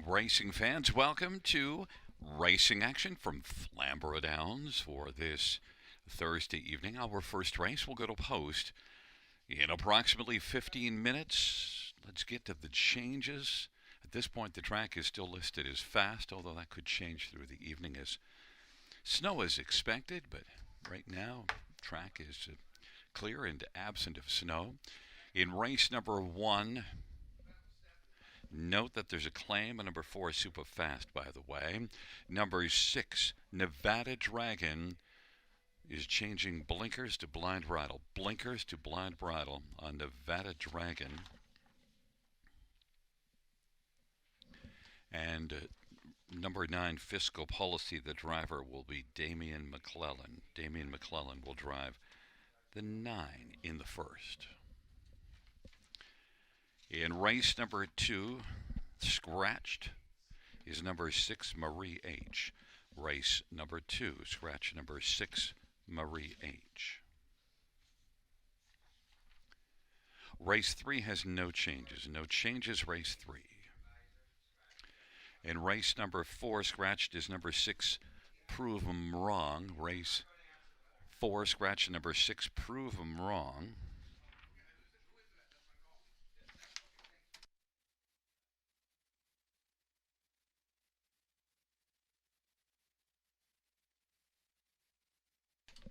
Racing fans, welcome to Racing Action from Flamboro Downs for this Thursday evening. Our first race will go to post in approximately 15 minutes. Let's get to the changes. At this point, the track is still listed as fast, although that could change through the evening as snow is expected. But right now, track is clear and absent of snow. In race number 1, note that there's a claim on number 4, Super Fast, by the way. Number 6, Nevada Dragon, is changing blinkers to blind bridle. Blinkers to blind bridle on Nevada Dragon. And number 9, Fiscal Policy, the driver will be Damian McClellan. Damian McClellan will drive the 9 in the first. In race number 2, scratched, is number 6, Marie H. Race number 2, scratch number 6, Marie H. Race 3 has no changes. No changes, race 3. In race number 4, scratched, is number 6, Prove 'em Wrong. Race 4, scratch number 6, Prove 'em Wrong.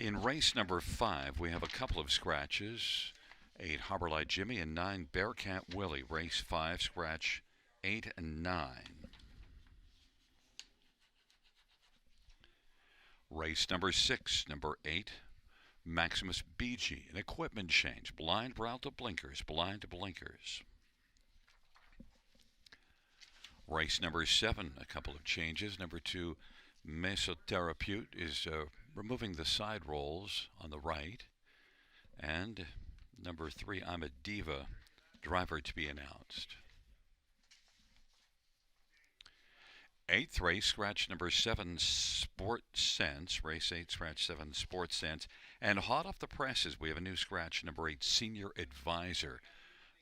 In race number 5, we have a couple of scratches. 8, Harborlight Jimmy, and 9, Bearcat Willie. Race 5, scratch 8 and 9. Race number 6, number 8, Maximus BG. An equipment change. Blind bridle to blinkers. Blind to blinkers. Race number 7, a couple of changes. Number 2, Mesotherapute, is removing the side rolls on the right. And number 3, I'm a Diva, driver to be announced. 8th race, scratch number 7, Sport Sense. Race 8, scratch 7, Sport Sense. And hot off the presses, we have a new scratch, number 8, Senior Advisor.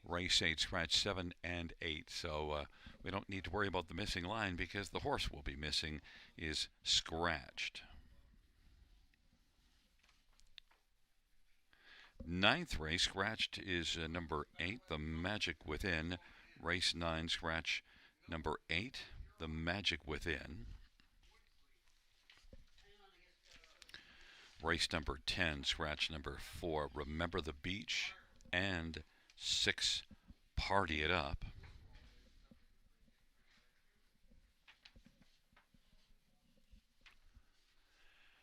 Race 8, scratch 7 and 8. So we don't need to worry about the missing line because the horse will be missing is scratched. 9th race, scratched, is number 8, The Magic Within. Race 9, scratch number 8, The Magic Within. Race number 10, scratch number 4, Remember the Beach. And 6, Party It Up.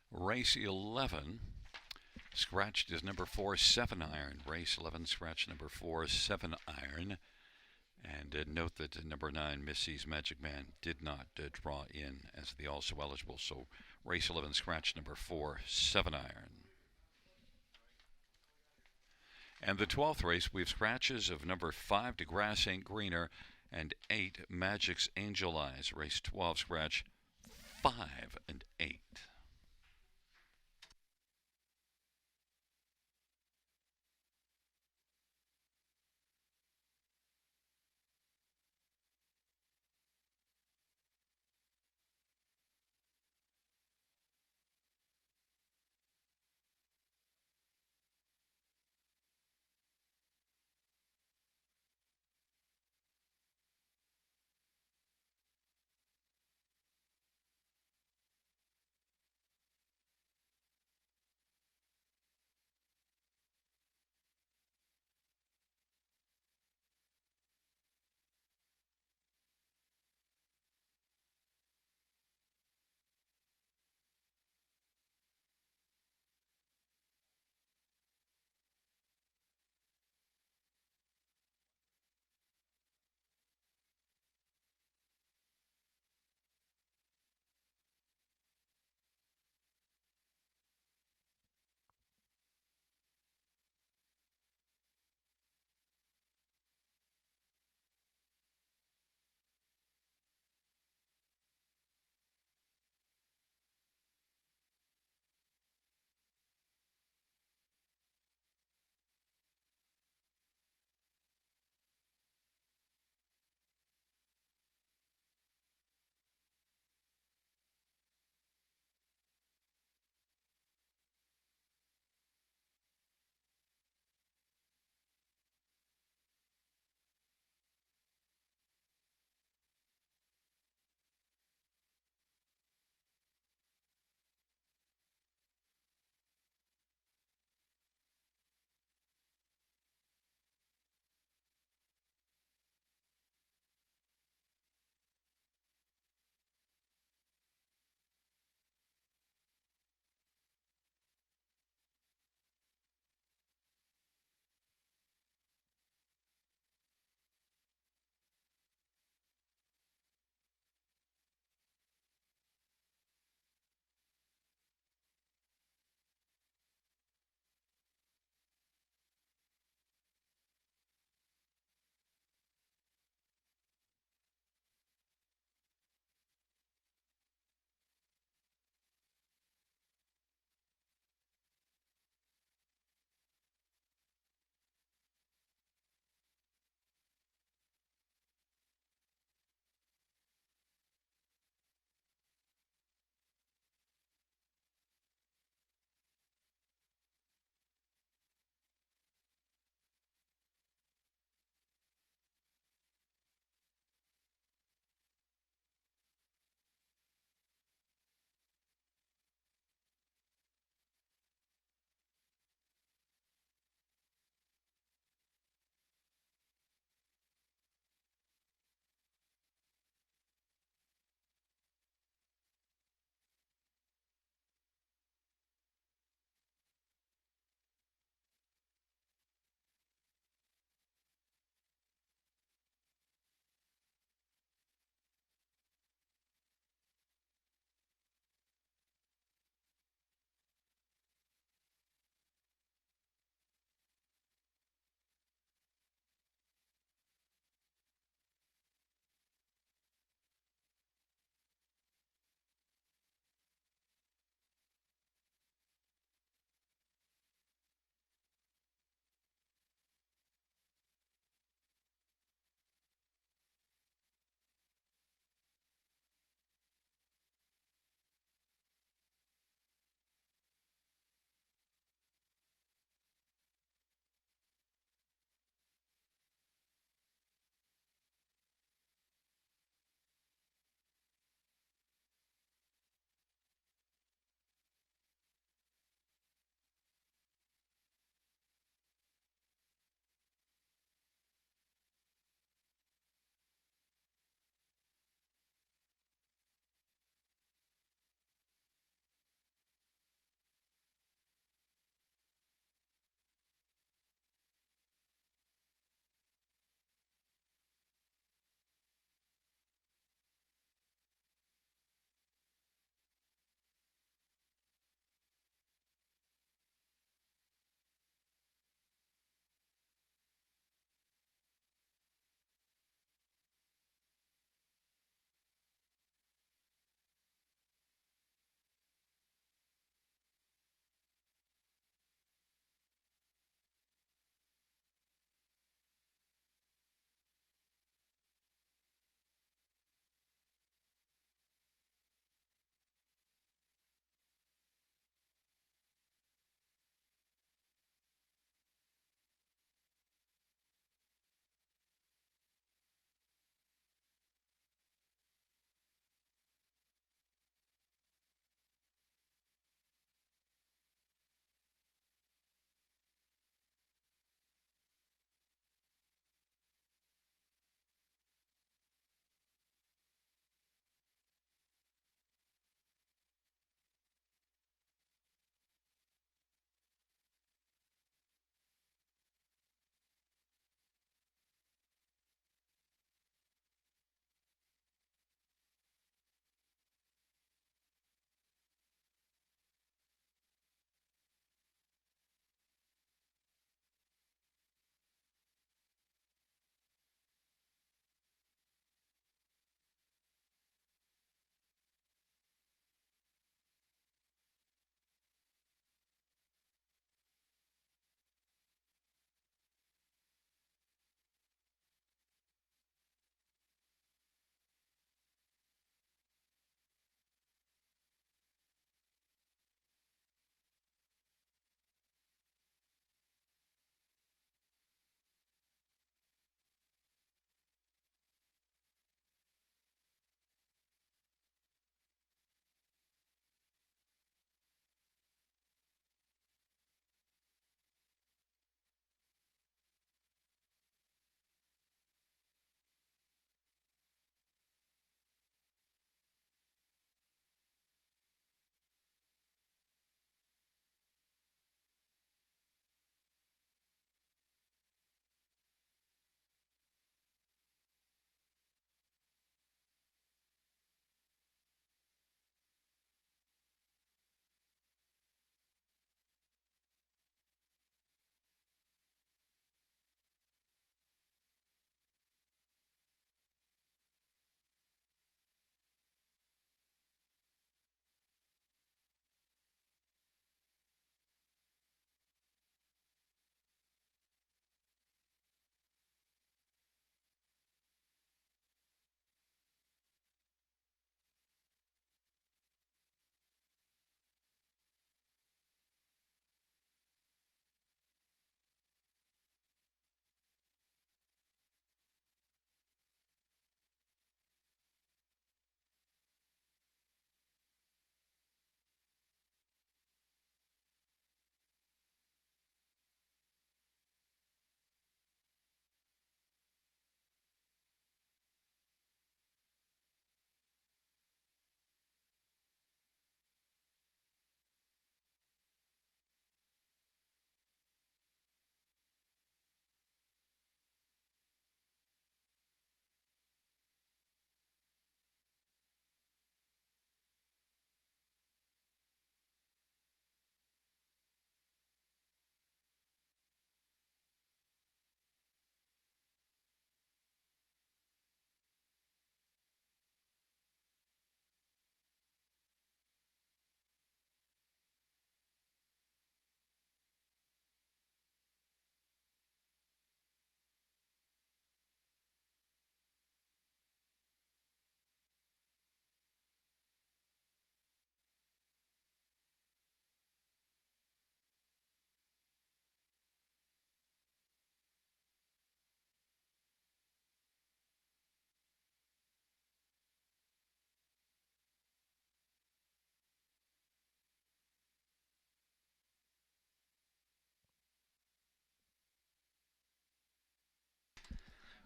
Race 11, scratched, is number 4, 7 Iron. Race 11, scratch number 4, 7 Iron. And note that number 9, Missy's Magic Man, did not draw in as the also eligible. So race 11, scratch number 4, 7 Iron. And the 12th race, we have scratches of number 5, De Grass Ain't Greener, and 8, Magic's Angel Eyes. Race 12, scratch 5 and 8.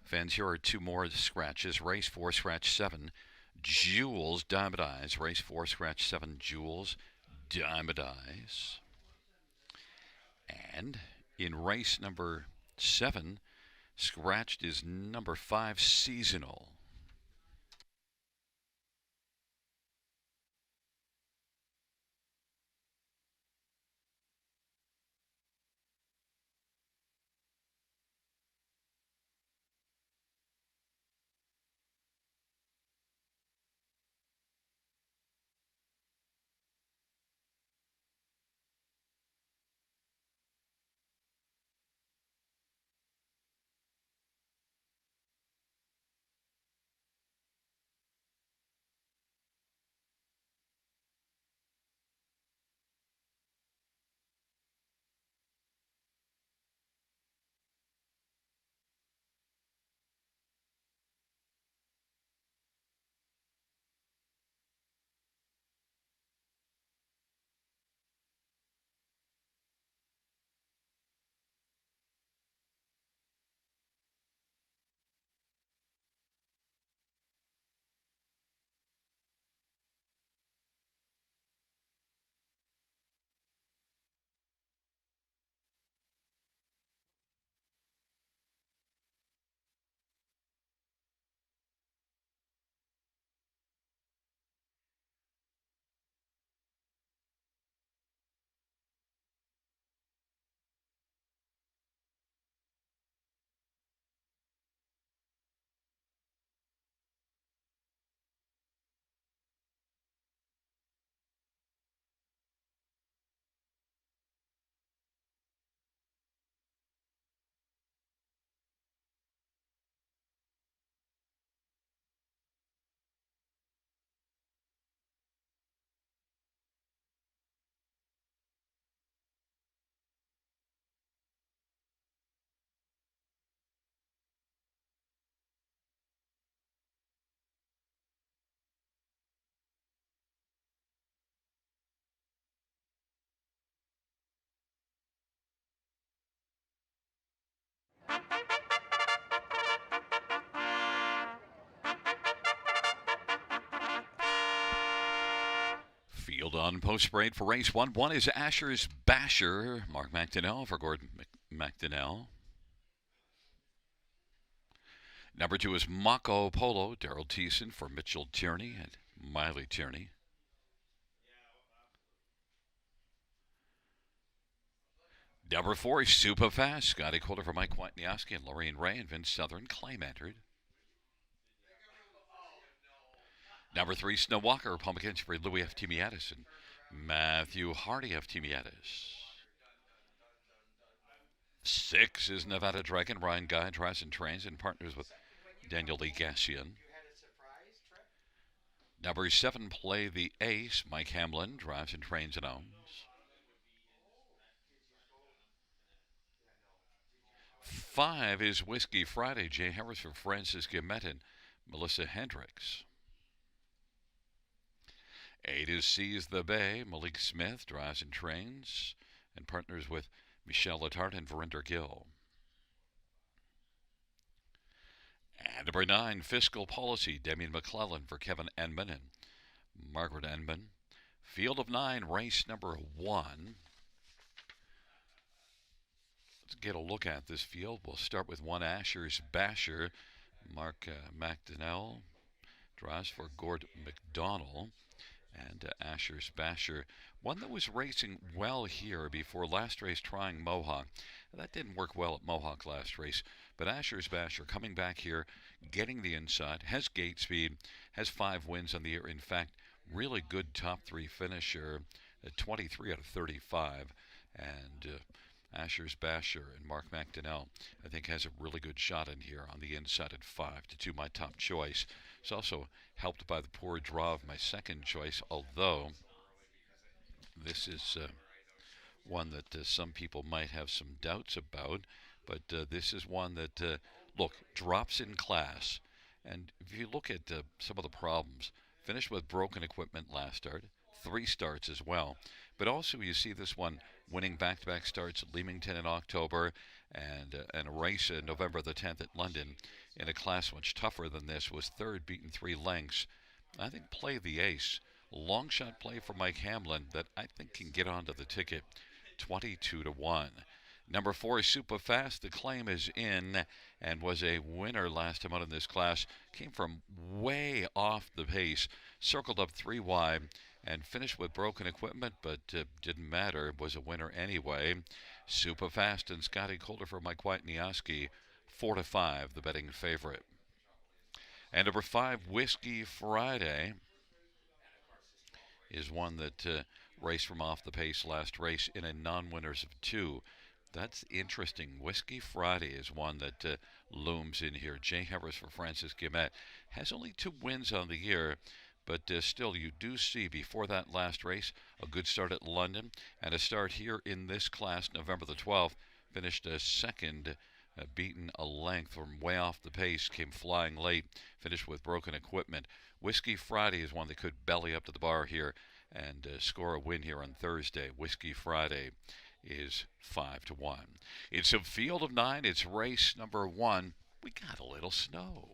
Fans, here are two more scratches. Race 4, scratch 7. Jules Diamond Eyes. Race 4, scratch 7. Jules Diamond Eyes. And in race number 7, scratched is number 5, Seasonal. Field on post parade for race 1. 1 is Asher's Basher, Mark McDonnell for Gordon McDonnell. Number 2 is Mako Polo, Daryl Thiessen for Mitchell Tierney and Miley Tierney. Number 4 is Super Fast, Scotty Kohler for Mike Witniowski and Lorraine Ray and Vince Southern Claim entered. Number 3, Snow Walker, Pumpkins for Louis F. Timiatis and Matthew Hardy of Timiatis. 6 is Nevada Dragon, Ryan Guy drives and trains and partners with Daniel Lee Gassian. Number 7, Play the Ace, Mike Hamlin drives and trains and owns. 5 is Whiskey Friday, Jay Harris for Francis Gimet and Melissa Hendricks. 8 is Seize the Bay, Malik Smith drives and trains and partners with Michelle Letarte and Verinder Gill. And number 9, Fiscal Policy, Damian McClellan for Kevin Enman and Margaret Enman. Field of 9, race number 1. Let's get a look at this field. We'll start with 1 Asher's Basher, Mark McDonnell drives for Gord McDonnell. And Asher's Basher, one that was racing well here before last race trying Mohawk. That didn't work well at Mohawk last race, but Asher's Basher coming back here, getting the inside, has gate speed, has 5 wins on the year. In fact, really good top 3 finisher at 23 out of 35. And Asher's Basher and Mark McDonnell, I think, has a really good shot in here on the inside at 5-2, my top choice. It's also helped by the poor draw of my second choice, although this is one that some people might have some doubts about. But this is one that, look, drops in class. And if you look at some of the problems, finished with broken equipment last start, 3 starts as well. But also you see this one winning back-to-back starts at Leamington in October and a race in November the 10th at London in a class much tougher than this, was third, beaten 3 lengths. I think Play the Ace. Long shot play for Mike Hamlin that I think can get onto the ticket. 22-1. Number 4 is Super Fast. The claim is in and was a winner last time out in this class. Came from way off the pace, circled up 3 wide, and finished with broken equipment, but didn't matter. Was a winner anyway. Super Fast and Scotty Calder for Mike Wojtniowski. 4-5, the betting favorite. And number 5, Whiskey Friday, is one that raced from off the pace last race in a non-winners of 2. That's interesting. Whiskey Friday is one that looms in here. Jay Harris for Francis Guimet has only 2 wins on the year, but still you do see before that last race a good start at London and a start here in this class November the 12th. Finished second, beaten a length from way off the pace, came flying late, finished with broken equipment. Whiskey Friday is one that could belly up to the bar here and score a win here on Thursday. Whiskey Friday is 5-1. It's a field of 9. It's race number 1. We got a little snow.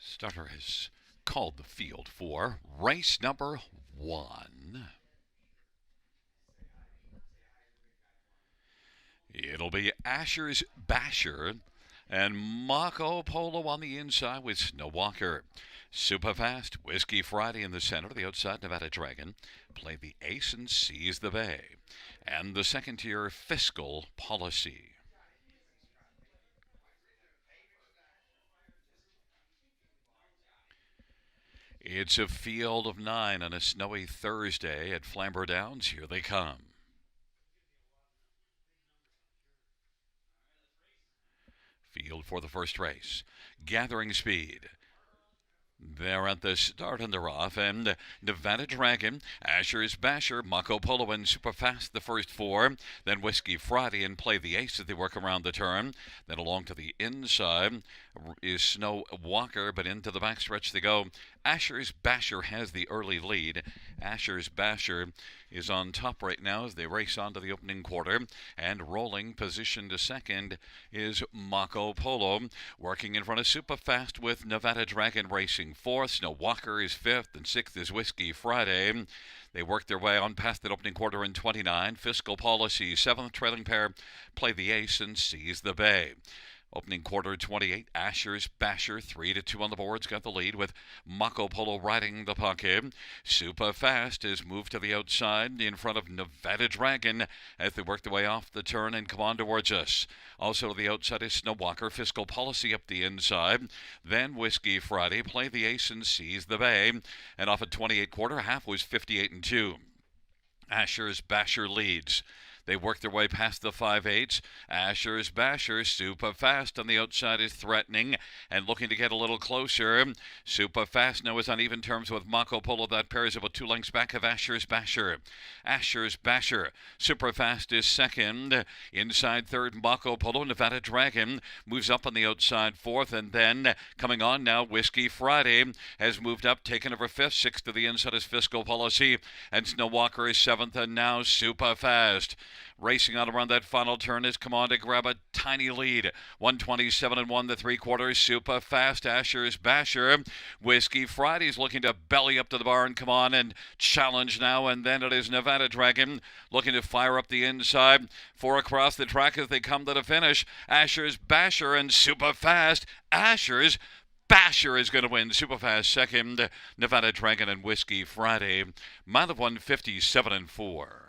Starter has called the field for race number 1. It'll be Asher's Basher and Mako Polo on the inside with Snow Walker. Super Fast, Whiskey Friday in the center, the outside Nevada Dragon. Play the Ace and Seize the Bay. And the second tier, Fiscal Policy. It's a field of 9 on a snowy Thursday at Flamboro Downs. Here they come. Field for the first race. Gathering speed. They're at the start and they're off, and Nevada Dragon, Asher's Basher, Mako Polo, and Super Fast the first 4. Then Whiskey Friday and Play the Ace as they work around the turn. Then along to the inside is Snow Walker, but into the backstretch they go. Asher's Basher has the early lead. Asher's Basher is on top right now as they race on to the opening quarter. And rolling position to second is Mako Polo. Working in front of Super Fast with Nevada Dragon racing 4th. Snow Walker is 5th, and 6th is Whiskey Friday. They work their way on past that opening quarter in 29. Fiscal Policy, 7th trailing pair, Play the Ace and Seize the Bay. Opening quarter 28, Asher's Basher, 3-2 on the boards, got the lead with Mako Polo riding the pocket. Super Fast has moved to the outside in front of Nevada Dragon as they work their way off the turn and come on towards us. Also to the outside is Snow Walker, Fiscal Policy up the inside. Then Whiskey Friday, Play the Ace and Seize the Bay. And off at 28 quarter, half was 58-2. Asher's Basher leads. They work their way past the 5/8. Asher's Basher, super fast on the outside, is threatening and looking to get a little closer. Super fast now is on even terms with Marco Polo. That pair is about 2 lengths back of Asher's Basher. Asher's Basher, super fast is second. Inside third, Marco Polo. Nevada Dragon moves up on the outside fourth, and then coming on now, Whiskey Friday has moved up, taken over fifth. Sixth to the inside is Fiscal Policy, and Snow Walker is seventh, and now super fast. Racing out around that final turn has come on to grab a tiny lead. 127 and 1 3/4. Super fast. Asher's Basher. Whiskey Friday's looking to belly up to the bar and come on and challenge now. And then it is Nevada Dragon looking to fire up the inside. 4 across the track as they come to the finish. Asher's Basher and super fast. Asher's Basher is going to win. Superfast second. Nevada Dragon and Whiskey Friday. Mile of 157 and 4.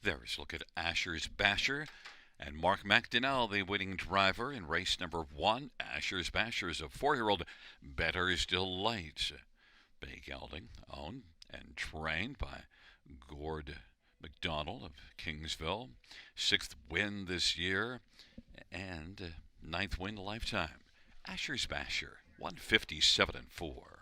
There's a look at Asher's Basher and Mark McDonnell, the winning driver in race number 1. Asher's Basher is a 4-year-old Better's Delight. Bay Gelding, owned and trained by Gord McDonald of Kingsville. 6th win this year and 9th win lifetime. Asher's Basher, 157 and 4.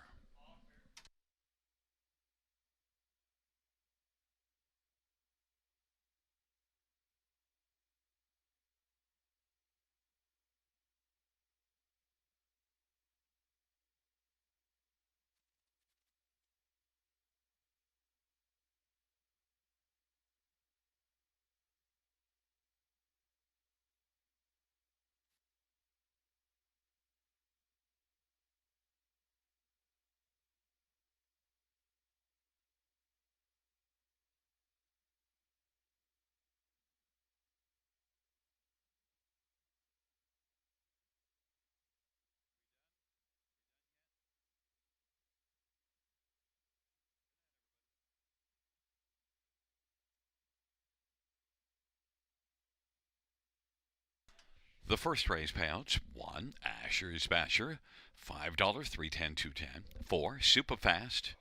The first race payouts: 1. Asher's Basher, $5, 310, 210. 4. Superfast,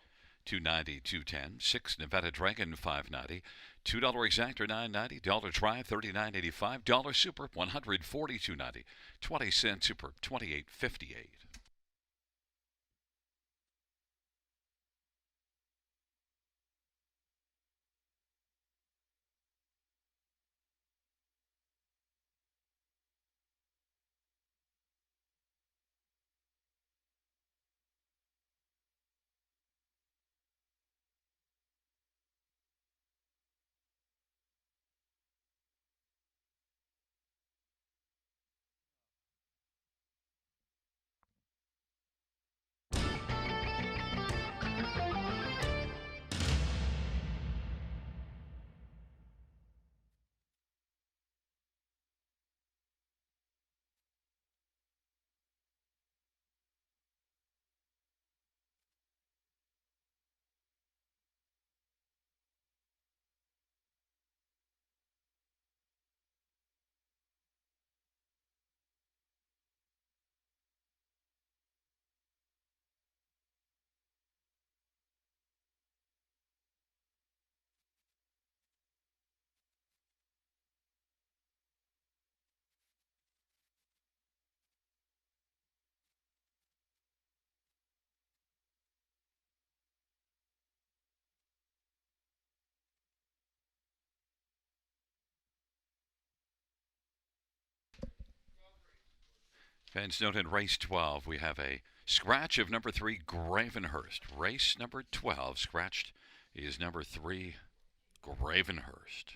290, 210. 6. Nevada Dragon, 590. $2 exactor, 990. Dollar try, 39.85. Dollar super, 142.90. 20-cent super, 28.58. Fans note in race 12, we have a scratch of number 3, Gravenhurst. Race number 12, scratched is number 3, Gravenhurst.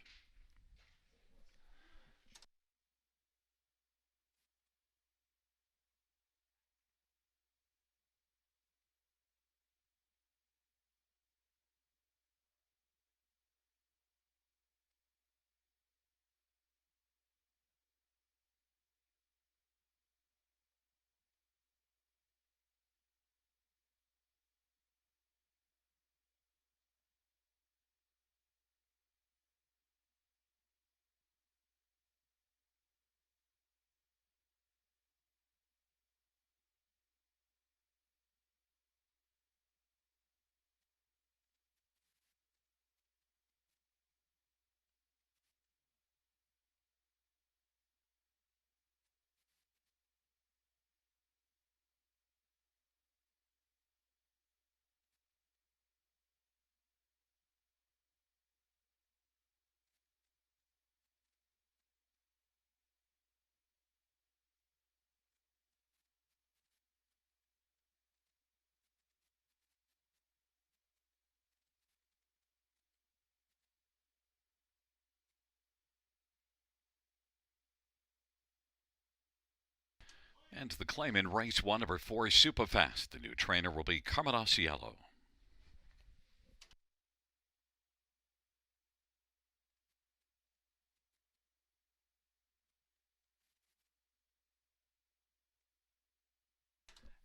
And the claim in race 1, number 4, Superfast. The new trainer will be Carmen.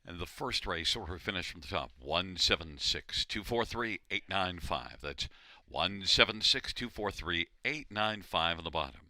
And the first race order finish from the top, 176, 243, 895. That's 176, 243, 895 on the bottom.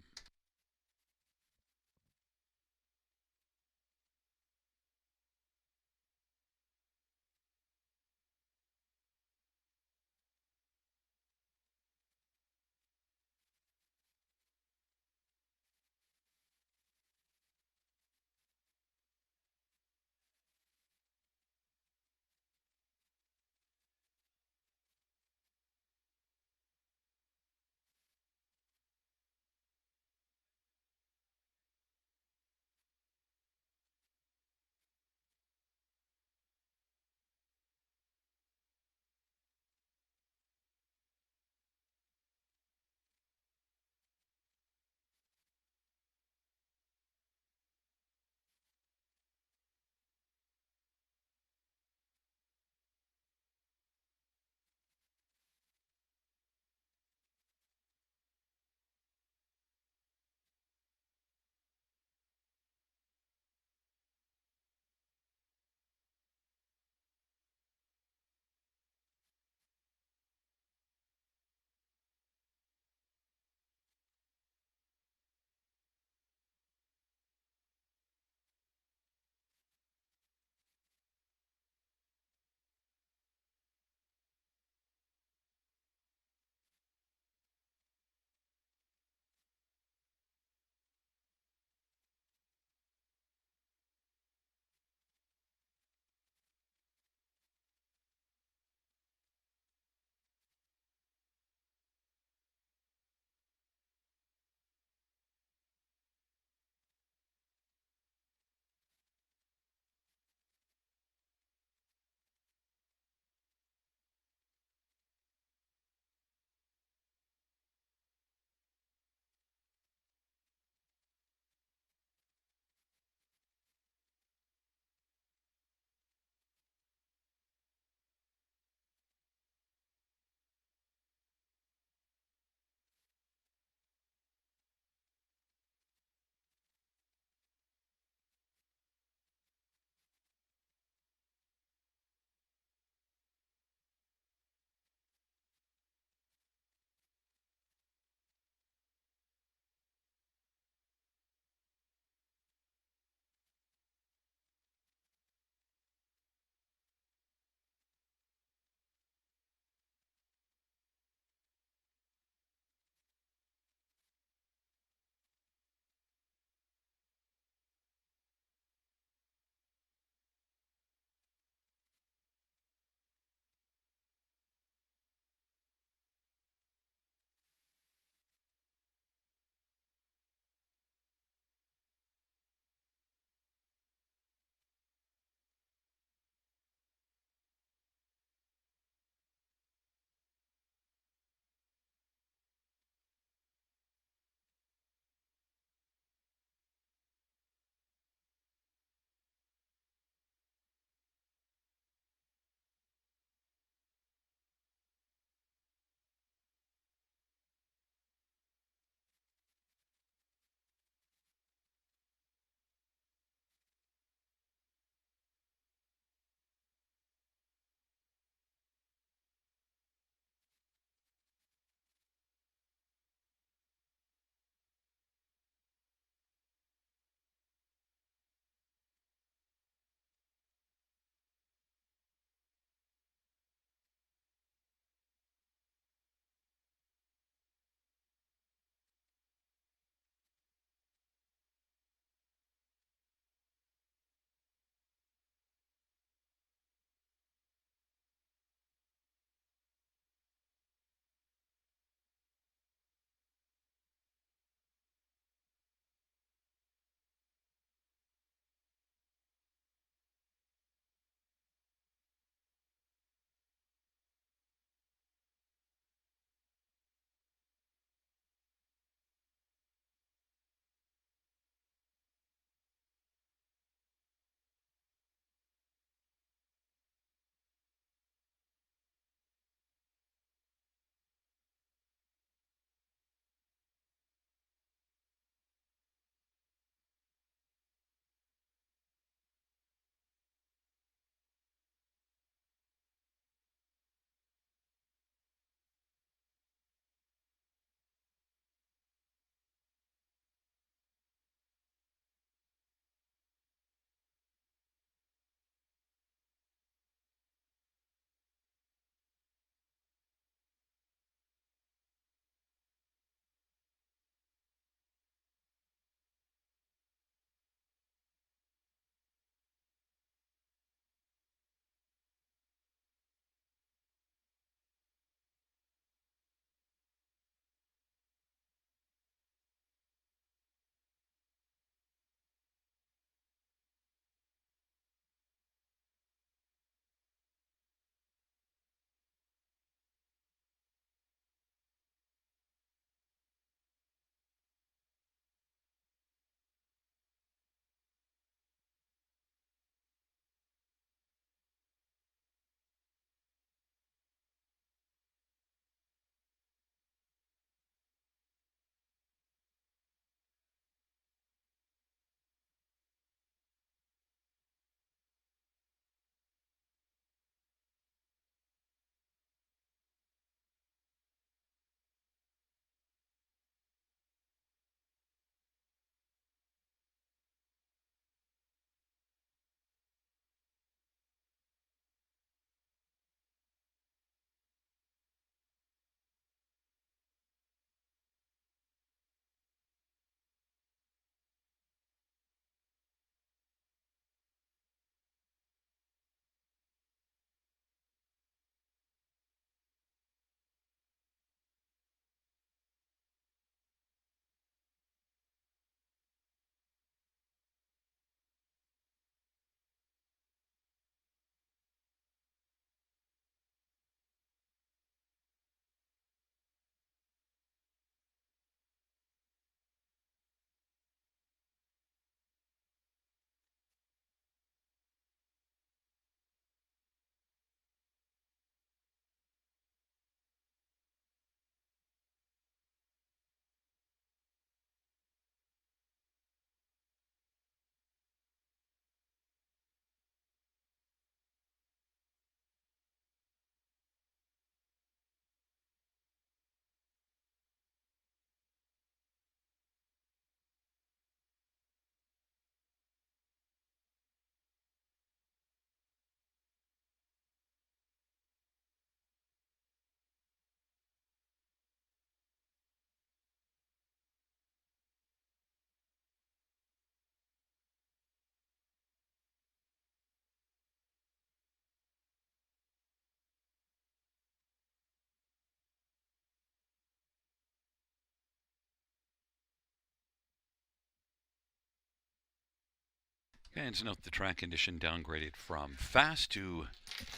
And note the track condition downgraded from fast to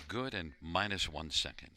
good and minus 1 second.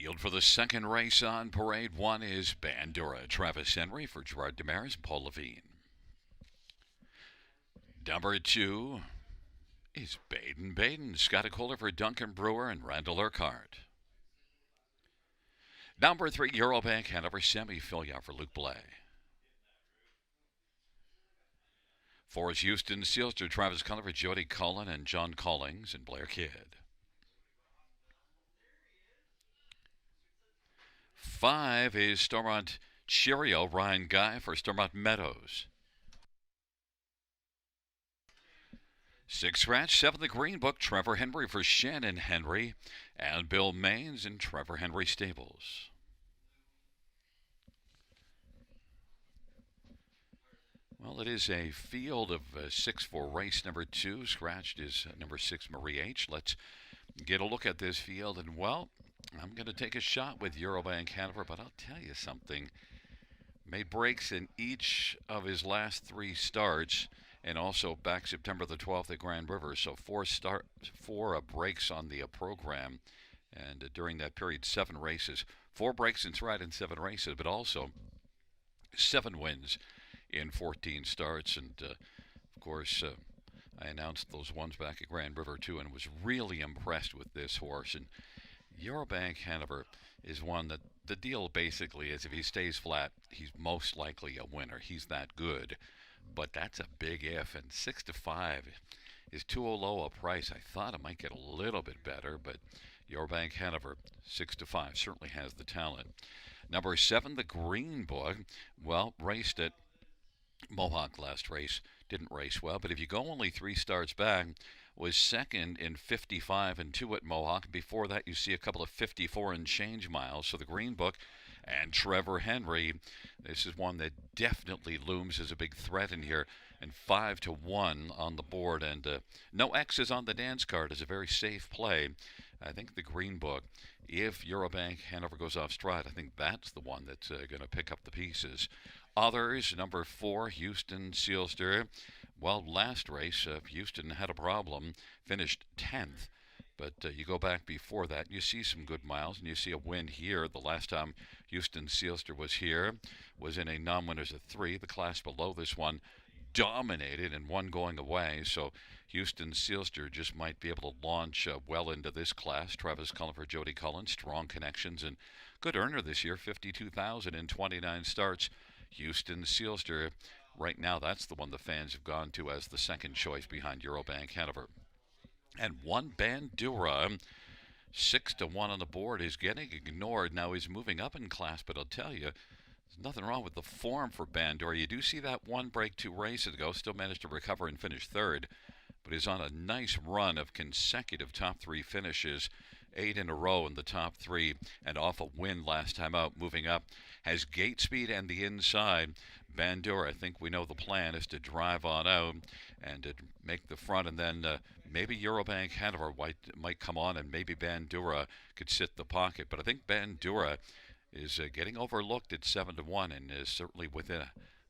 Field for the second race on parade one is Bandura. Travis Henry for Gerard Demarais and Paul Levine. Number 2 is Baden Baden. Scotty Kohler for Duncan Brewer and Randall Urquhart. Number 3, Eurobank Hanover Semi. Phil Yaw for Luke Blay. 4 is Houston Sealster, Travis Culliver, Jody Cullen, and John Collings, and Blair Kidd. 5 is Stormont Cheerio, Ryan Guy for Stormont Meadows. 6 scratch, 7 the Green Book, Trevor Henry for Shannon Henry, and Bill Maines in Trevor Henry Stables. Well, it is a field of 6 for race number 2. Scratched is number 6, Marie H. Let's get a look at this field, and well, I'm going to take a shot with Eurobank Hanover, but I'll tell you something. Made breaks in each of his last 3 starts, and also back September the 12th at Grand River. So 4 breaks on the program, and during that period, 7 races. 4 breaks in stride in 7 races, but also 7 wins in 14 starts. And of course, I announced those ones back at Grand River too, and was really impressed with this horse. And Eurobank Hanover is one that the deal basically is if he stays flat, he's most likely a winner. He's that good. But that's a big if, and 6 to 5 is too low a price. I thought it might get a little bit better, but Eurobank Hanover, 6 to 5, certainly has the talent. Number 7, the Green Book, well, raced at Mohawk last race, didn't race well, but if you go only 3 starts back, was second in 55 and 2 at Mohawk. Before that, you see a couple of 54 and change miles. So the Green Book and Trevor Henry, this is one that definitely looms as a big threat in here. And 5 to 1 on the board, and no X's on the dance card is a very safe play. I think the Green Book, if Eurobank Hanover goes off stride, I think that's the one that's going to pick up the pieces. Others, number 4, Houston Sealster. Well, last race, Houston had a problem, finished 10th. But you go back before that, and you see some good miles, and you see a win here. The last time Houston Sealster was here was in a non-winners of 3. The class below this one dominated, and 1 going away. So Houston Sealster just might be able to launch well into this class. Travis Cullen for Jody Cullen, strong connections, and good earner this year, 52,000 in 29 starts. Houston Sealster, right now, that's the one the fans have gone to as the second choice behind Eurobank Hanover. And 1 Bandura, 6 to 1 on the board, is getting ignored. Now he's moving up in class, but I'll tell you, there's nothing wrong with the form for Bandura. You do see that 1 break 2 races ago, still managed to recover and finish 3rd, but he's on a nice run of consecutive top 3 finishes. 8 in a row in the top 3, and off a win last time out, moving up. Has gate speed and the inside. Bandura, I think we know the plan is to drive on out and to make the front, and then maybe Eurobank Hanover might come on, and maybe Bandura could sit the pocket. But I think Bandura is getting overlooked at 7 to 1, and is certainly within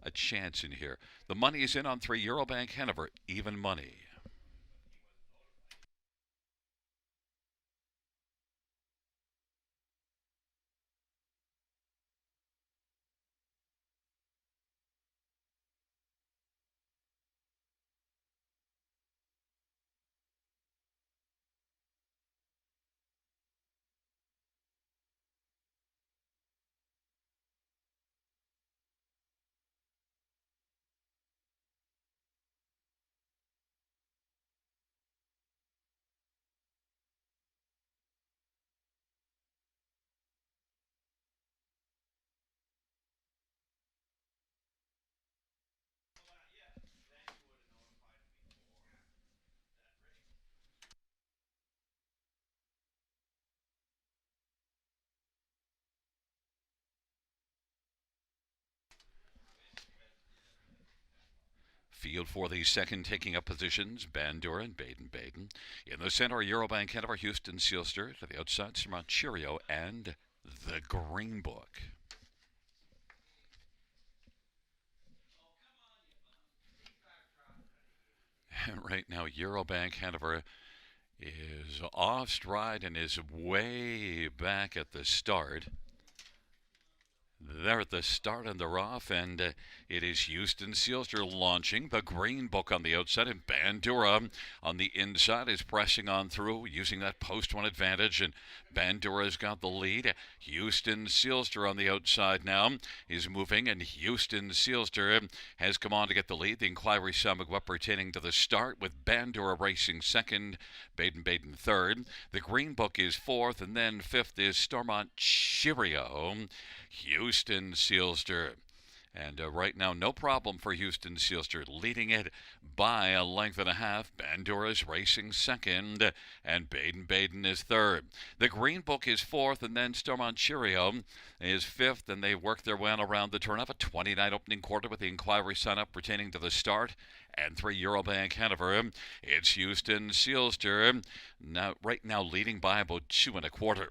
a chance in here. The money is in on 3, Eurobank Hanover, even money. Field for the second taking up positions, Bandura and Baden. In the center, Eurobank Hanover, Houston Sealster. To the outside, Sermont Cheerio and the Green Book. And right now, Eurobank Hanover is off stride and is way back at the start. They're at the start and they're off, and it is Houston Sealster launching. The Green Book on the outside, and Bandura on the inside is pressing on through, using that post one advantage, and Bandura's got the lead. Houston Sealster on the outside now is moving, and Houston Sealster has come on to get the lead. The Inquiry Samagua pertaining to the start, with Bandura racing second, Baden third. The Green Book is fourth, and then fifth is Stormont Cheerio. Houston Sealster. And right now, no problem for Houston Sealster, leading it by a length and a half. Bandura's racing second, and Baden is third. The Green Book is fourth, and then Stormont Cheerio is fifth, and they work their way on around the turn of a 29 opening quarter with the inquiry sign up pertaining to the start and 3 Eurobank Hanover. It's Houston Sealster right now leading by about 2 1/4.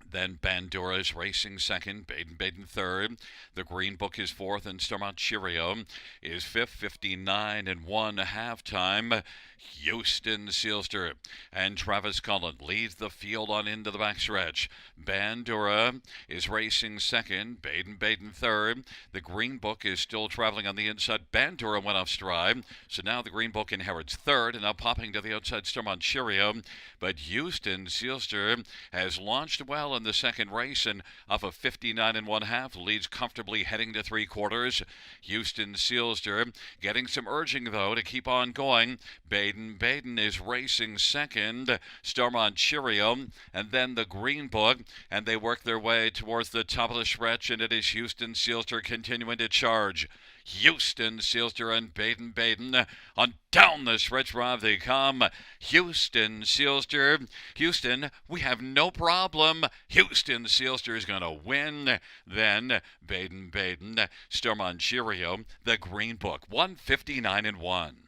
Then Bandura is racing second, Baden third. The Green Book is fourth, and Stormont Cheerio is fifth, 59 and 1 halftime. Houston Sealster and Travis Cullen leads the field on into the backstretch. Bandura is racing second, Baden third. The Green Book is still traveling on the inside. Bandura went off stride, so now the Green Book inherits third, and now popping to the outside Stormont Cheerio. But Houston Sealster has launched well in the second race, and off of 59 and 1/2 leads comfortably heading to 3/4. Houston Sealster getting some urging though to keep on going. Baden is racing second, Stormont Cheerio, and then the Green Book, and they work their way towards the top of the stretch, and it is Houston Sealster continuing to charge. Houston Sealster and Baden on down the stretch drive they come. Houston Sealster. Houston, we have no problem. Houston Sealster is going to win. Then Baden, Stormont Cheerio, the Green Book, 159 and 1.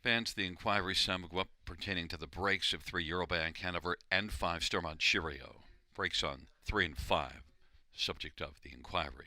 Fans, the inquiry sum go up pertaining to the breaks of 3 Eurobank Hanover and 5 Stormont Cheerio. Breaks on 3 and 5, subject of the inquiry.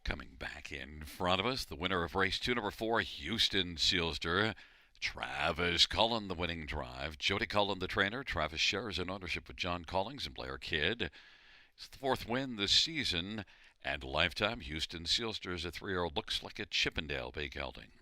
Coming back in front of us, the winner of race 2, number 4, Houston Sealster. Travis Cullen, the winning drive. Jody Cullen, the trainer. Travis shares in ownership with John Collings and Blair Kidd. It's the 4th win this season, and lifetime Houston Sealster is a 3-year-old. Looks like a Chippendale Bay gelding.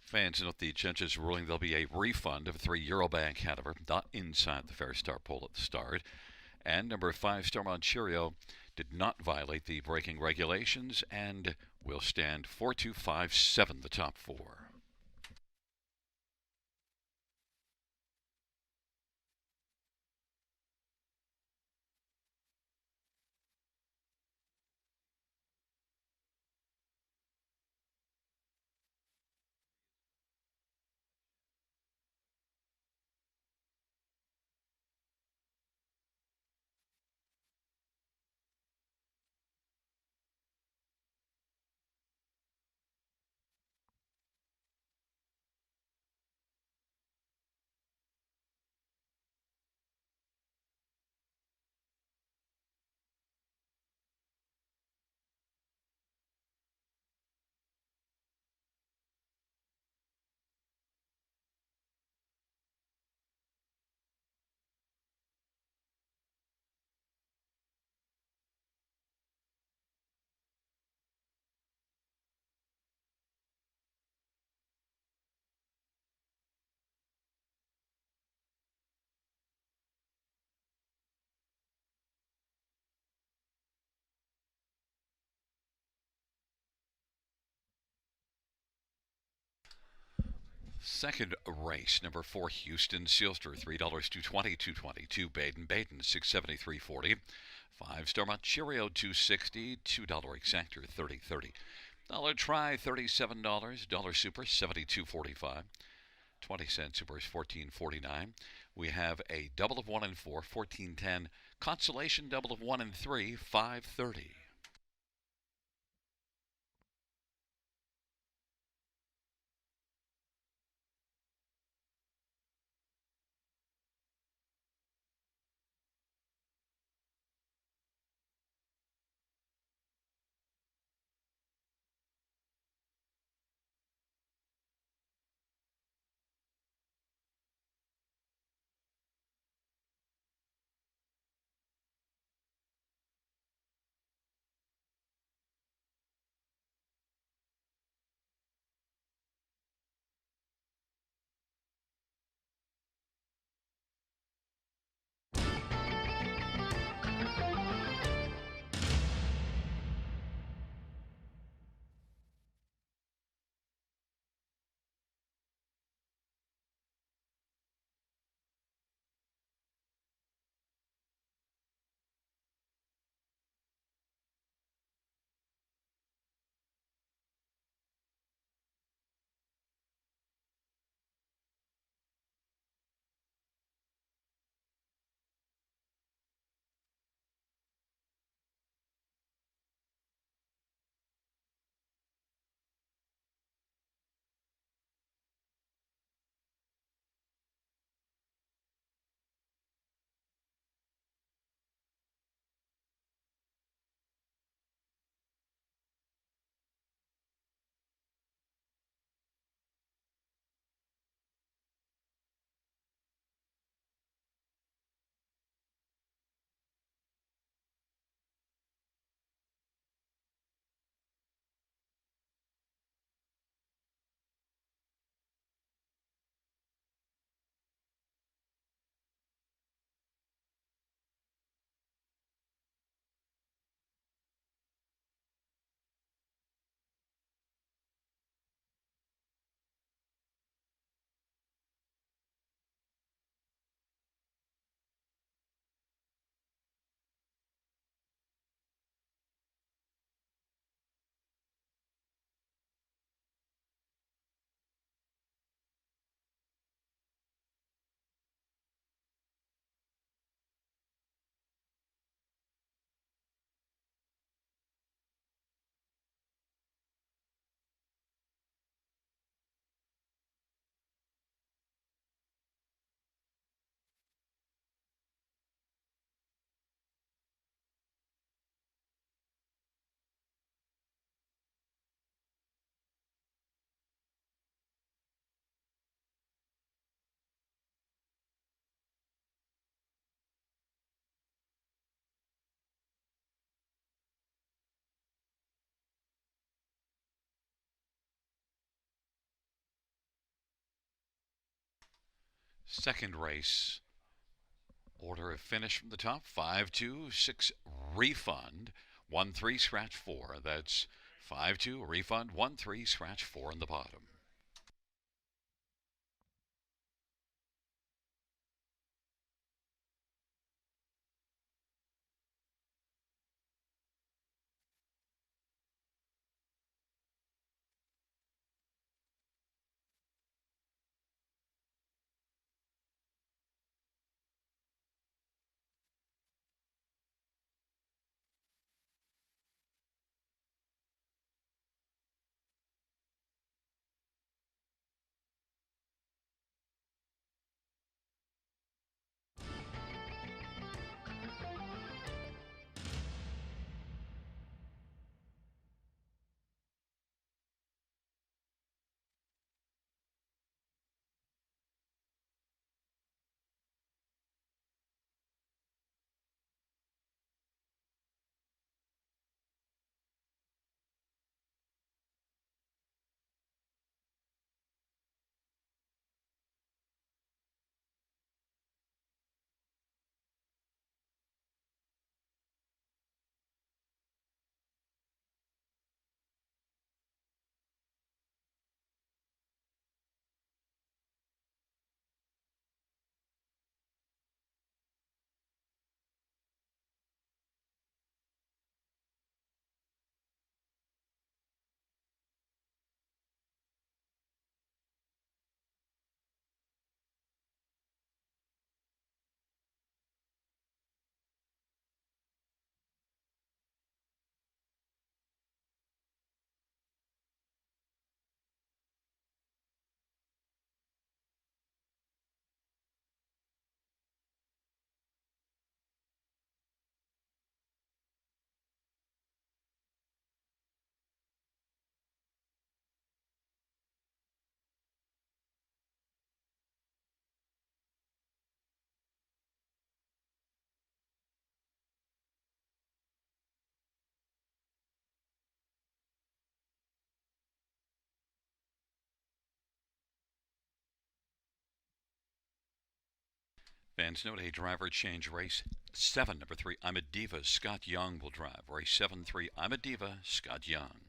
Fans note the judges ruling there'll be a refund of €3 bank, however, not inside the Fair Start poll at the start. And number 5, Stormont Cheerio, did not violate the braking regulations and will stand 4-2-5-7, the top four. Second race, number 4, Houston Sealster, $3 220 Baden 673.40. 5, Stormont Cheerio 260, $2 exactor 30.30. Dollar Try $37, Dollar Super 72.45. 20-cent Supers 14.49. We have a double of 1 and 4, 14.10. Consolation double of 1 and 3, 5.30. Second race, order of finish from the top: 5-2, 6 refund, 1-3 scratch 4. That's 5-2 refund, 1-3 scratch 4 in the bottom. Fans note a driver change. Race 7, number 3, I'm a Diva, Scott Young will drive. Race 7-3, I'm a Diva, Scott Young.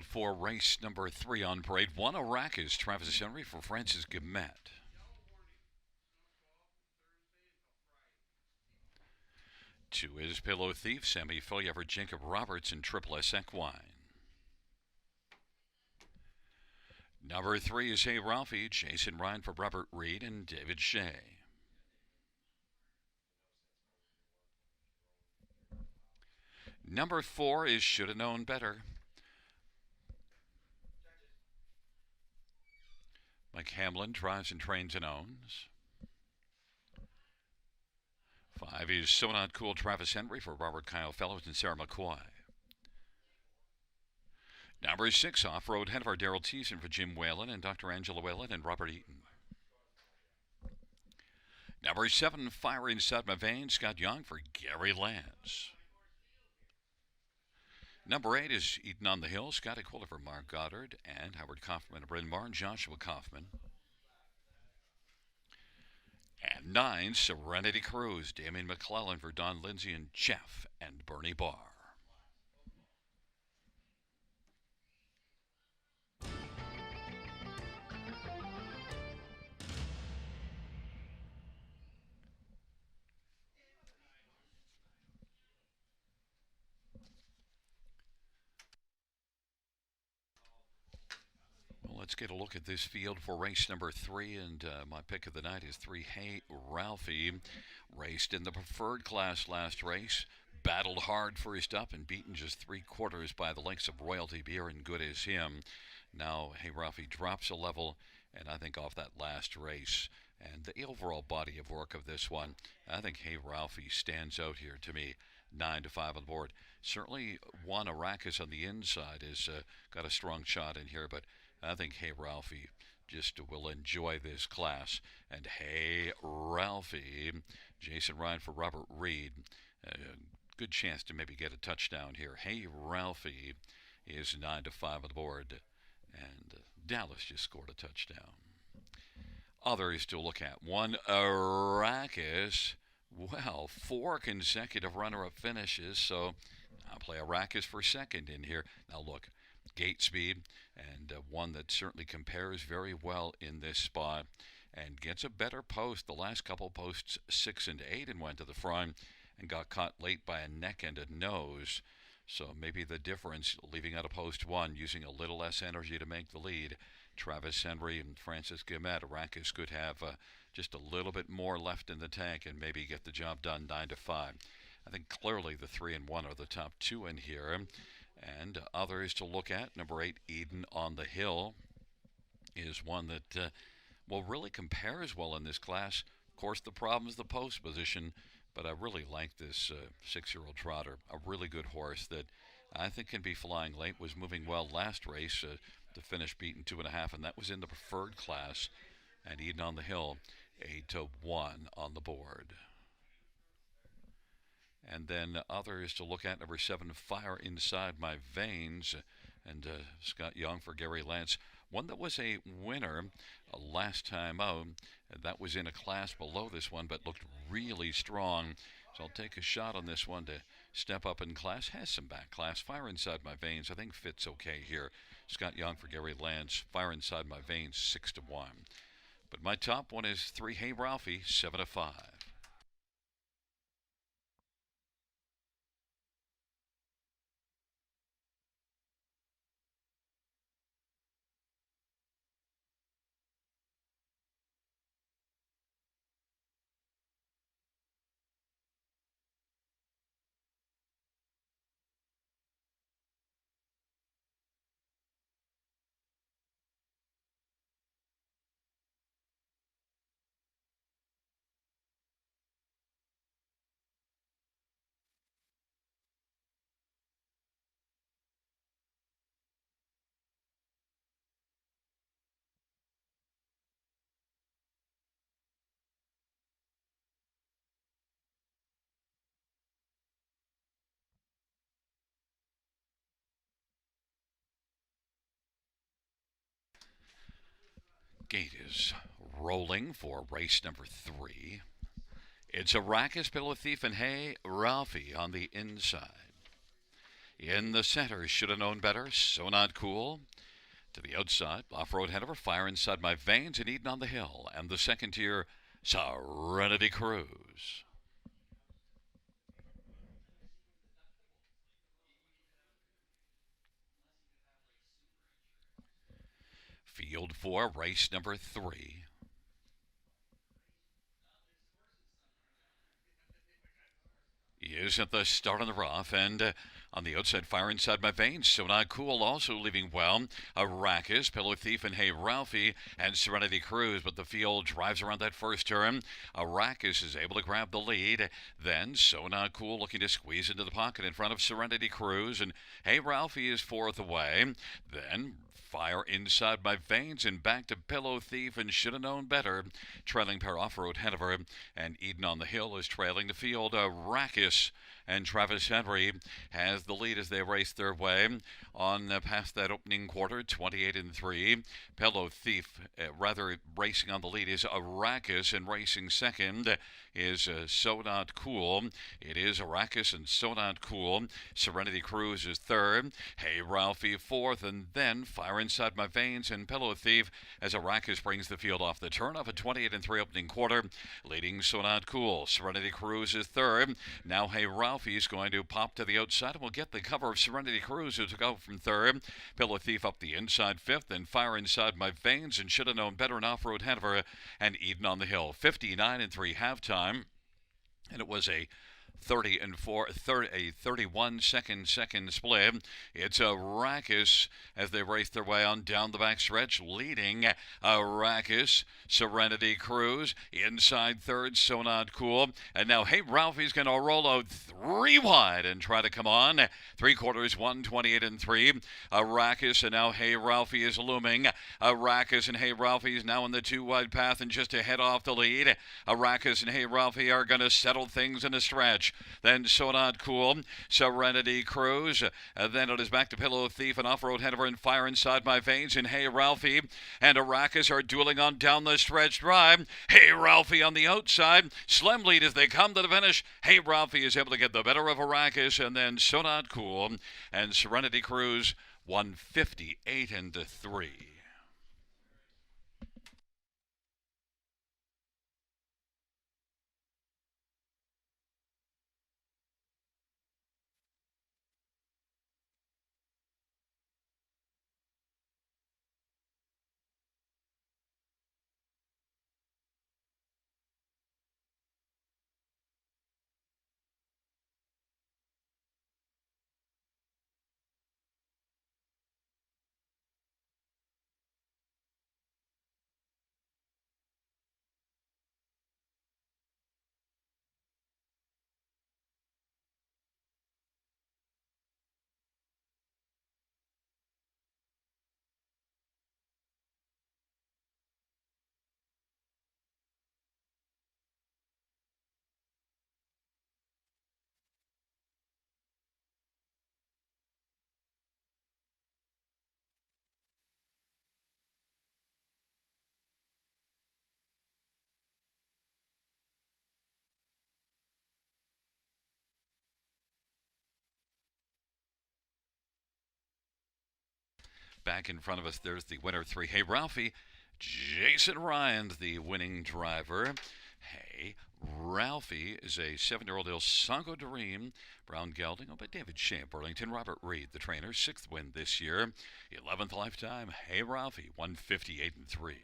for race number 3 on parade. 1 Arrakis, Travis Henry for Francis Guillemette. 2 is Pillow Thief, Sammy Folia for Jacob Roberts and Triple S Equine. Number 3 is Hey Ralphie, Jason Ryan for Robert Reed and David Shea. Number 4 is Shoulda Known Better. Mike Hamlin drives and trains and owns. 5 is So Not Cool, Travis Henry for Robert Kyle Fellows and Sarah McCoy. Number 6, Off-Road Head of our Daryl Teason for Jim Whalen and Dr. Angela Whalen and Robert Eaton. Number 7, Fire Inside My Veins, Scott Young for Gary Lance. Number 8 is Eaton on the Hill, Scotty Quiller for Mark Goddard and Howard Kaufman of Bryn Mawr and Joshua Kaufman. And 9, Serenity Cruise, Damien McClellan for Don Lindsay and Jeff and Bernie Barr. Let's get a look at this field for race number 3, and my pick of the night is 3 Hey Ralphie. Raced in the preferred class last race, battled hard first up and beaten just 3/4 by the likes of Royalty Beer and Good As Him. Now Hey Ralphie drops a level, and I think off that last race and the overall body of work of this one, I think Hey Ralphie stands out here to me. 9-5 on the board. Certainly 1 Arrakis on the inside has got a strong shot in here, but I think Hey Ralphie just will enjoy this class. And Hey Ralphie, Jason Ryan for Robert Reed, good chance to maybe get a touchdown here. Hey Ralphie is 9-5 on the board, and Dallas just scored a touchdown. Others to look at. 1 Arrakis. Well, 4 consecutive runner-up finishes, so I'll play Arrakis for second in here. Now look, gate speed, and one that certainly compares very well in this spot and gets a better post. The last couple posts 6 and 8 and went to the front and got caught late by a neck and a nose. So maybe the difference, leaving out a post 1, using a little less energy to make the lead. Travis Henry and Francis Guillemette, Arrakis could have just a little bit more left in the tank and maybe get the job done 9-5. I think clearly the 3 and 1 are the top 2 in here. And others to look at. Number 8, Eden on the Hill, is one that really compares well in this class. Of course, the problem is the post position, but I really like this 6-year-old trotter. A really good horse that I think can be flying late. Was moving well last race to finish beaten 2.5, and that was in the preferred class. And Eden on the Hill, 8-1 on the board. And then others to look at. Number 7, Fire Inside My Veins, and Scott Young for Gary Lance. One that was a winner last time out. That was in a class below this one, but looked really strong. So I'll take a shot on this one to step up in class. Has some back class. Fire Inside My Veins, I think, fits okay here. Scott Young for Gary Lance. Fire Inside My Veins, 6-1. But my top one is 3 Hey Ralphie, 7-5. Gate is rolling for race number 3. It's Arrakis, Pillow Thief, and Hey Ralphie on the inside. In the center, should have known better, so not cool. To the outside, off-road head over, fire inside my veins and Eden on the hill. And the second tier, Serenity Cruise. Field 4, race number 3. He is at the start on the rough, and on the outside, fire inside my veins. So not cool, also leaving well. Arrakis, Pillow Thief, and Hey Ralphie, and Serenity Cruise. But the field drives around that first turn. Arrakis is able to grab the lead. Then So Not Cool looking to squeeze into the pocket in front of Serenity Cruise, and Hey Ralphie is fourth away. Then Fire inside my veins and back to Pillow Thief and should have known better. Trailing pair off-road Hanover and Eden on the Hill is trailing the field. Arrakis and Travis Henry has the lead as they race their way on past that opening quarter, 28-3. Pillow Thief, racing on the lead is Arrakis, and racing second is So Not Cool. It is Arrakis and So Not Cool. Serenity Cruise is third. Hey Ralphie fourth, and then Fire Inside My Veins and Pillow Thief as Arrakis brings the field off the turn off a 28-3 opening quarter, leading So Not Cool. Serenity Cruise is third. Now Hey Ralphie is going to pop to the outside and will get the cover of Serenity Cruise, who took out from third. Pillow Thief up the inside fifth, and Fire Inside My Veins and Should Have Known Better in Off-Road Hanover and Eden on the Hill. 59-3 halftime. And it was a 31 second split. It's Arrakis as they race their way on down the back stretch, leading Arrakis. Serenity Cruise inside third, So Not Cool, and now Hey Ralphie's going to roll out three wide and try to come on. Three quarters, 128-3. Arrakis, and now Hey Ralphie is looming. Arrakis and Hey Ralphie is now in the two wide path and just ahead off the lead. Arrakis and Hey Ralphie are going to settle things in a stretch. Then So Not Cool, Serenity Cruise. Then it is back to Pillow Thief and Off-Road Hanover and Fire Inside My Veins, and Hey Ralphie and Arrakis are dueling on down the stretch drive. Hey Ralphie on the outside. Slim lead as they come to the finish. Hey Ralphie is able to get the better of Arrakis, and then So Not Cool and Serenity Cruise 158-3. Back in front of us, there's the winner, 3. Hey Ralphie. Jason Ryan's the winning driver. Hey Ralphie is a 7-year-old Il Sango Dream. Brown gelding owned by David Shea, Burlington. Robert Reed, the trainer, 6th win this year. 11th lifetime. Hey Ralphie, 158-3.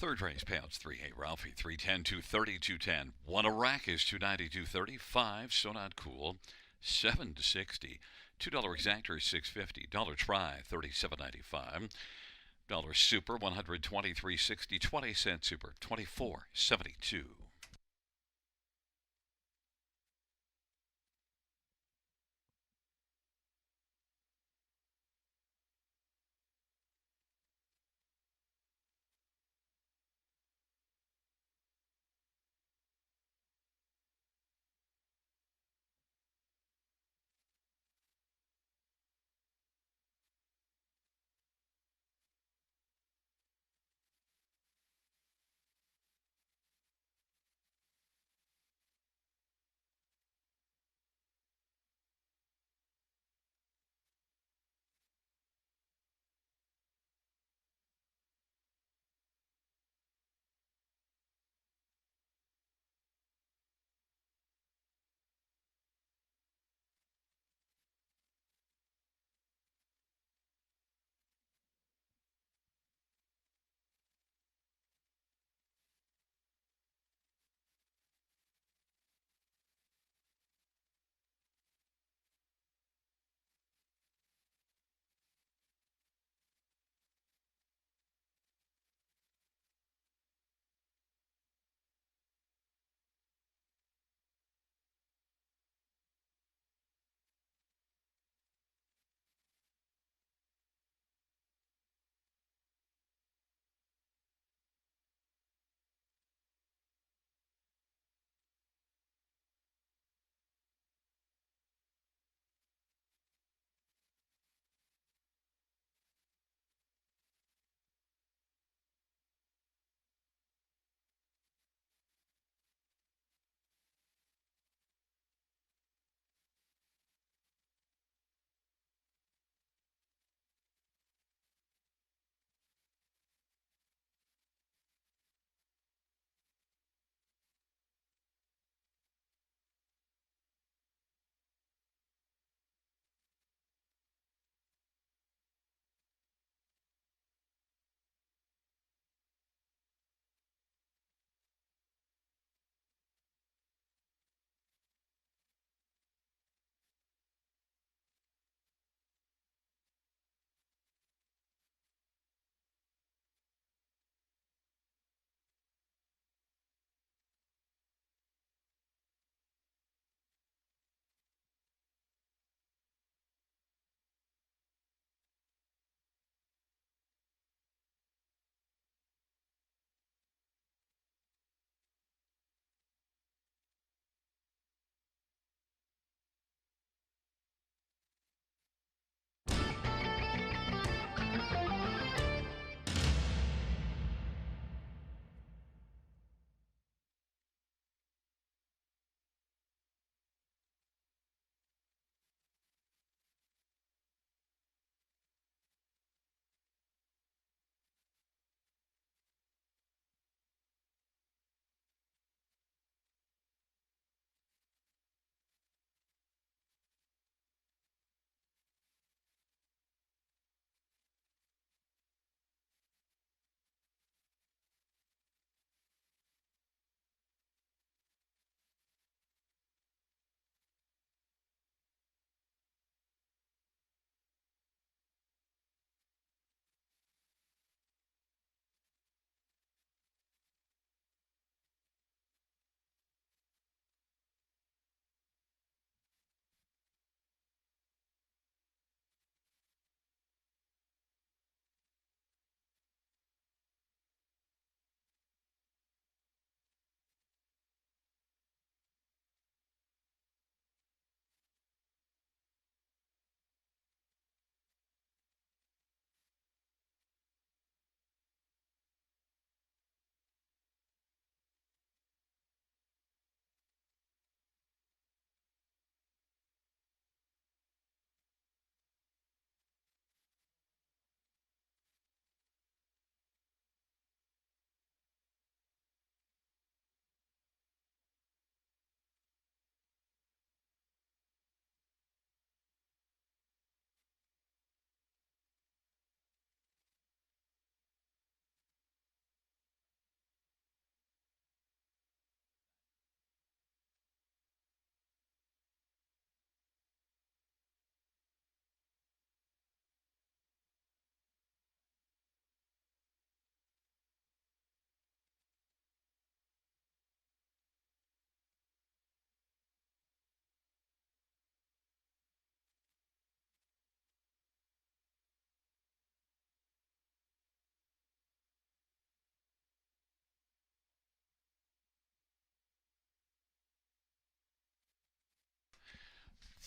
Third race payouts 3. Hey Ralphie, 310, 230, 210. 1 Arrakis, 290, 230. 5 So Not Cool, 7 to 60. $2 exactor, 650. Dollar try, 37.95. Dollar super, 123.60. 20 cent super, 24.72.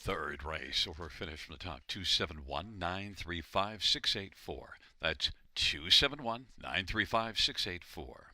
third race. So we're finished from the top. 271-935-684. That's 271-935-684.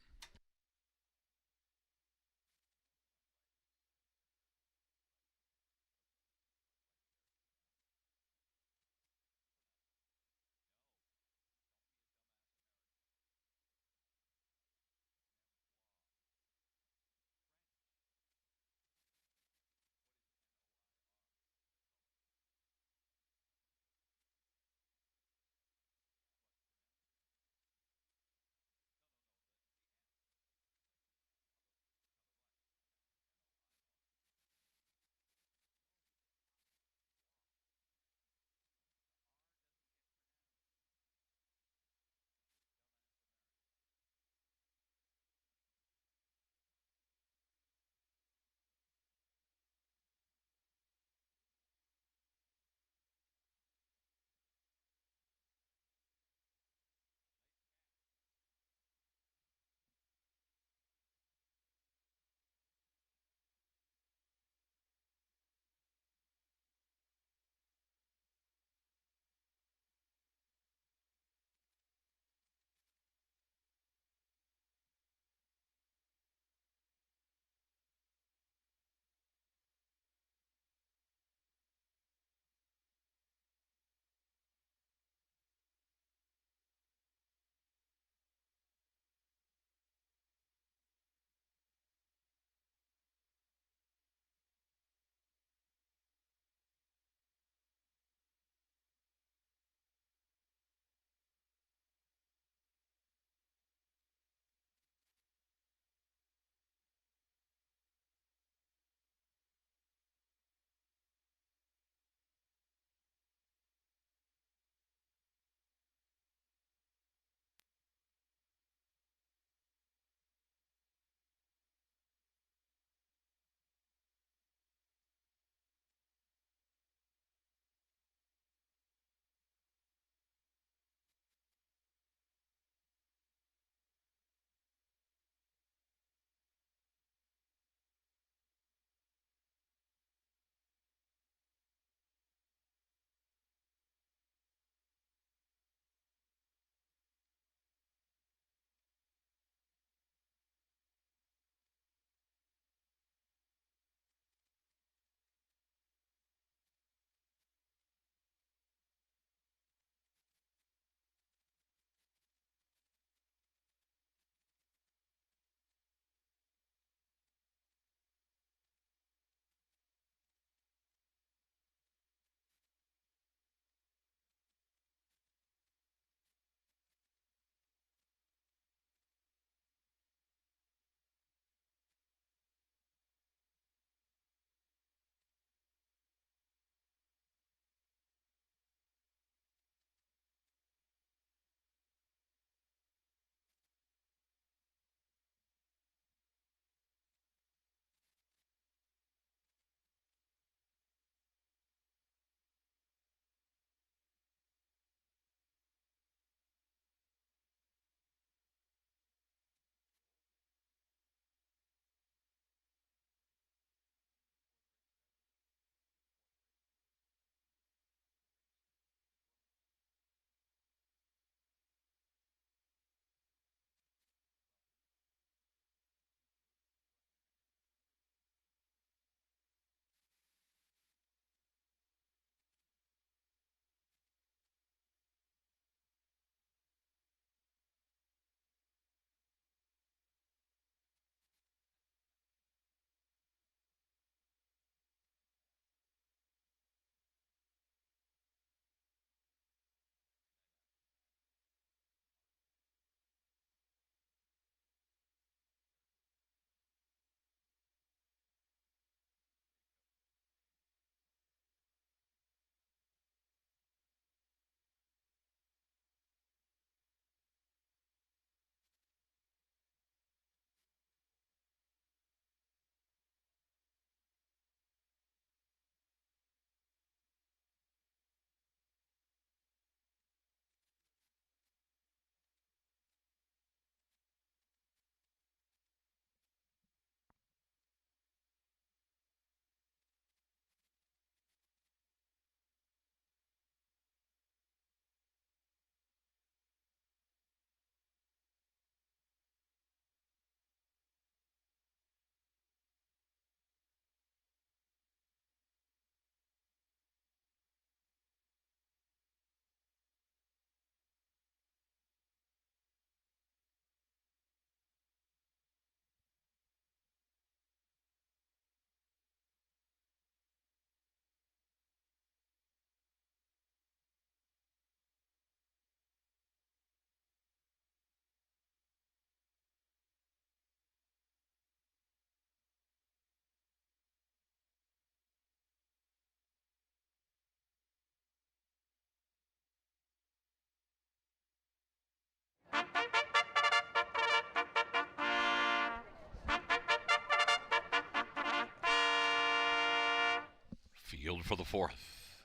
for the fourth.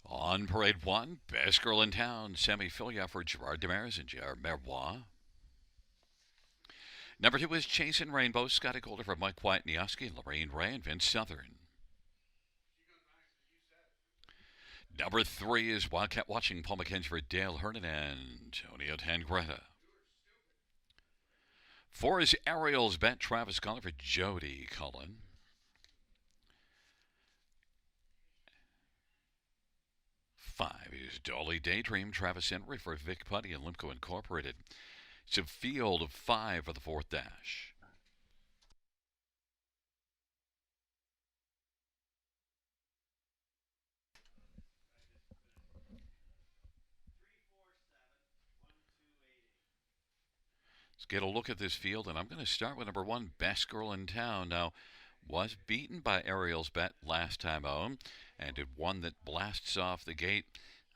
On parade one, Best Girl in Town, Semi-Filia for Gerard Demers and J.R. Merbois. Number 2 is Chasing Rainbow, Scotty Golder for Mike White, Nioski, Lorraine Ray, and Vince Southern. Number 3 is Wildcat Watching, Paul McKenzie for Dale Hernan and Antonio Tangretta. 4 is Ariel's Bet, Travis Cullen for Jody Cullen. 5 is Dolly Daydream, Travis Henry for Vic Putty and Limco Incorporated. It's a field of 5 for the fourth dash. Let's get a look at this field, and I'm going to start with number 1, Best Girl in Town. Now, was beaten by Ariel's Bet last time out, and it one that blasts off the gate.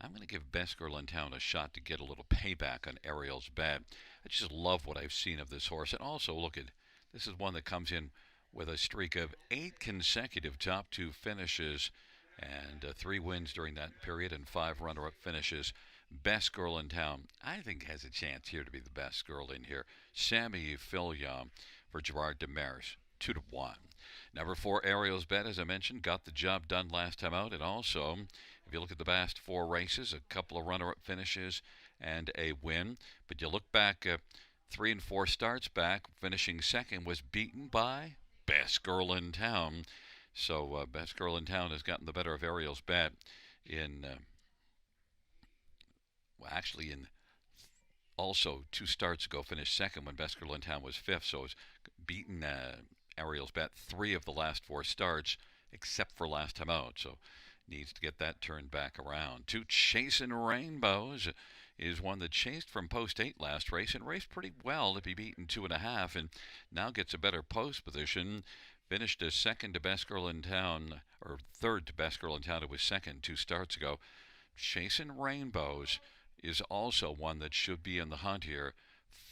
I'm going to give Best Girl in Town a shot to get a little payback on Ariel's Bet. I just love what I've seen of this horse. And also, look at this is one that comes in with a streak of 8 consecutive top 2 finishes and 3 wins during that period and 5 runner-up finishes. Best Girl in Town, I think, has a chance here to be the best girl in here. Sammy Filia for Gerard Demers, 2-1. Number 4, Ariel's Bet, as I mentioned, got the job done last time out. And also, if you look at the past 4 races, a couple of runner-up finishes and a win. But you look back 3 and 4 starts back, finishing second, was beaten by Best Girl in Town. So Best Girl in Town has gotten the better of Ariel's Bet in... actually, in also 2 starts ago, finished second when Best Girl in Town was 5th. So it's beaten Ariel's Bet 3 of the last 4 starts, except for last time out. So needs to get that turned back around. 2, Chasing Rainbows is one that chased from post 8 last race and raced pretty well to be beaten 2.5, and now gets a better post position. Finished as second to Best Girl in Town, or third to Best Girl in Town. It was second 2 starts ago. Chasing Rainbows is also one that should be in the hunt here,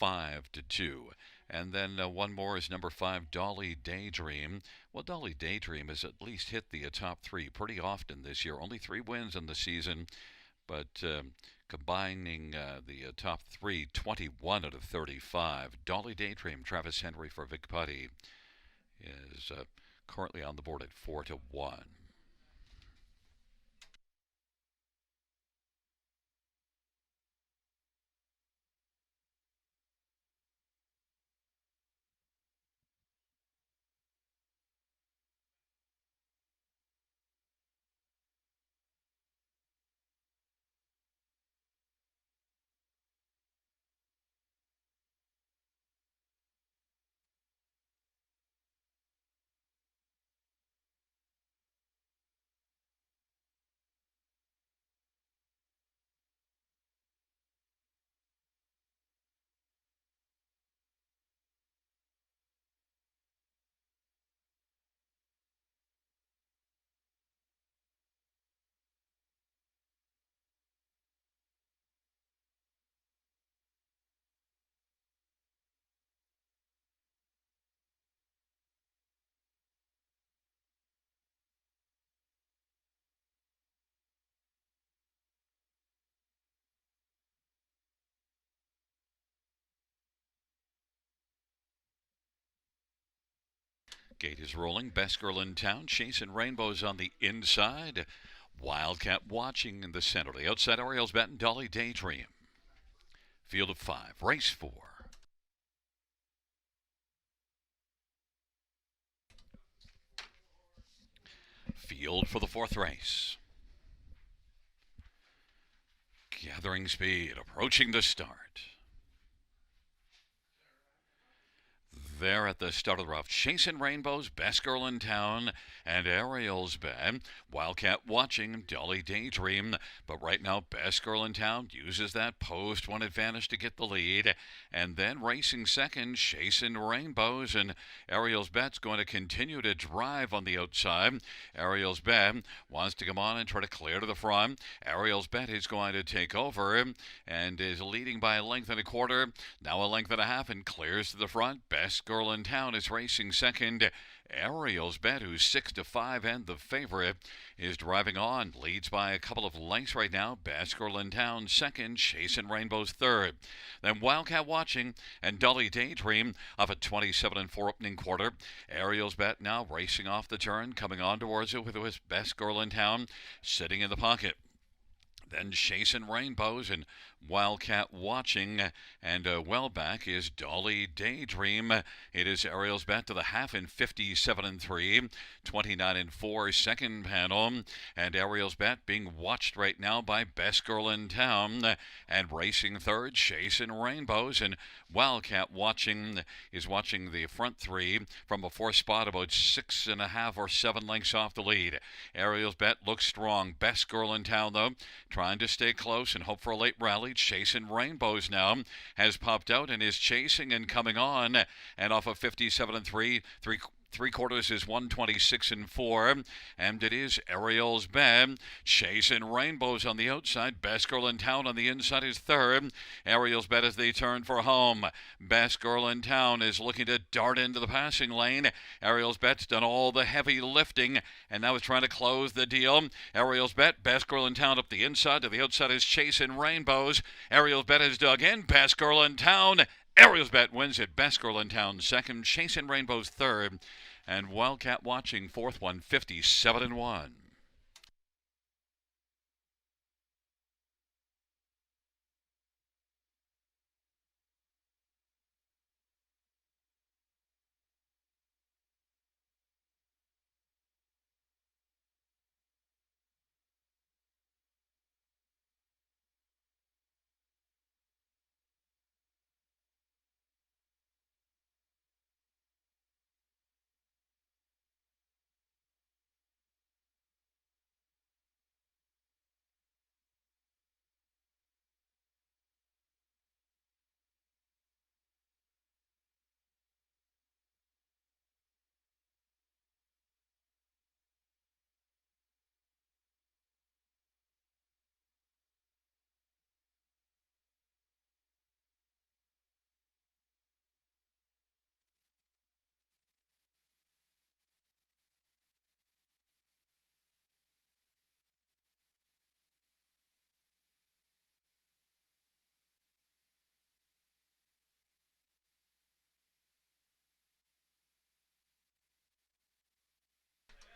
5-2. And then one more is number 5, Dolly Daydream. Well, Dolly Daydream has at least hit the top 3 pretty often this year. Only 3 wins in the season, but combining the top 3, 21 out of 35. Dolly Daydream, Travis Henry for Vic Putty, is currently on the board at 4-1. Gate is rolling. Best Girl in Town, Chasing Rainbows on the inside. Wildcat Watching in the center. The outside, Ariel's Bet and Dolly Daydream. Field of 5, race 4. Field for the 4th race. Gathering speed, approaching the start. There at the start of the rough, Chasing Rainbows, Best Girl in Town, and Ariel's Bet. Wildcat Watching, Dolly Daydream. But right now, Best Girl in Town uses that post 1 advantage to get the lead. And then racing second, Chasing Rainbows, and Ariel's Bet's going to continue to drive on the outside. Ariel's Bet wants to come on and try to clear to the front. Ariel's Bet is going to take over and is leading by a length and a quarter. Now a length and a half and clears to the front. Best Girl in Town is racing second. Ariel's Bet, who's 6-5 and the favorite, is driving on. Leads by a couple of lengths right now. Best Girl in Town second. Chasing Rainbow's third. Then Wildcat Watching and Dolly Daydream of a 27-4 opening quarter. Ariel's Bet now racing off the turn, coming on towards it with his Best Girl in Town sitting in the pocket. Then Chasing Rainbows and Wildcat Watching, and well back is Dolly Daydream. It is Ariel's Bet to the half in 57-3, 29-4 second panel, and Ariel's Bet being watched right now by Best Girl in Town, and racing third, Chasing Rainbows, and Wildcat Watching is watching the front three from a fourth spot, about 6.5 or 7 lengths off the lead. Ariel's Bet looks strong. Best Girl in Town, though, trying to stay close and hope for a late rally. Chasing Rainbows now has popped out and is chasing and coming on, and off of 57-3, three quarters is 126-4, and it is Ariel's Bet. Chasing Rainbows on the outside. Best Girl in Town on the inside is third. Ariel's Bet as they turn for home. Best Girl in Town is looking to dart into the passing lane. Ariel's Bet's done all the heavy lifting and now is trying to close the deal. Ariel's Bet, Best Girl in Town up the inside. To the outside is Chasing Rainbows. Ariel's Bet has dug in. Best Girl in Town. Ariel's Bet wins it. Best Girl in Town second. Chasing Rainbows third. And Wildcat Watching fourth, 157-1.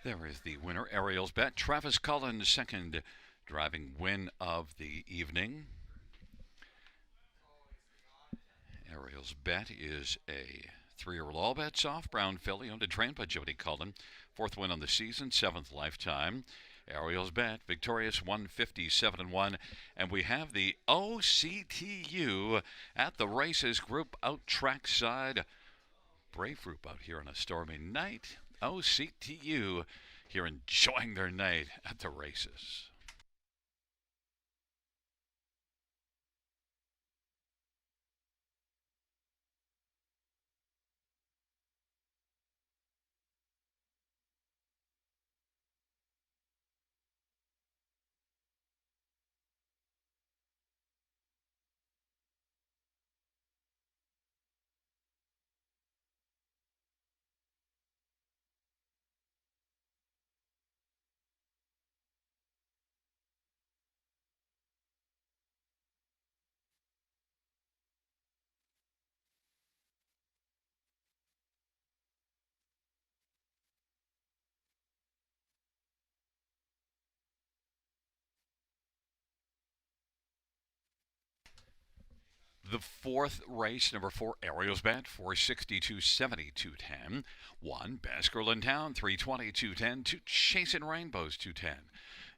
There is the winner, Ariel's Bet. Travis Collins, second driving win of the evening. Ariel's Bet is a 3-year-old all bets off brown filly owned and trained by Jody Cullen. Fourth win on the season, 7th lifetime. Ariel's Bet, victorious 157-1. And we have the OCTU at the races. Group out trackside. Brave group out here on a stormy night. OCTU here enjoying their night at the races. The fourth race, number 4, Ariel's Bet, 462, 70, 210. 1, Best Girl in Town, 320, 210. 2, Chasing Rainbows, 210.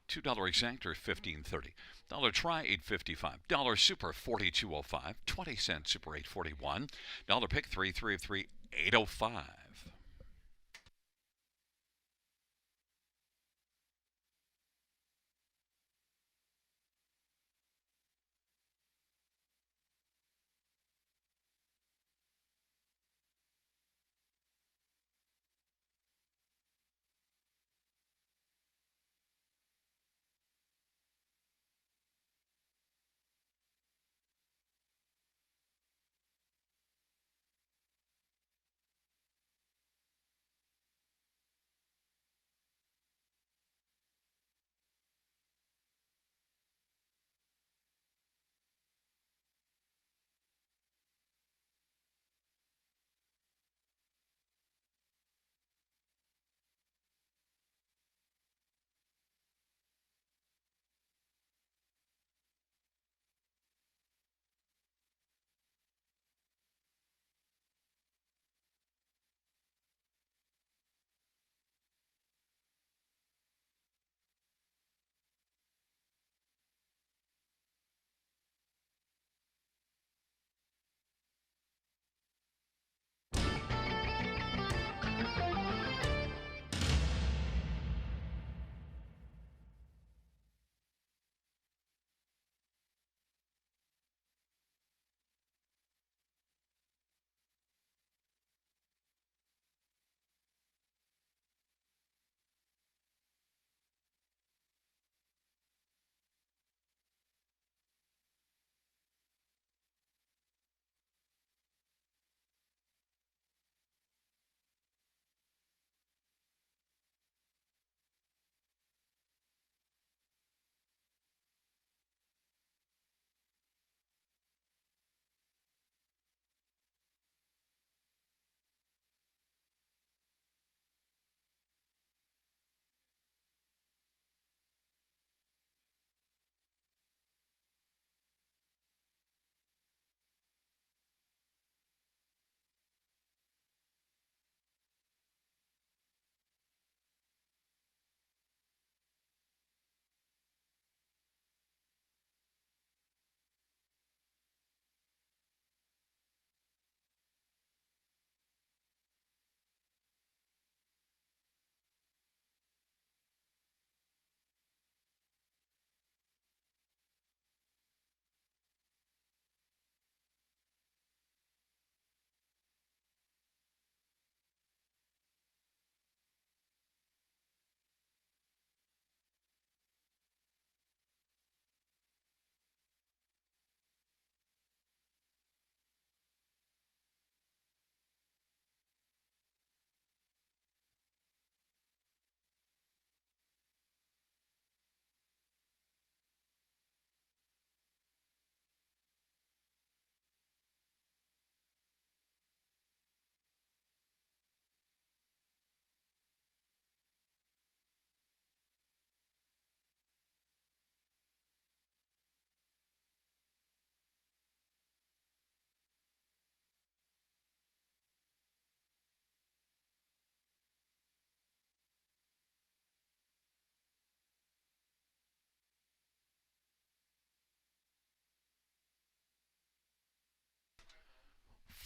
$2 exactor, 15.30. Dollar try, 8.55. Dollar super, 42.05. 20-cent super, 8.41. Dollar pick, 3 of 3, 8.05.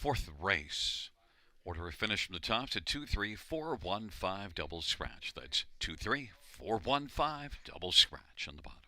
fourth race. Order of finish from the top to 23415 double scratch. That's 23415 double scratch on the bottom.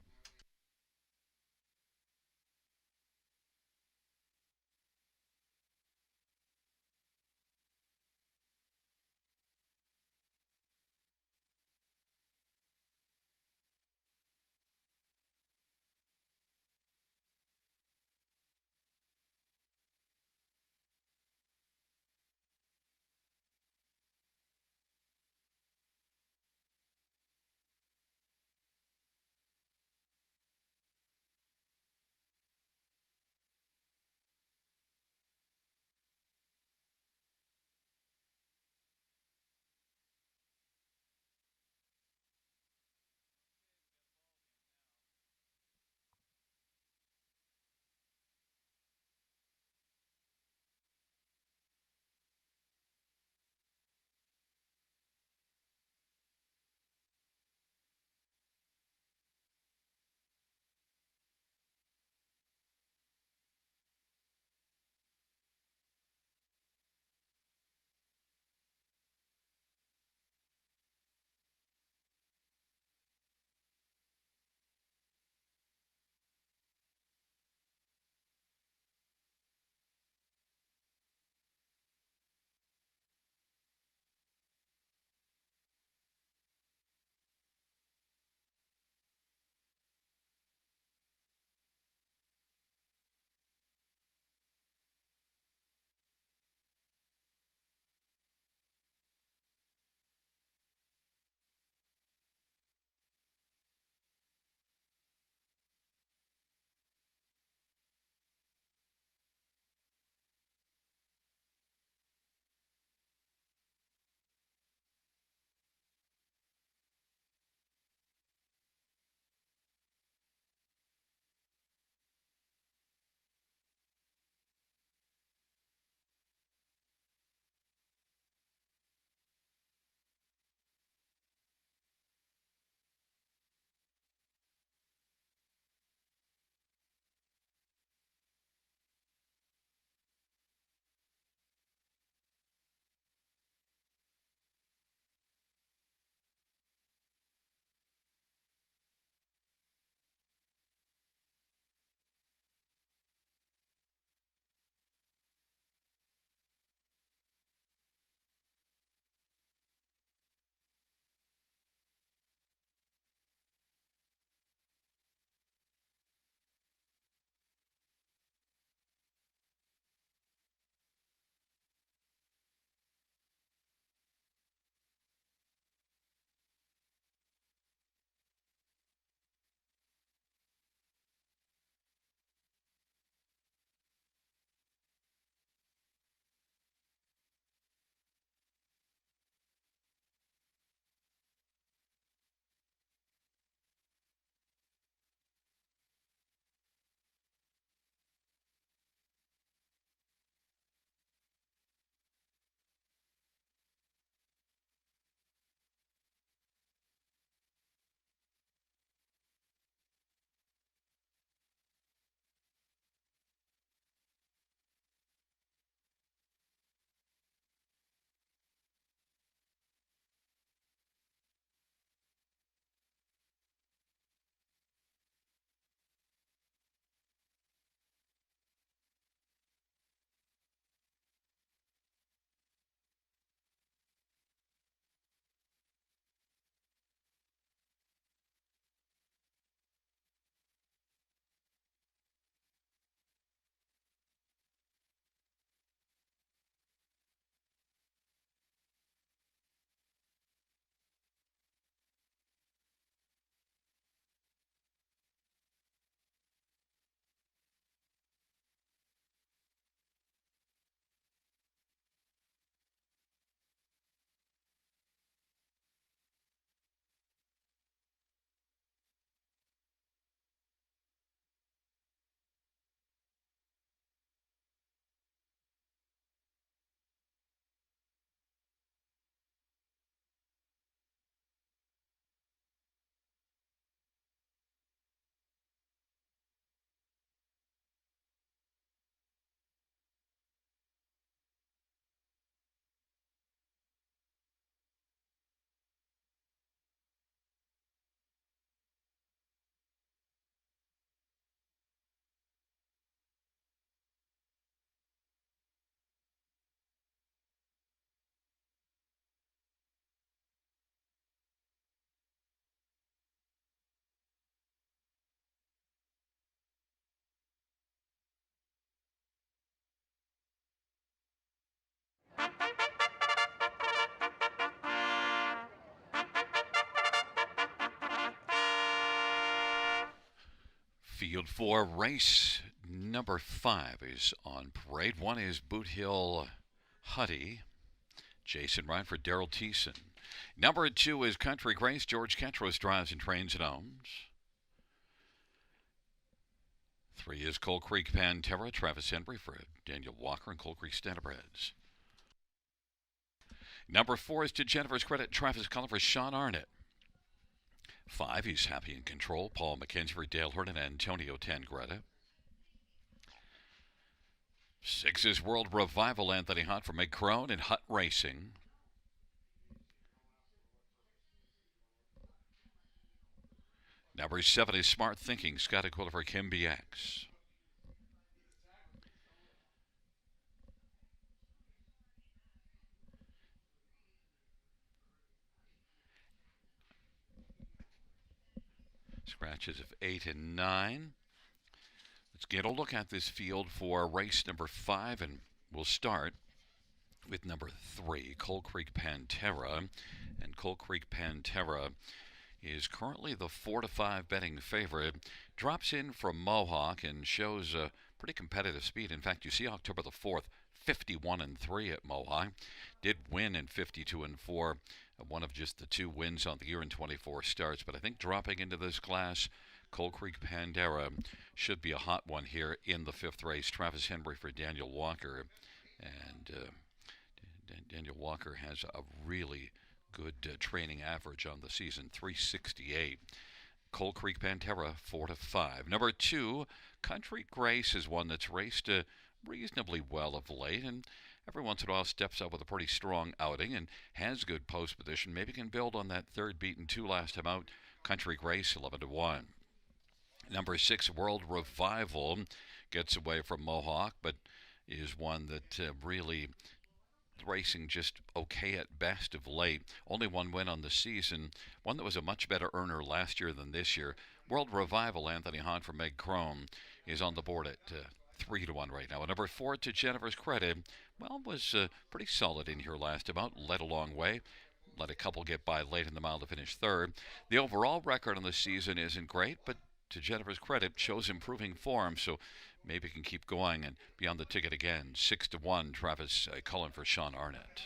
Field 4, race number 5 is on parade. One is Boot Hill Huddy. Jason Ryan for Daryl Thiessen. Number 2 is Country Grace. George Ketros drives and trains and owns. 3 is Coal Creek Pantera. Travis Henry for Daniel Walker and Coal Creek Standardbreds. Number 4 is To Jennifer's Credit. Travis Cullen for Sean Arnott. 5 is Happy in Control. Paul McKenzie for Dale Hurd and Antonio Tangretta. 6 is World Revival. Anthony Hunt for McCrone and Hutt Racing. Number 7 is Smart Thinking. Scott Aquila for Kim BX. Scratches of 8 and 9. Let's get a look at this field for race number 5, and we'll start with number 3, Coal Creek Pantera. And Coal Creek Pantera is currently the 4-5 betting favorite. Drops in from Mohawk and shows a pretty competitive speed. In fact, you see October the 4th, 51-3 at Mohawk. Did win in 52-4. One of just the 2 wins on the year in 24 starts. But I think dropping into this class, Coal Creek Pantera should be a hot one here in the 5th race. Travis Henry for Daniel Walker. And Daniel Walker has a really good training average on the season, 368. Coal Creek Pantera, 4-5. Number 2, Country Grace is one that's raced reasonably well of late, and every once in a while steps up with a pretty strong outing and has good post position. Maybe can build on that 3rd beaten 2 last time out. Country Grace, 11-1. Number 6, World Revival, gets away from Mohawk, but is one that really racing just okay at best of late. Only 1 win on the season. One that was a much better earner last year than this year. World Revival, Anthony Hahn for Meg Crone, is on the board at 3-1 right now. And number 4, To Jennifer's Credit, well, was pretty solid in here last about. Led a long way. Let a couple get by late in the mile to finish 3rd. The overall record on the season isn't great, but To Jennifer's Credit shows improving form, so maybe can keep going and be on the ticket again. 6-1, Travis Cullen for Sean Arnott.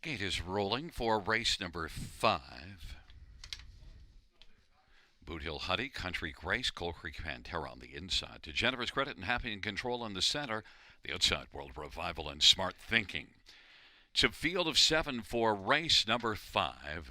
Gate is rolling for race number 5. Boot Hill Huddy, Country Grace, Coal Creek Pantera on the inside. To Jennifer's Credit and Happy in Control on the center. The outside, World Revival and Smart Thinking. It's a field of 7 for race number 5.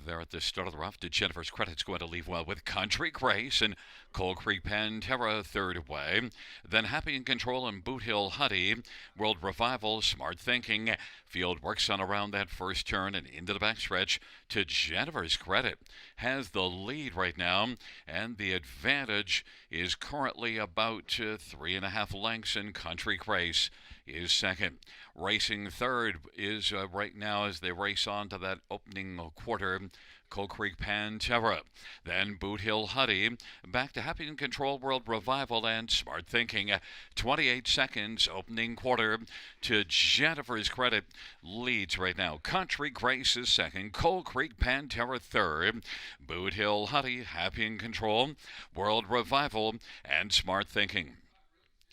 there at the start of the rough. To Jennifer's credit's going to leave well with Country Grace and Coal Creek Pantera third away. Then Happy in Control and Boot Hill Huddy. World Revival, Smart Thinking. Field works on around that first turn and into the backstretch. To Jennifer's credit has the lead right now, and the advantage is currently about 3.5 lengths, and Country Grace is second. Racing third is right now as they race on to that opening quarter. Coal Creek Pantera, then Boot Hill Huddy, back to Happy in Control, World Revival, and Smart Thinking. 28 seconds, opening quarter. To Jennifer's credit, leads right now. Country Grace is second, Coal Creek Pantera third, Boot Hill Huddy, Happy in Control, World Revival, and Smart Thinking.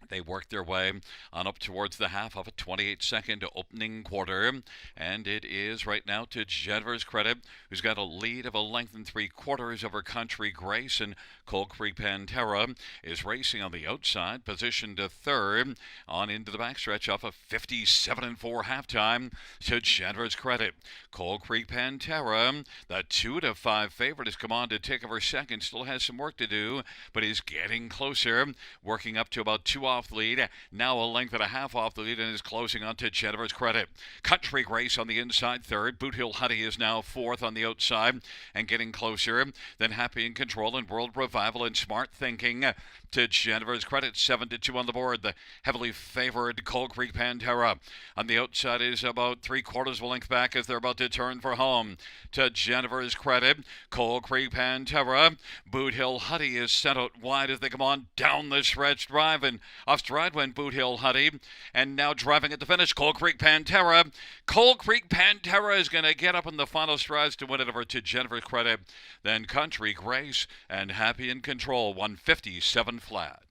They work their way on up towards the half of a 28-second opening quarter, and it is right now to Jennifer's credit, who's got a lead of 1 3/4 over Country Grace, and Coal Creek Pantera is racing on the outside, positioned to third, on into the backstretch off a 57-4 halftime. To Jennifer's credit, Coal Creek Pantera, the 2-5 favorite, has come on to take over second, still has some work to do, but is getting closer, working up to about 2 off the lead, now 1.5 lengths off the lead, and is closing on to Jennifer's credit. Country Grace on the inside third, Boot Hill Huddy is now fourth on the outside and getting closer, then Happy in Control and World Revival and Smart Thinking. To Jennifer's credit, 7-2 on the board. The heavily favored Coal Creek Pantera on the outside is about 3/4 of a length back as they're about to turn for home. To Jennifer's credit, Coal Creek Pantera, Boot Hill Huddy is sent out wide as they come on down the stretch, driving off stride went Boot Hill Huddy, and now driving at the finish, Coal Creek Pantera. Coal Creek Pantera is going to get up in the final strides to win it over to Jennifer's credit. Then Country Grace and Happy in Control, 157 flat.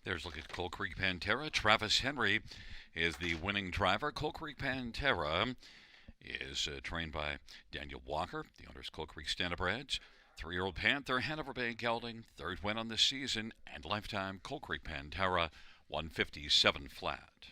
There's a look at Coal Creek Pantera. Travis Henry is the winning driver. Coal Creek Pantera is trained by Daniel Walker. The owner's Coal Creek Standardbreds. 3-year-old Panther, Hanover Bay Gelding, third win on the season, and lifetime Coal Creek Pantera, 157 flat.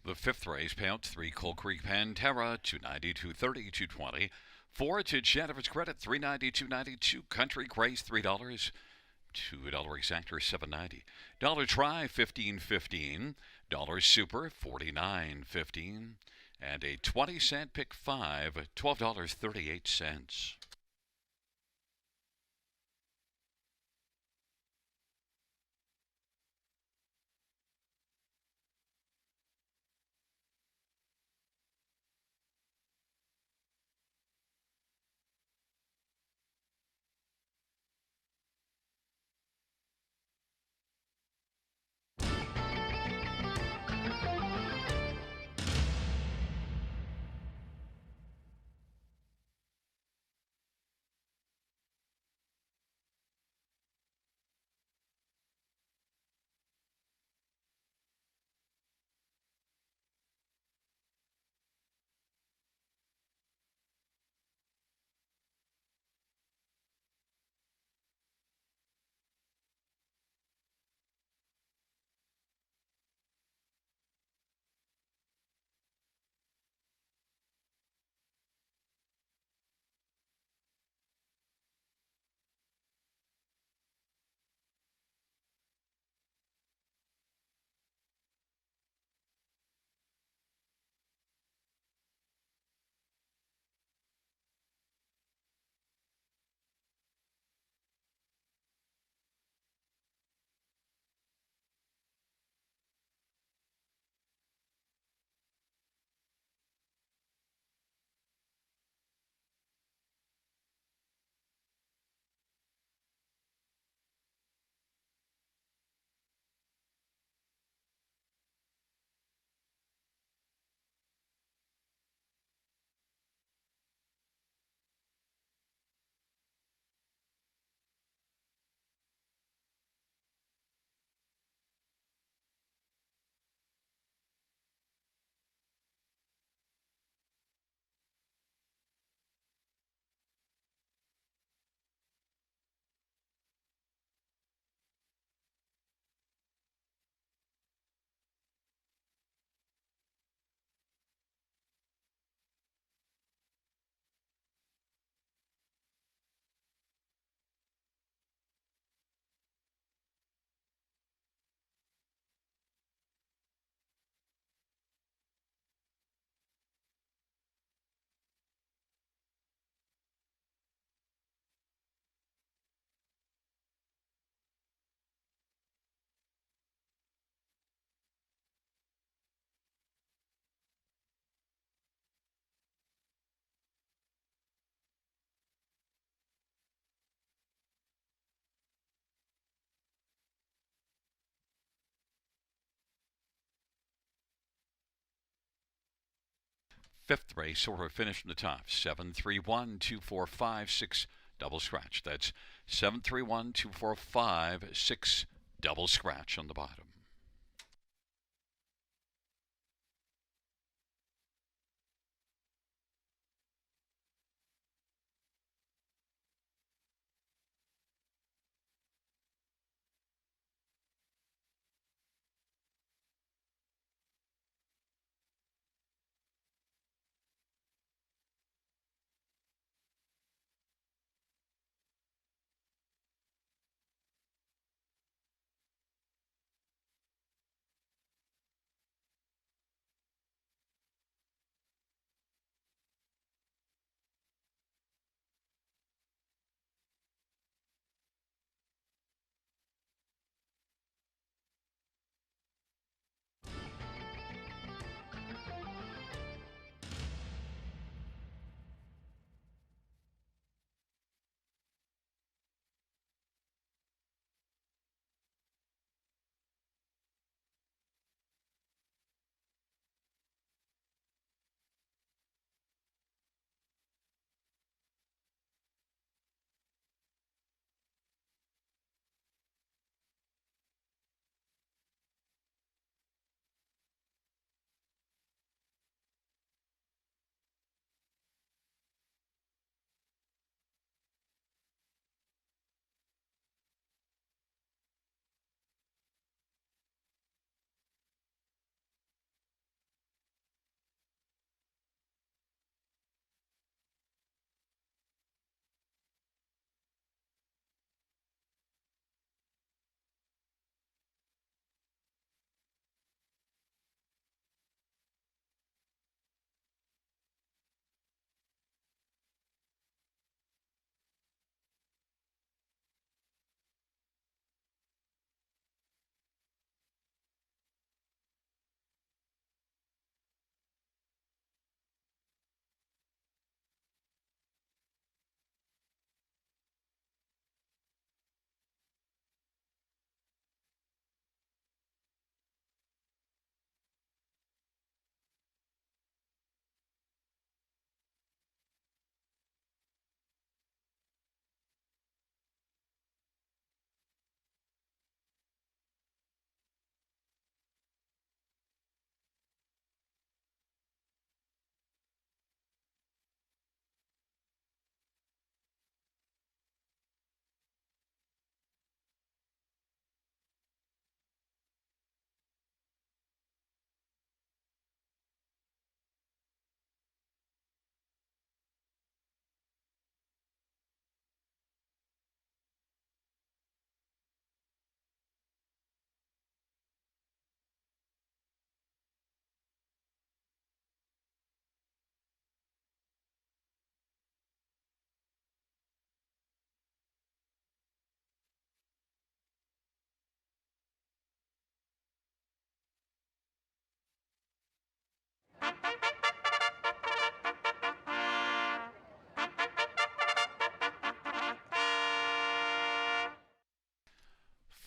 The fifth race, payouts 3, Coal Creek Pantera, $290, $230, $220. 4 to Jennifer's credit, $390, $292. Country Grace, $3. $2 exactor, $7.90. Dollar try, $15.15. Dollar super, $49.15. And a 20-cent pick 5, $12.38. fifth race, or a finish from the top. 731-2456 double scratch. That's 731-2456 double scratch on the bottom.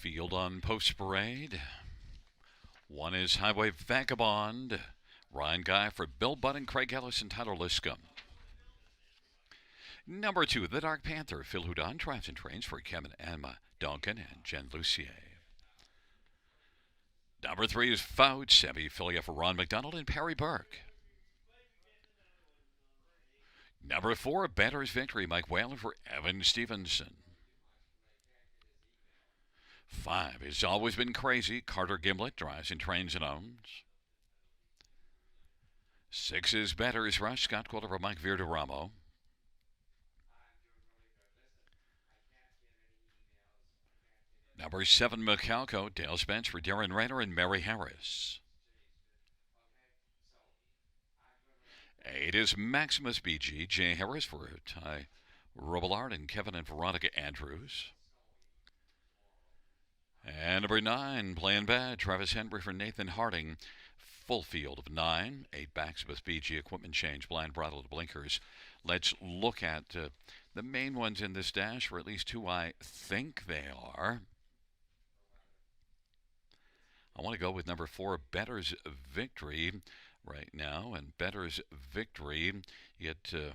Field on Post Parade. One is Highway Vagabond. Ryan Guy for Bill Budd and Craig Ellis and Tyler Liscomb. Number 2, The Dark Panther. Phil Houdon drives and trains for Kevin Emma Duncan and Jen Lucier. Number 3 is Fouch, semi-affiliate for Ron McDonald and Perry Burke. Number 4, Bettor's Victory. Mike Whalen for Evan Stevenson. 5 has Always Been Crazy. Carter Gimlet drives and trains and owns. 6 is Bettor's Rush. Scott Quiller for Mike Verderamo. Number 7, Macalco. Dale Spence for Darren Rainer and Mary Harris. 8 is Maximus BG. Jay Harris for Ty Robillard and Kevin and Veronica Andrews. And number 9, Playing Bad. Travis Henry for Nathan Harding. Full field of 9. 8 Maximus BG. Equipment change. Blind bridle to blinkers. Let's look at the main ones in this dash, or at least who I think they are. I want to go with number 4, Bettor's Victory. right now. And Better's Victory, you get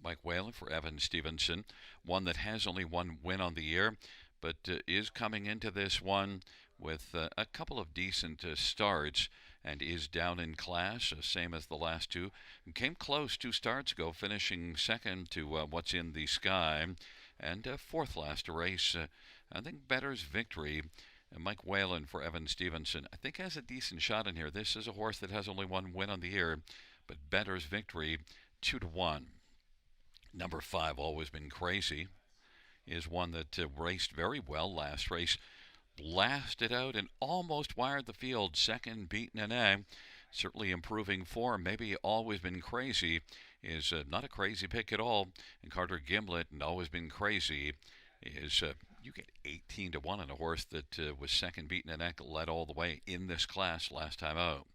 Mike Whalen for Evan Stevenson, one that has only one win on the year, but is coming into this one with a couple of decent starts and is down in class, same as the last two. Came close 2 starts ago, finishing second to What's in the Sky, and fourth last race. I think Better's Victory. Mike Whalen for Evan Stevenson, I think has a decent shot in here. This is a horse that has only one win on the year, but Better's Victory, 2-1. Number 5, Always Been Crazy, is one that raced very well last race. Blasted out and almost wired the field. Second, beaten an egg. Certainly improving form. Maybe Always Been Crazy is not a crazy pick at all. And Carter Gimlet and Always Been Crazy is you get 18-1 on a horse that was second, beaten an egg, led all the way in this class last time out.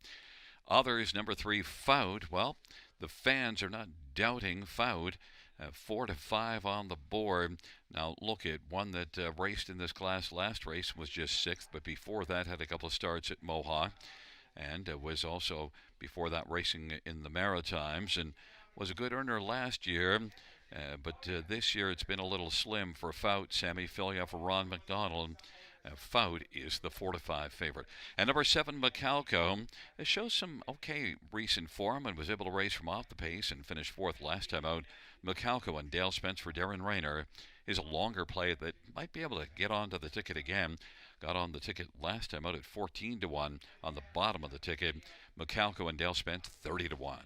Others, number 3, Foud. Well, the fans are not doubting Foud. 4-5 on the board. Now look at one that raced in this class last race, was just 6th, but before that had a couple of starts at Mohawk, and was also before that racing in the Maritimes, and was a good earner last year. But this year it's been a little slim for Fout. Sammy Filia for Ron McDonald. Fout is the 4-5 favorite. And number 7, Macalco, shows some okay recent form and was able to race from off the pace and finish 4th last time out. Macalco and Dale Spence for Darren Rayner is a longer play that might be able to get onto the ticket again. Got on the ticket last time out at 14-1 on the bottom of the ticket. Macalco and Dale Spence 30-1.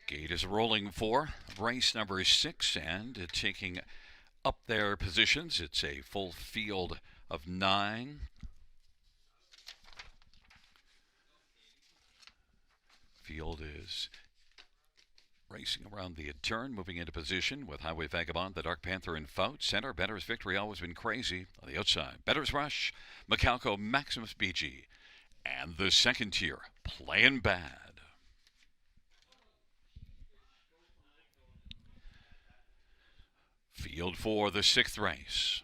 Gate is rolling for race number 6, and taking up their positions. It's a full field of 9. Field is racing around the turn, moving into position with Highway Vagabond, the Dark Panther, and Fout. Center, Better's Victory, Always Been Crazy. On the outside, Better's Rush, Macalco, Maximus BG. And the second tier, Playing Bad. Field for the 6th race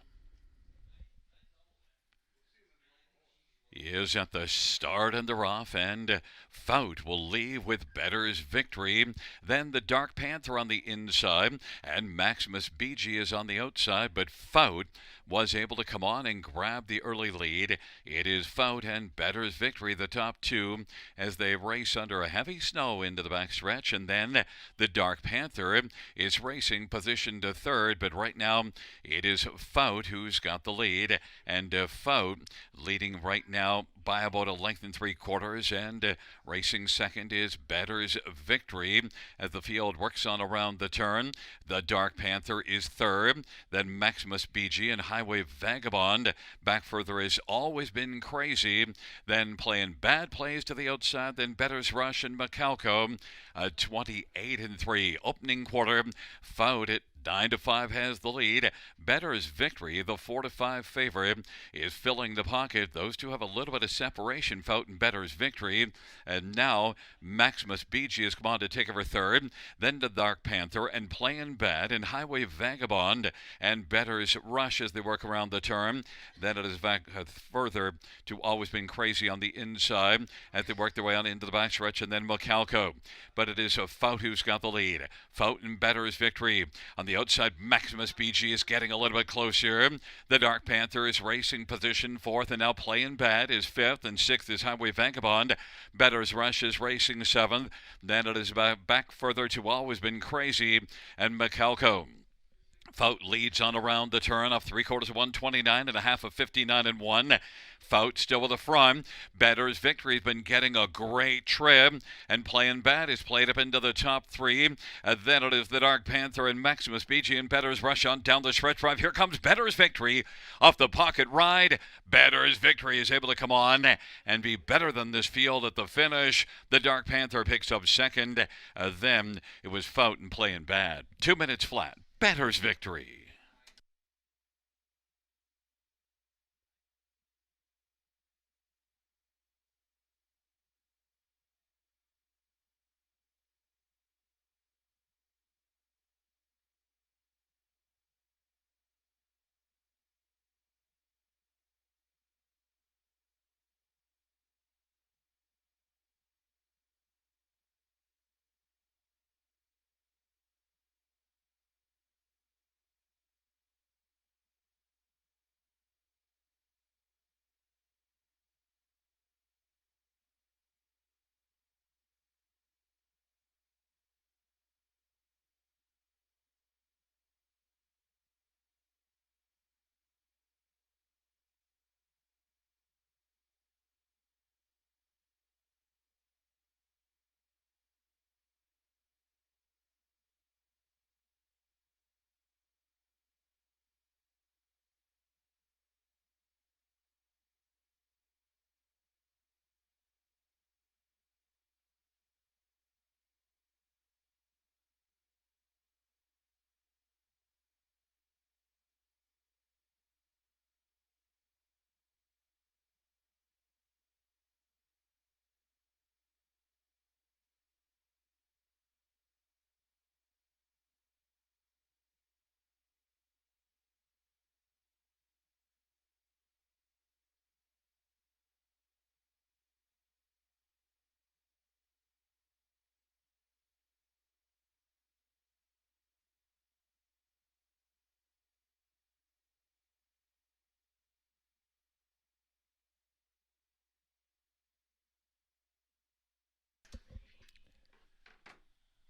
is at the start and the off, and Fout will leave with Better's Victory. Then the Dark Panther on the inside, and Maximus BG is on the outside, but Fout was able to come on and grab the early lead. It is Fout and Better's Victory, the top 2, as they race under a heavy snow into the backstretch. And then the Dark Panther is racing position to 3rd, but right now it is Fout who's got the lead, and Fout leading right now by about a length and 3/4, and racing second is Better's Victory as the field works on around the turn. The Dark Panther is 3rd, then Maximus BG and Highway Vagabond. Back further is Always Been Crazy, then Playing Bad plays to the outside, then Better's Rush and Macalco. 28-3 opening quarter. Fout at 9-5 has the lead. Better's Victory, the 4-5 favorite, is filling the pocket. Those two have a little bit of separation, Fout and Better's Victory. And now Maximus BG has come on to take over 3rd. Then the Dark Panther and Playing Bad and Highway Vagabond and Better's Rush as they work around the turn. Then it is back further to Always Been Crazy on the inside as they work their way on into the backstretch, and then Macalco. But it is Fout who's got the lead. Fout and Better's Victory. On the outside, Maximus BG is getting a little bit closer. The Dark Panther is racing position 4th, and now Playing Bad is 5th, and 6th is Highway Vagabond. Better's Rush is racing 7th. Then it is back further to Always Been Crazy and Macalco. Faut leads on around the turn off 3/4 of 129 and a half of 59 and 1. Faut still with the front. Better's Victory has been getting a great trip, and Playing Bad is played up into the top three. Then it is the Dark Panther and Maximus Beachy and Better's rush on down the stretch drive. Here comes Better's Victory off the pocket ride. Better's Victory is able to come on and be better than this field at the finish. The Dark Panther picks up second. Then it was Faut and Playing Bad. 2 minutes flat. Better's Victory.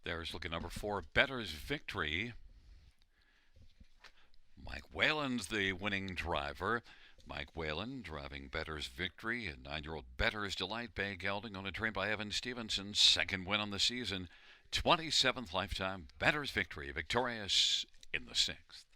There's looking number 4, Better's Victory. Mike Whalen's the winning driver. Mike Whalen driving Better's Victory, and 9-year-old Better's Delight. Bay Gelding on a train by Evan Stevenson. Second win on the season. 27th lifetime. Better's Victory. Victorious in the 6th.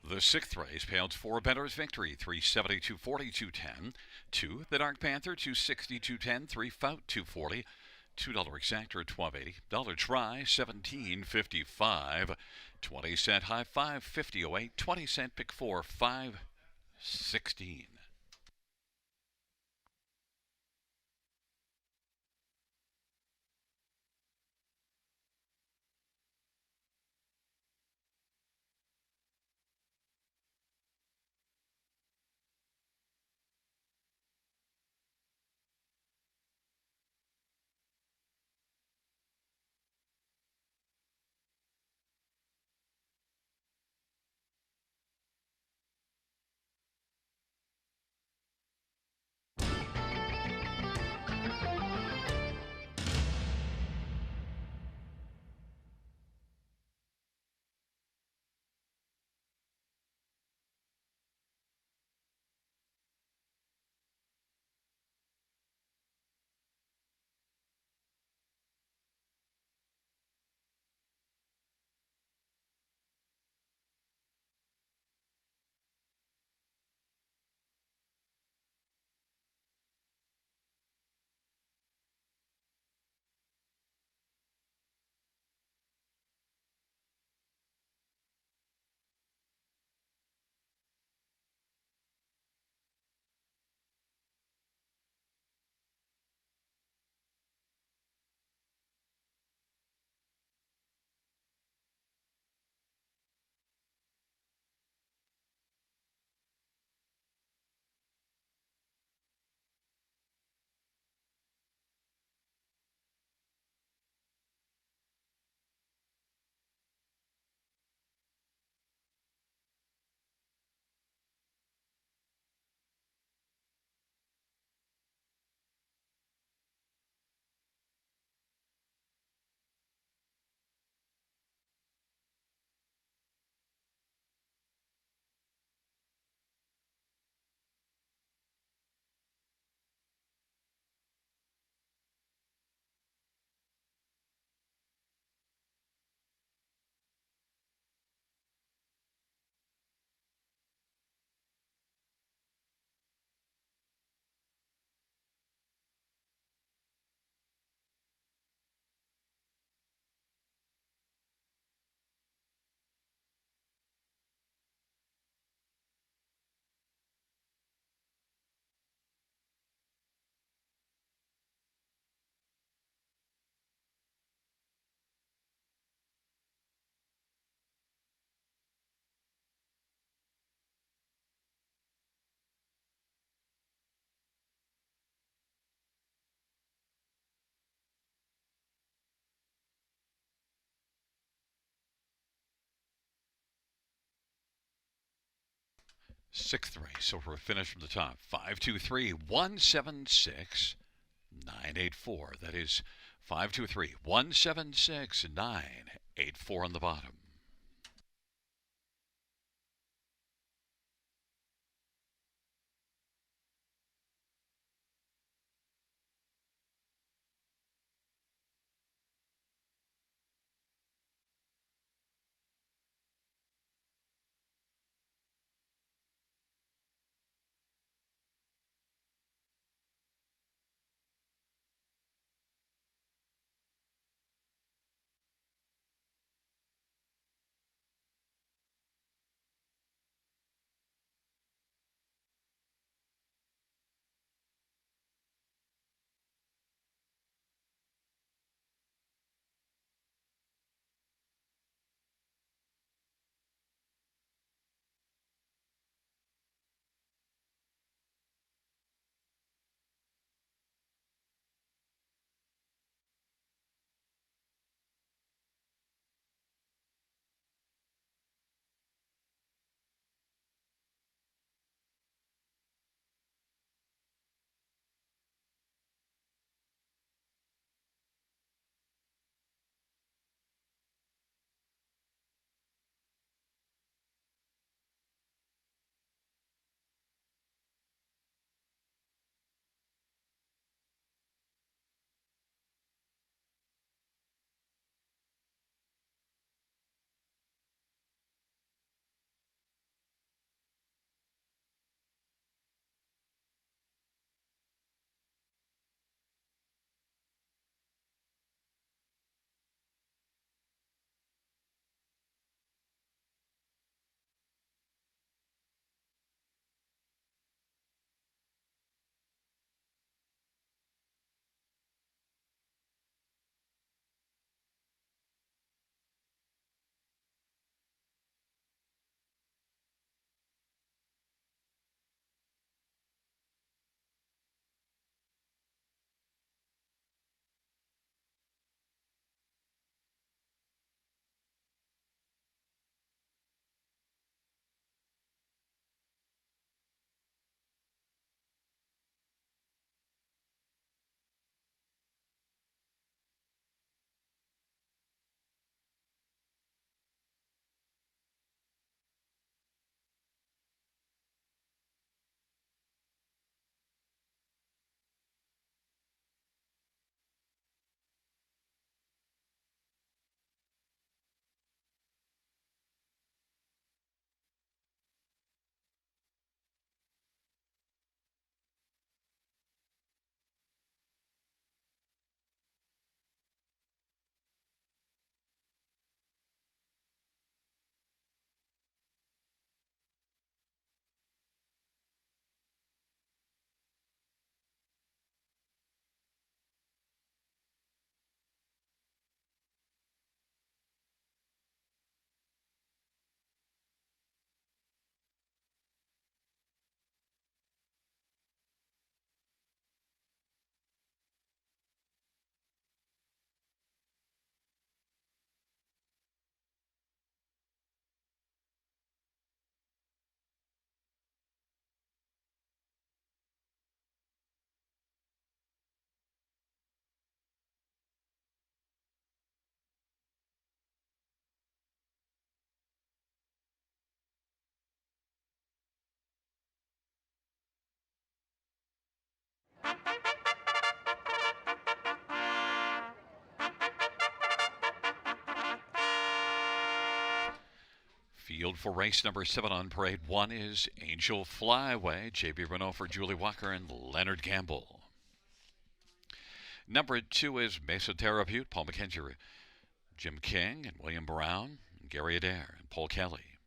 The 6th race, payouts 4, Better's Victory, 372, 42.10. 2, the Dark Panther, 262.10. 3, Faut, 240. $2 exactor, $12.80. Dollar try, $17.55. 20-cent high five, $50.08. 20-cent pick four, $5.16. Sixth race, so we're finished from the top. 523-176-984. That is 523-176-984 on the bottom. Field for race number 7 on parade 1 is Angel Flyway, J.B. Renault for Julie Walker and Leonard Gamble. Number 2 is Mesotherapute, Paul McKenzie, Jim King and William Brown, Gary Adair and Paul Kelly.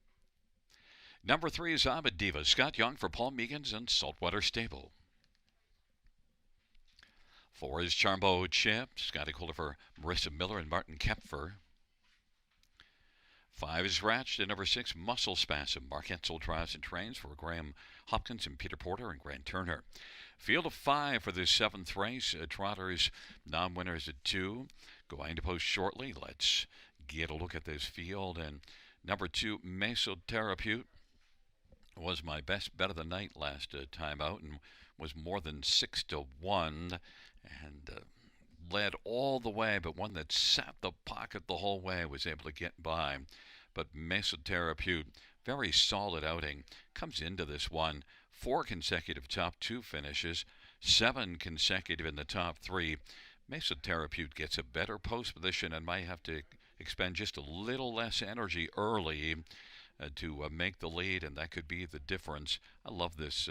Number 3 is Abba Diva, Scott Young for Paul Meegans and Saltwater Stable. 4 is Charmbo Chip, Scotty Kohler for Marissa Miller and Martin Kepfer. 5 is Ratched, and number 6, Muscle Spasm. Mark Etzel drives and trains for Graham Hopkins and Peter Porter and Grant Turner. Field of 5 for this 7th race. Trotters, non-winners at 2. Going to post shortly. Let's get a look at this field. And number 2, Mesotherapute, was my best bet of the night last time out and was more than 6-1 and led all the way, but one that sat the pocket the whole way was able to get by. But Mesoterapeute, very solid outing, comes into this one. 4 consecutive top 2 finishes, 7 consecutive in the top 3. Mesoterapeute gets a better post position and might have to expend just a little less energy early to make the lead, and that could be the difference. I love this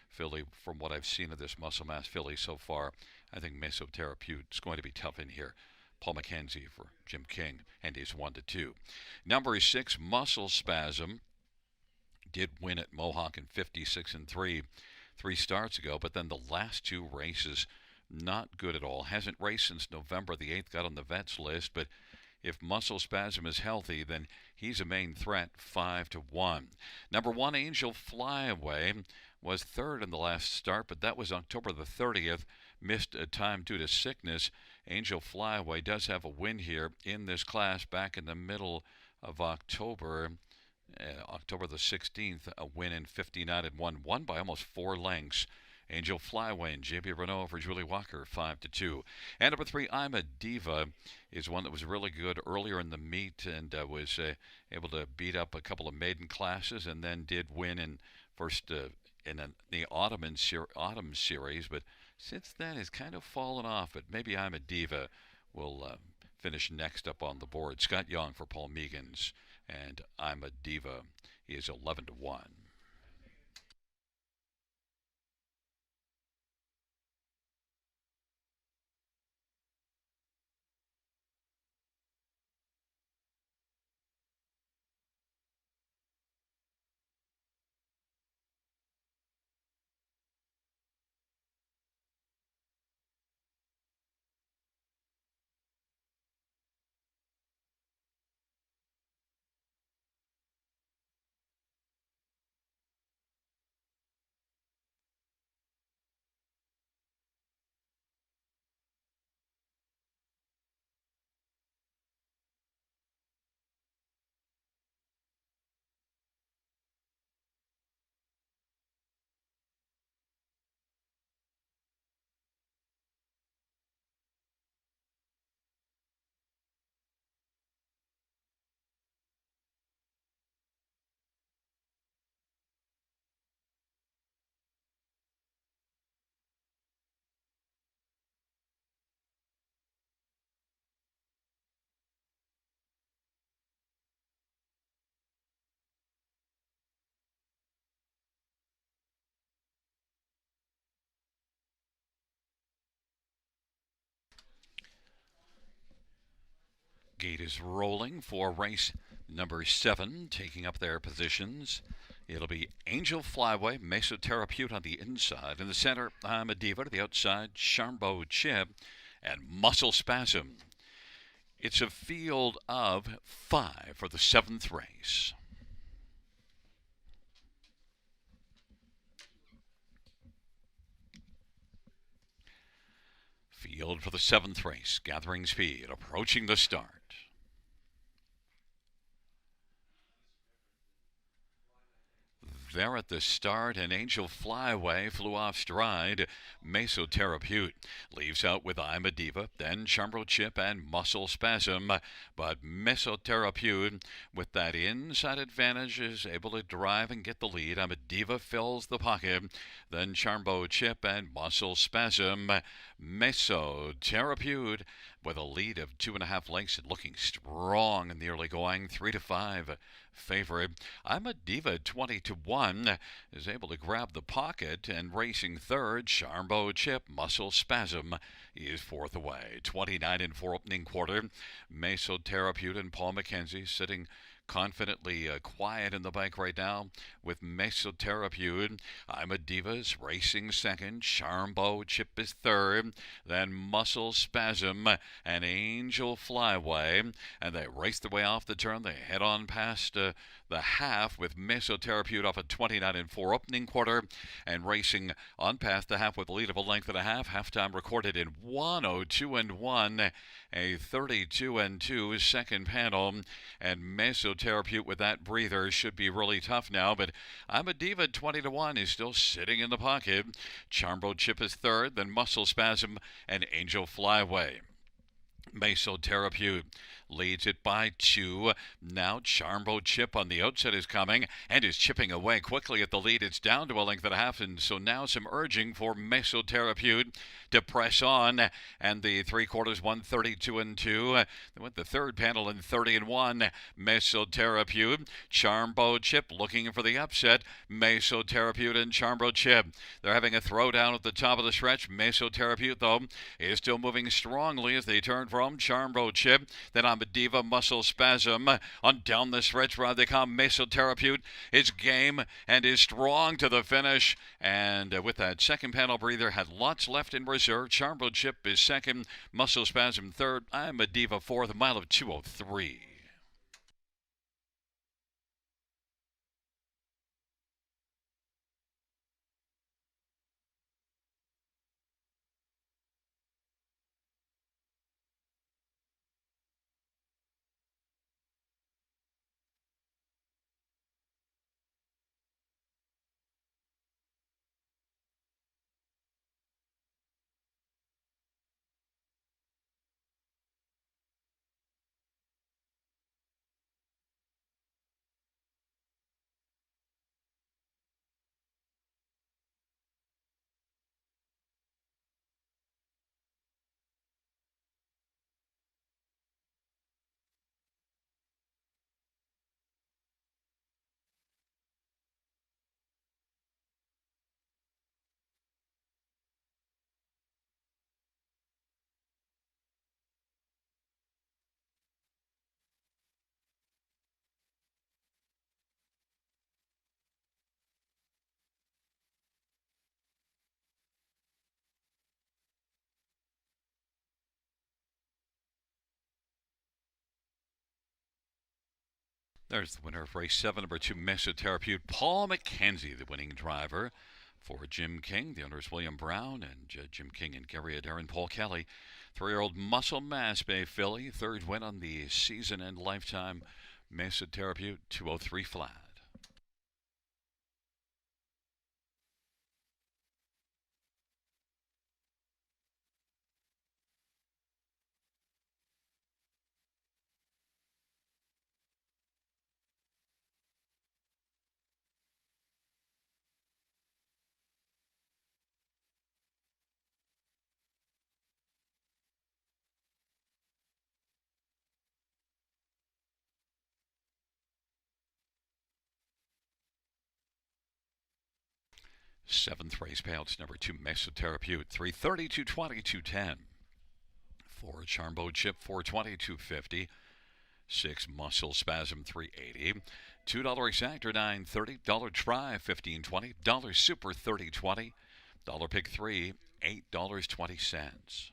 filly from what I've seen of this muscle mass filly so far. I think Mesoterapeute is going to be tough in here. Paul McKenzie for Jim King, and he's 1-2. Number 6, Muscle Spasm, did win at Mohawk in 56-3 3 starts ago, but then the last 2 races, not good at all. Hasn't raced since November the 8th, got on the vets list, but if Muscle Spasm is healthy, then he's a main threat, 5-1. Number 1, Angel Flyaway, was 3rd in the last start, but that was October the 30th. Missed a time due to sickness. Angel Flyaway does have a win here in this class back in the middle of October. October the 16th, a win in 59-1, won by almost 4 lengths. Angel Flyaway and J.B. Renault for Julie Walker, 5-2. And number 3, I'm a Diva, is one that was really good earlier in the meet and was able to beat up a couple of maiden classes and then did win in first in the autumn series. But since then, has kind of fallen off. But maybe I'm a Diva will finish next up on the board. Scott Young for Paul Meegans, and I'm a Diva is 11-1. Gate is rolling for race number 7, taking up their positions. It'll be Angel Flyway, Mesoterapeute on the inside. In the center, I'm a Diva. To the outside, Charmbo Chip and Muscle Spasm. It's a field of 5 for the 7th race. Field for the 7th race, gathering speed, approaching the start. There at the start, an Angel Flyaway flew off stride. Mesoterapeute leaves out with I'm a Diva, then Charmbo Chip and Muscle Spasm. But Mesoterapeute, with that inside advantage, is able to drive and get the lead. I'm a Diva fills the pocket. Then Charmbo Chip and Muscle Spasm. Mesoterapeute with a lead of 2.5 lengths and looking strong in the early going, 3-5 favorite. I'm a Diva 20-1 is able to grab the pocket, and racing third, Charmbo Chip Muscle Spasm is 4th away. 29-4 opening quarter. Mesoterapeute and Paul McKenzie sitting confidently quiet in the bike right now with Mesoterapeute. I'm a Diva's racing second. Charmbo Chip is third. Then Muscle Spasm and Angel Flyway. And they race their way off the turn. They head on past the half with Mesoterapeute off at 29-4 opening quarter and racing on past the half with a lead of a length and a half. Halftime recorded in 1:02-1, a 32-2 second panel, and Mesoterapeute Mesotherapute with that breather should be really tough now, but I'm a Diva 20-1 is still sitting in the pocket. Charmbo Chip is third, then Muscle Spasm and Angel Flyway. Mesotherapute leads it by 2. Now Charmbo Chip on the outset is coming and is chipping away quickly at the lead. It's down to a length and a half, and so now some urging for Mesotherapute to press on. And the 3/4 132 and 2. Then with the third panel in 30 and 1. Mesotherapute, Charmbo Chip looking for the upset. Mesotherapute and Charmbo Chip. They're having a throwdown at the top of the stretch. Mesotherapute, though, is still moving strongly as they turn from Charmbo Chip. Then on Diva Muscle Spasm. On down the stretch ride they come. Mesotherapute is game and is strong to the finish. And with that second panel breather, had lots left in reserve. Charmbo Chip is second. Muscle Spasm third. I'm a Diva fourth. A mile of 2:03. There's the winner of race 7, number 2, Mesotherapute. Paul McKenzie, the winning driver. For Jim King, the owners William Brown and Jim King and Gary Adair and Paul Kelly. 3-year-old Muscle Mass Bay filly, third win on the season and lifetime. Mesotherapute, 2:03 flat. Seventh race payouts, number 2, Mesotherapute, 3:30, 2:20, 2:10. 4, Charmbo Chip, 4:20, 2:50. 6, Muscle Spasm, 3:80. $2 exactor, 9:30. $1 try, 15.20. $1 super, 30.20. $1 pick 3, $8.20.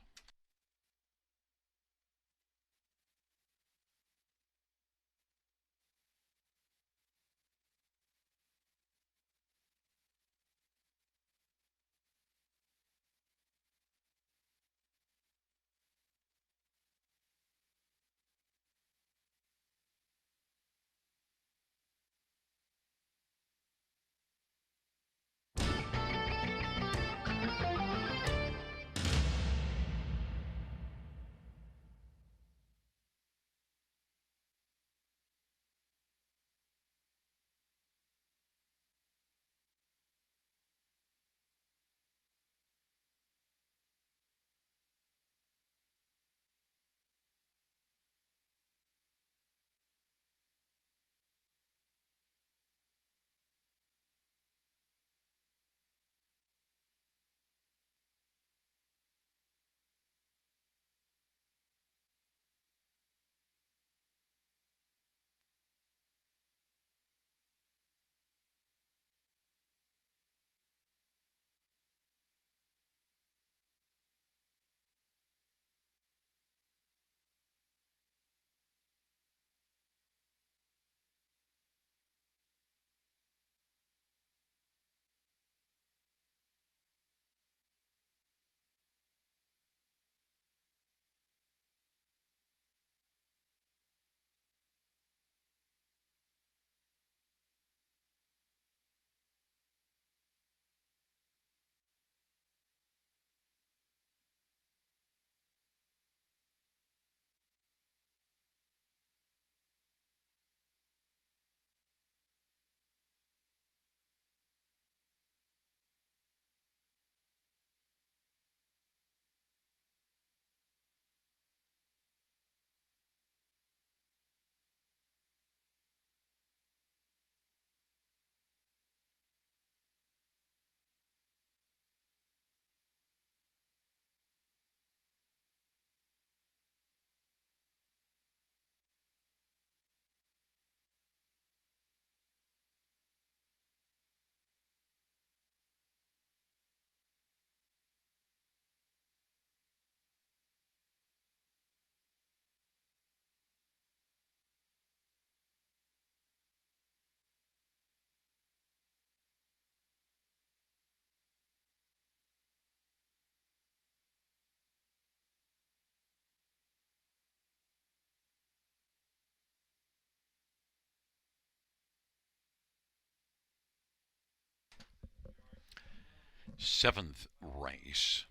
7th race.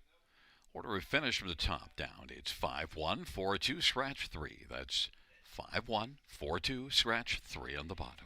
Order of finish from the top down. It's 5-1, 4-2, scratch 3. That's 5-1, 4-2, scratch 3 on the bottom.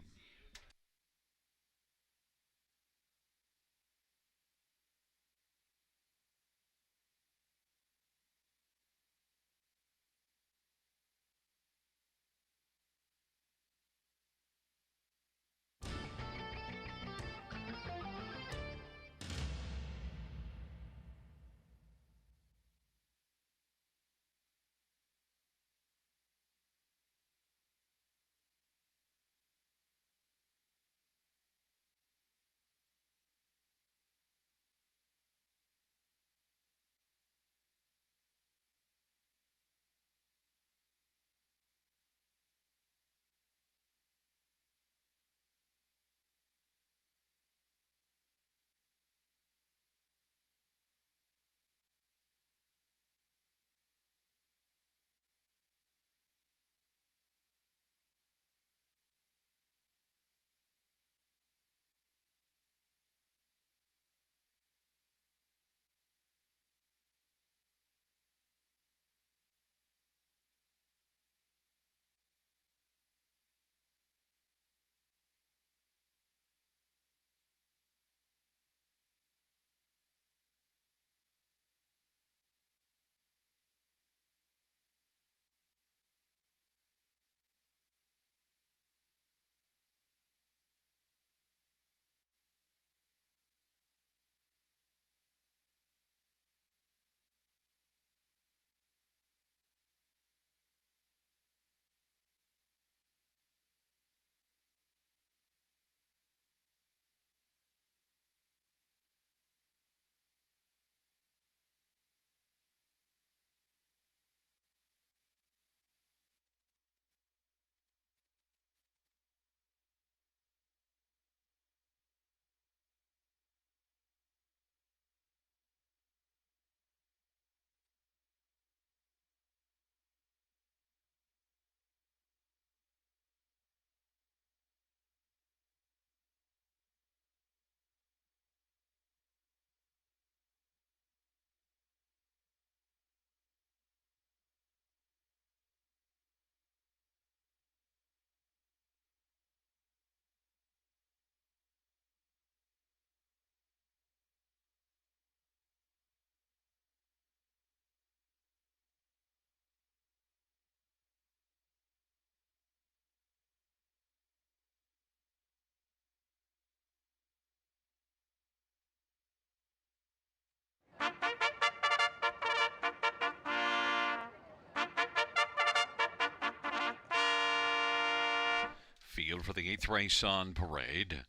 Field for the 8th race on parade.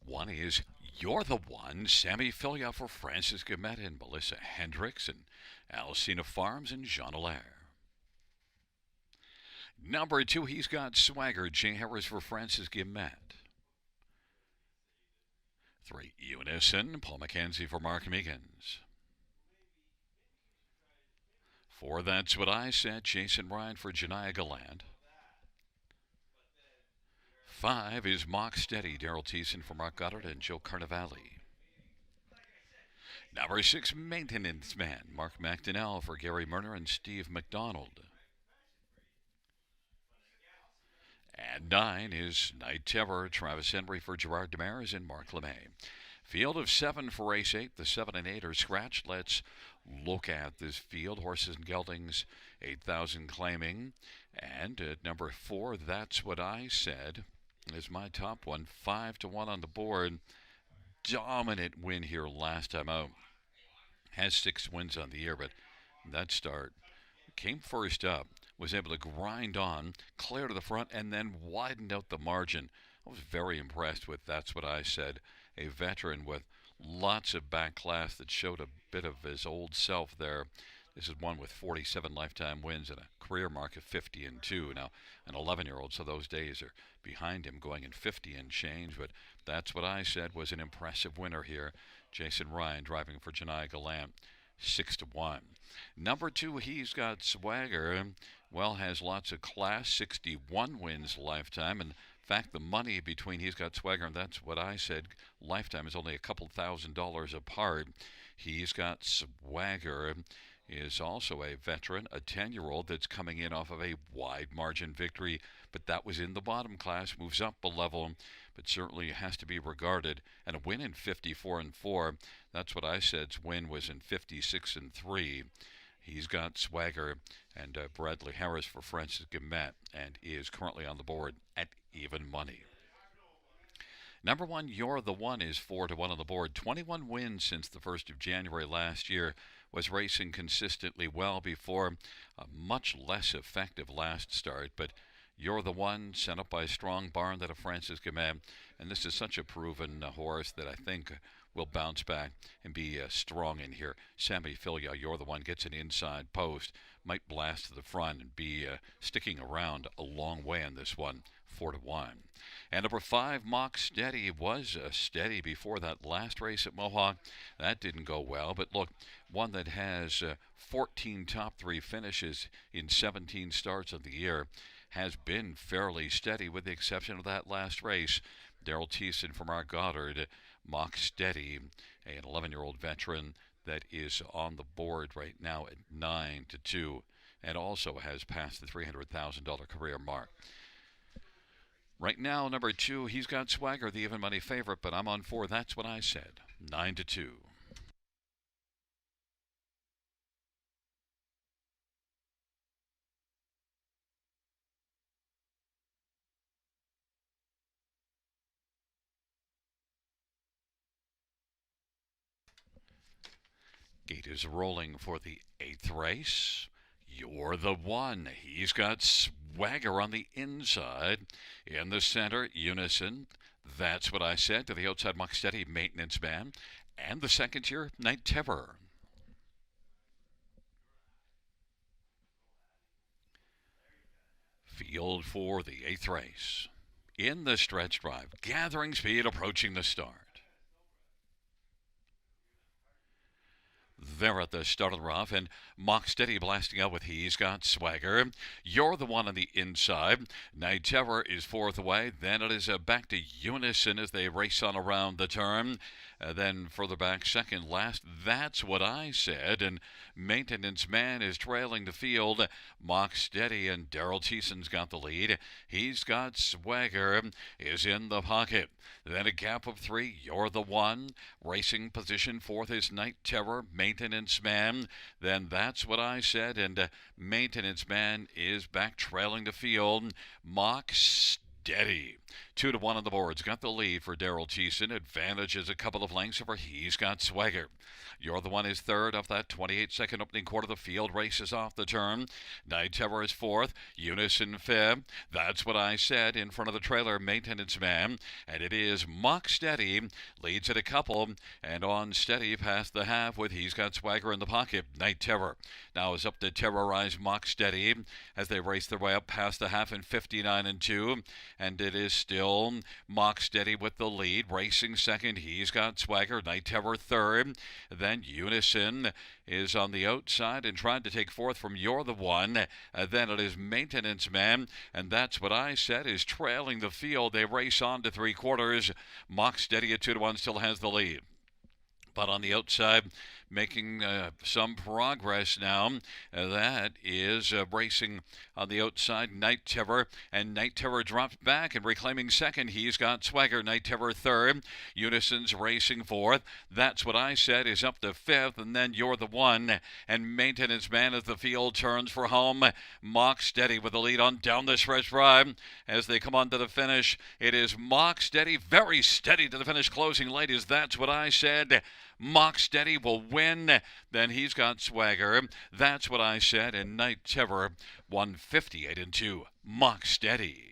One is You're the One, Sammy Filia for Francis Gumet and Melissa Hendricks and Alcina Farms and Jean Allaire. Number 2, He's Got Swagger, Jay Harris for Francis Gumet. 3, Unison, Paul McKenzie for Mark Meekins. 4, That's What I Said, Jason Ryan for Janiyah Gallant. 5 is Mock Steady, Daryl Thiessen for Mark Goddard and Joe Carnevale. Number 6, Maintenance Man, Mark McDonnell for Gary Murner and Steve McDonald. And 9 is Night Terror, Travis Henry for Gerard Demarais and Mark LeMay. Field of 7 for race 8. The 7 and 8 are scratched. Let's look at this field. Horses and Geldings, 8,000 claiming. And at number 4, That's What I Said, is my top one. 5-1 on the board. Dominant win here last time out. Has 6 wins on the year, but that start came first up. Was able to grind on, clear to the front, and then widened out the margin. I was very impressed with That's What I Said. A veteran with lots of back class that showed a bit of his old self there. This is one with 47 lifetime wins and a career mark of 50-2. Now, an 11-year-old, so those days are behind him, going in 50 and change. But That's What I Said was an impressive winner here. Jason Ryan driving for Janiyah Gallant, 6-1. Number 2, He's Got Swagger. Well, has lots of class, 61 wins lifetime, and fact, the money between He's Got Swagger and That's What I Said Lifetime is only a couple $1,000s apart. He's Got Swagger is also a veteran, a 10-year-old that's coming in off of a wide margin victory, but that was in the bottom class, moves up a level, but certainly has to be regarded. And a win in 54-4. That's What I Said's win was in 56-3. He's Got Swagger, and Bradley Harris for Francis Guillemette, and is currently on the board at even money. Number one, You're the One is 4-1 on the board. 21 wins since the 1st of January last year. Was racing consistently well before a much less effective last start, but You're the One, sent up by a strong barn that of Francis Guillemette, and this is such a proven horse that I think will bounce back and be strong in here. Sammy Filia, You're the One, gets an inside post, might blast to the front and be sticking around a long way on this one, 4-1. And number 5, Mock Steady, was steady before that last race at Mohawk. That didn't go well, but look, one that has 14 top 3 finishes in 17 starts of the year, has been fairly steady with the exception of that last race. Daryl Thiessen from our Goddard, Mock Steady, an 11-year-old veteran that is on the board right now at 9-2, and also has passed the $300,000 career mark. Right now, number 2, He's Got Swagger, the even money favorite, but I'm on 4. That's What I Said, 9-2. Gate is rolling for the 8th race. You're the One. He's Got Swagger on the inside. In the center, Unison. That's What I Said to the outside, Mock Steady, Maintenance Man. And the second tier, Night Terror. Field for the 8th race. In the stretch drive, gathering speed, approaching the start. There at the start of the rough, and Mock Steady blasting out with He's Got Swagger. You're the One on the inside. Night Terror is 4th away. Then it is back to Unison as they race on around the turn. Then further back, second last, That's What I Said. And Maintenance Man is trailing the field. Mock Steady and Daryl Thiessen's got the lead. He's Got Swagger is in the pocket. Then a gap of 3, You're the One. Racing position 4th is Night Terror, Maintenance Man. Then That's What I Said, and Maintenance Man is back trailing the field. Mock Steady, 2-1 on the boards. Got the lead for Daryl Thiessen. Advantages a couple of lengths over He's Got Swagger. You're the One is 3rd of that 28-second opening quarter. The field races off the turn. Night Terror is 4th. Unison 5th. That's What I Said in front of the trailer, Maintenance Man. And it is Mock Steady. Leads it a couple. And on Steady past the half with He's Got Swagger in the pocket. Night Terror now is up to terrorize Mock Steady as they race their way up past the half in 59-2. And it is still Mock Steady with the lead. Racing second, He's Got Swagger. Night Terror 3rd. Then Unison is on the outside and trying to take 4th from You're the One. Then it is Maintenance Man, and That's What I Said is trailing the field. They race on to 3/4. Mock Steady at 2-1 still has the lead. But on the outside, making some progress now. That is racing on the outside, Night Terror. And Night Terror drops back and reclaiming second. He's Got Swagger. Night Terror 3rd. Unison's racing 4th. That's What I Said is up to 5th. And then You're the One. And Maintenance Man as the field turns for home. Mock Steady with the lead on down the stretch drive. As they come on to the finish, it is Mock Steady, very steady to the finish. Closing late is That's What I Said. Mock Steady will win. Then He's Got Swagger. That's What I Said. And Night Terror 158-2. Mock Steady.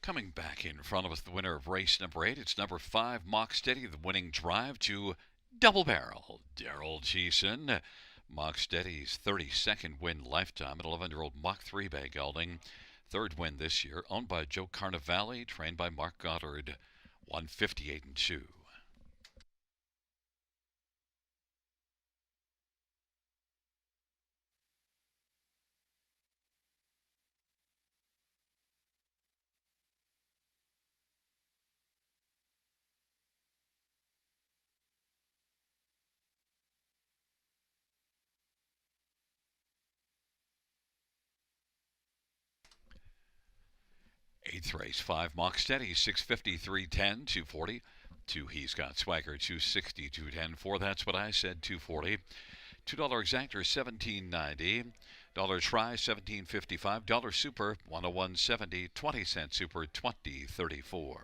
Coming back in front of us, the winner of race number 8. It's number 5, Mock Steady, the winning drive to Double Barrel. Daryl Cheeson. Mock Steady's 32nd win lifetime at 11-year-old Mach 3 Bay gelding. Third win this year, owned by Joe Carnevale, trained by Mark Goddard. 158-2. 8th race, 5 Mock Steady, 653, 10, 240. 2 He's Got Swagger, 260, 210. 4 That's What I Said, 240. $2 exactor, $17.90. Dollar try, $17.55. Dollar super, $101.70. 20-cent super, $20.34.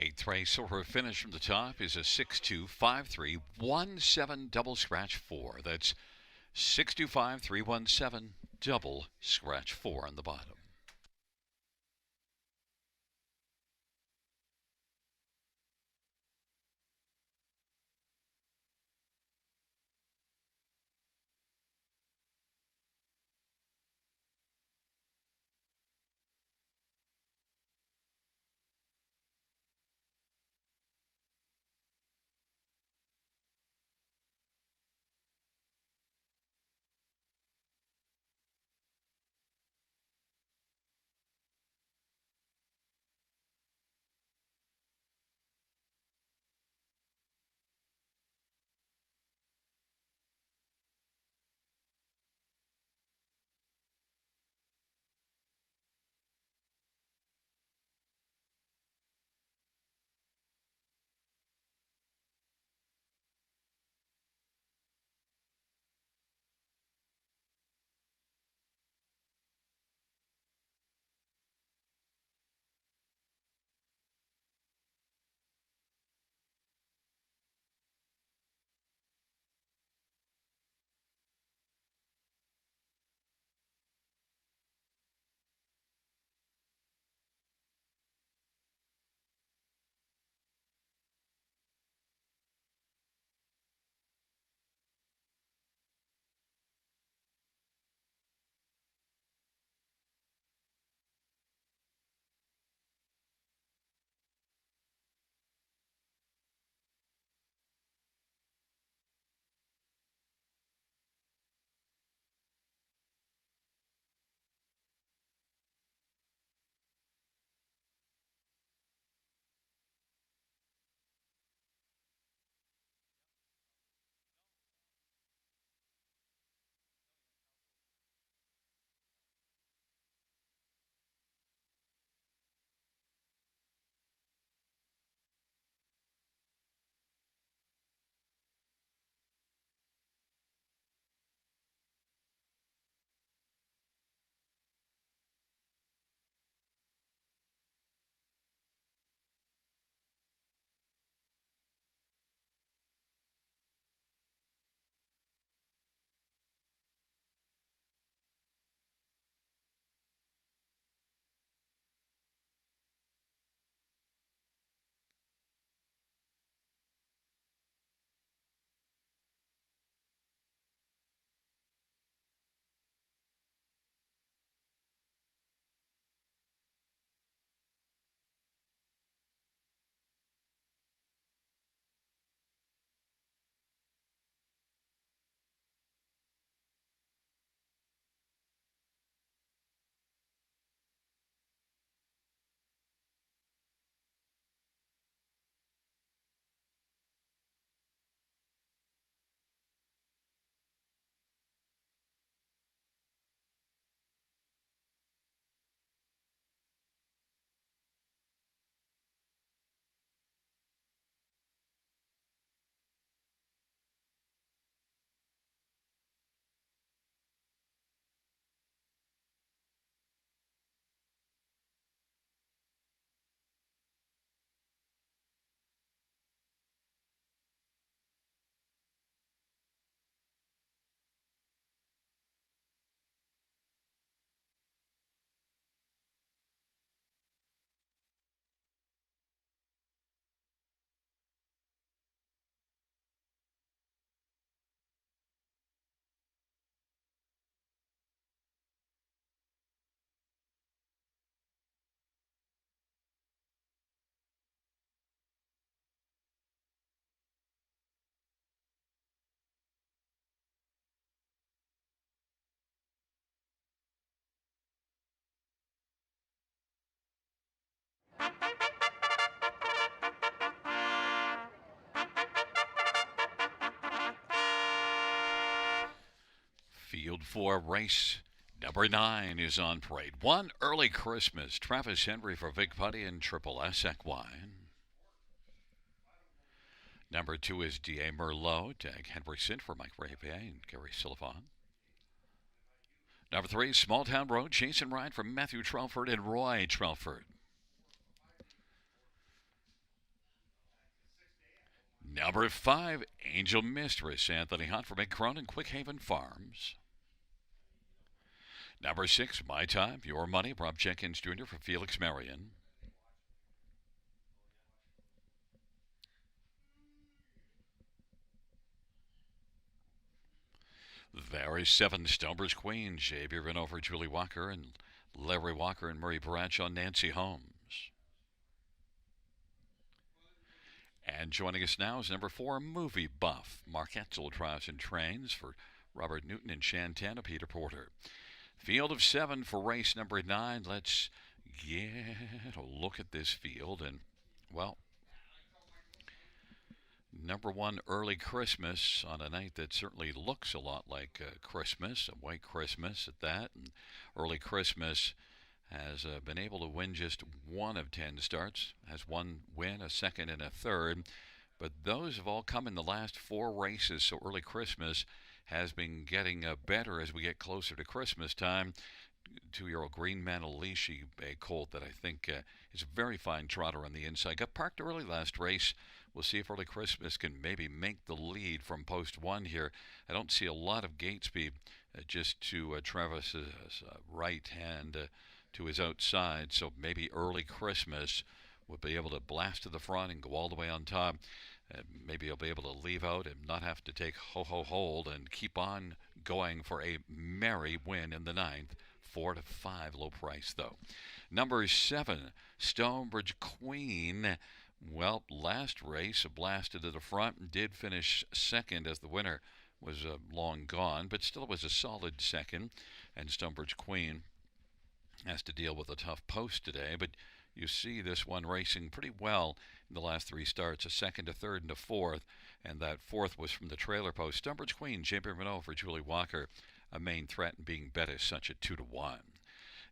8th race, so her finish from the top is a 6253117 double scratch 4. That's 625317 double scratch 4 on the bottom. Field for race number 9 is on parade. 1 Early Christmas. Travis Henry for Vic Putty and Triple S Equine. Number 2 is D.A. Merlot. Dag Henriksen for Mike Rabier and Gary Sullivan. Number 3, Small Town Road. Jason Ryan from Matthew Trelford and Roy Trelford. Number 5, Angel Mistress. Anthony Hunt from Big Cronin, Quick Haven Farms. Number 6, My Time, Your Money. Rob Jenkins Jr. for Felix Marion. There is 7, Stonebridge Queen. Xavier Renault for Julie Walker and Larry Walker and Murray Bradshaw, Nancy Holmes. And joining us now is number 4, Movie Buff. Mark Etzel drives and trains for Robert Newton and Shantana, Peter Porter. Field of 7 for race number 9. Let's get a look at this field. And, well, number 1, Early Christmas on a night that certainly looks a lot like Christmas, a white Christmas at that. And Early Christmas has been able to win just 1 of 10 starts, has 1 win, a second, and a third. But those have all come in the last 4 races, so Early Christmas has been getting better as we get closer to Christmas time. 2-year-old Green Manalishi, a colt that I think is a very fine trotter on the inside. Got parked early last race. We'll see if Early Christmas can maybe make the lead from post 1 here. I don't see a lot of gate speed just to Travis's right hand to his outside, so maybe Early Christmas will be able to blast to the front and go all the way on top. Maybe he'll be able to leave out and not have to take hold and keep on going for a merry win in the 9th. 4 to 5 low price though. Number 7, Stonebridge Queen. Well, last race blasted to the front and did finish second as the winner was long gone, but still it was a solid second. And Stonebridge Queen has to deal with a tough post today, but you see this one racing pretty well in the last 3 starts, a second, a third, and a fourth, and that fourth was from the trailer post. Stonebridge Queen, J.B. Renault for Julie Walker, a main threat and being bet as such at 2 to 1.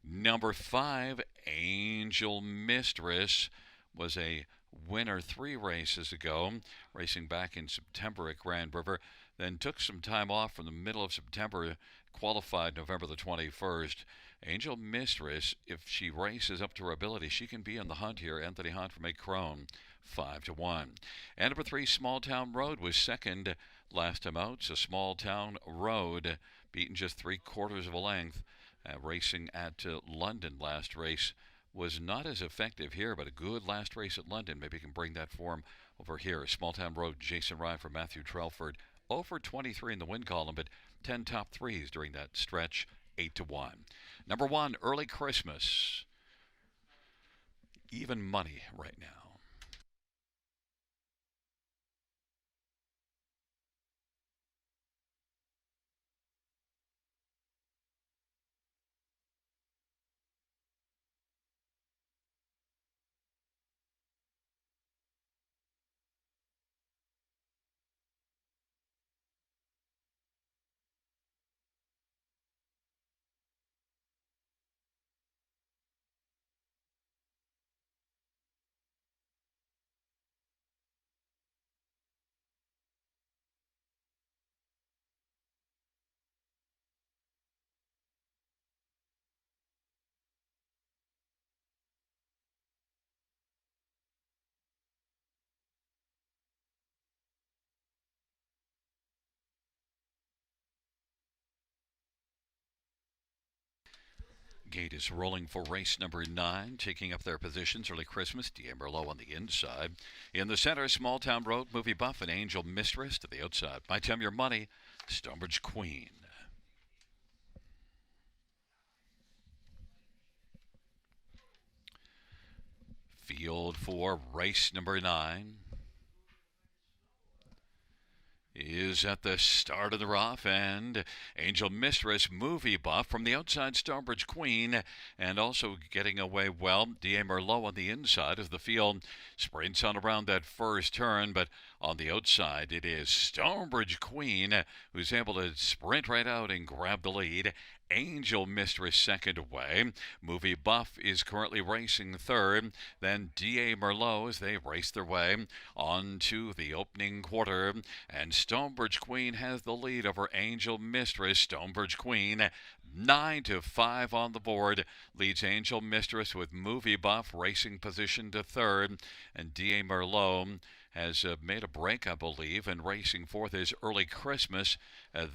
Number 5, Angel Mistress, was a winner 3 races ago, racing back in September at Grand River, then took some time off from the middle of September, qualified November the 21st. Angel Mistress, if she races up to her ability, she can be in the hunt here. Anthony Hunt from Crone, 5 to 1. And number 3, Small Town Road, was second last time out. So Small Town Road, beaten just 3/4 of a length. Racing at London last race was not as effective here, but a good last race at London. Maybe can bring that form over here. Small Town Road, Jason Ryan from Matthew Trelford, over 23 in the win column, but 10 top 3s during that stretch, 8 to 1. Number 1, Early Christmas. Even money right now. Gate is rolling for race number 9, taking up their positions. Early Christmas, D.A. Merlot on the inside. In the center, Small Town Road, Movie Buff, and Angel Mistress to the outside. My Time, Your Money, Stonebridge Queen. Field for race number 9. is at the start of the rough, and Angel Mistress movie buff from the outside, Stonebridge Queen, and also getting away well, D.A. Merlot on the inside as the field sprints on around that first turn, but on the outside it is Stonebridge Queen who's able to sprint right out and grab the lead. Angel Mistress second away. Movie Buff is currently racing third. Then D.A. Merlot as they race their way on to the opening quarter. And Stonebridge Queen has the lead over Angel Mistress. Stonebridge Queen 9-5 on the board. Leads Angel Mistress with Movie Buff racing position to third. And D.A. Merlot has made a break, I believe, and racing fourth is Early Christmas.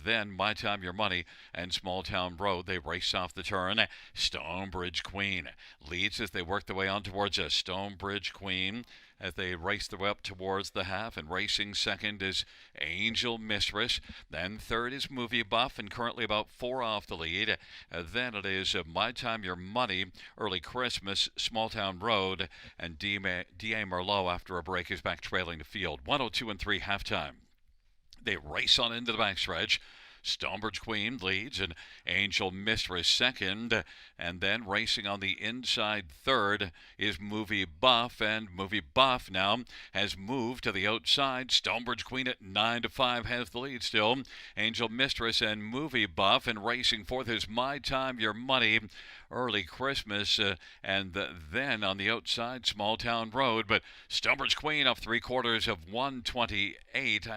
Then My Time Your Money and Small Town Road. They race off the turn. Stonebridge Queen leads as they work their way on towards a Stonebridge Queen as they race their way up towards the half. And racing second is Angel Mistress. Then third is Movie Buff, and currently about 4 off the lead. Then it is My Time Your Money, Early Christmas, Small Town Road, and D.A. Merlot after a break is back trailing the field. 102-3 halftime. They race on into the backstretch. Stonebridge Queen leads and Angel Mistress second. And then racing on the inside third is Movie Buff. And Movie Buff now has moved to the outside. Stonebridge Queen at 9-5 has the lead still. Angel Mistress and Movie Buff. And racing fourth is My Time Your Money, Early Christmas. And then on the outside, Small Town Road. But Stonebridge Queen up 3/4 of 128.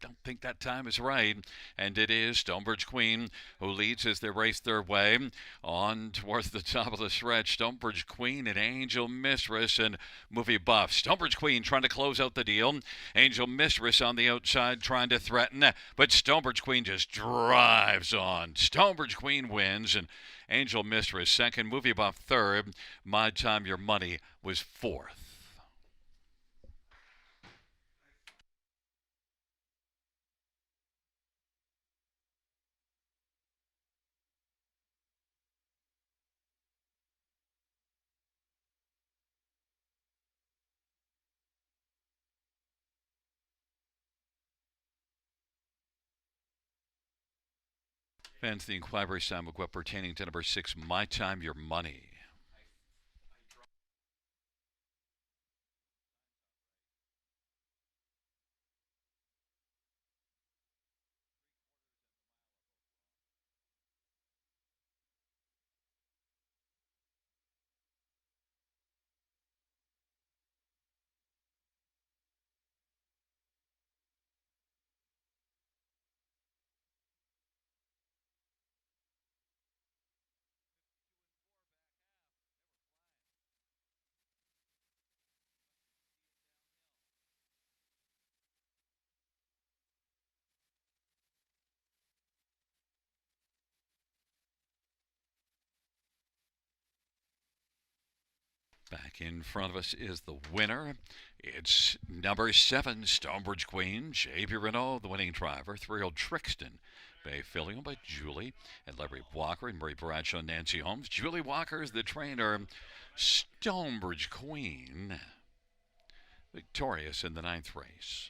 Don't think that time is right, and it is Stonebridge Queen who leads as they race their way on towards the top of the stretch. Stonebridge Queen and Angel Mistress and Movie Buff. Stonebridge Queen trying to close out the deal. Angel Mistress on the outside trying to threaten, but Stonebridge Queen just drives on. Stonebridge Queen wins, and Angel Mistress second, Movie Buff third. My Time Your Money was fourth. Fans, the inquiry sound pertaining to number 6, My Time Your Money. Back in front of us is the winner. It's number 7, Stonebridge Queen, J.B. Renault, the winning driver. 3-year-old Trixton Bay Filly by Julie and Larry Walker and Murray Bradshaw and Nancy Holmes. Julie Walker is the trainer. Stonebridge Queen victorious in the 9th race.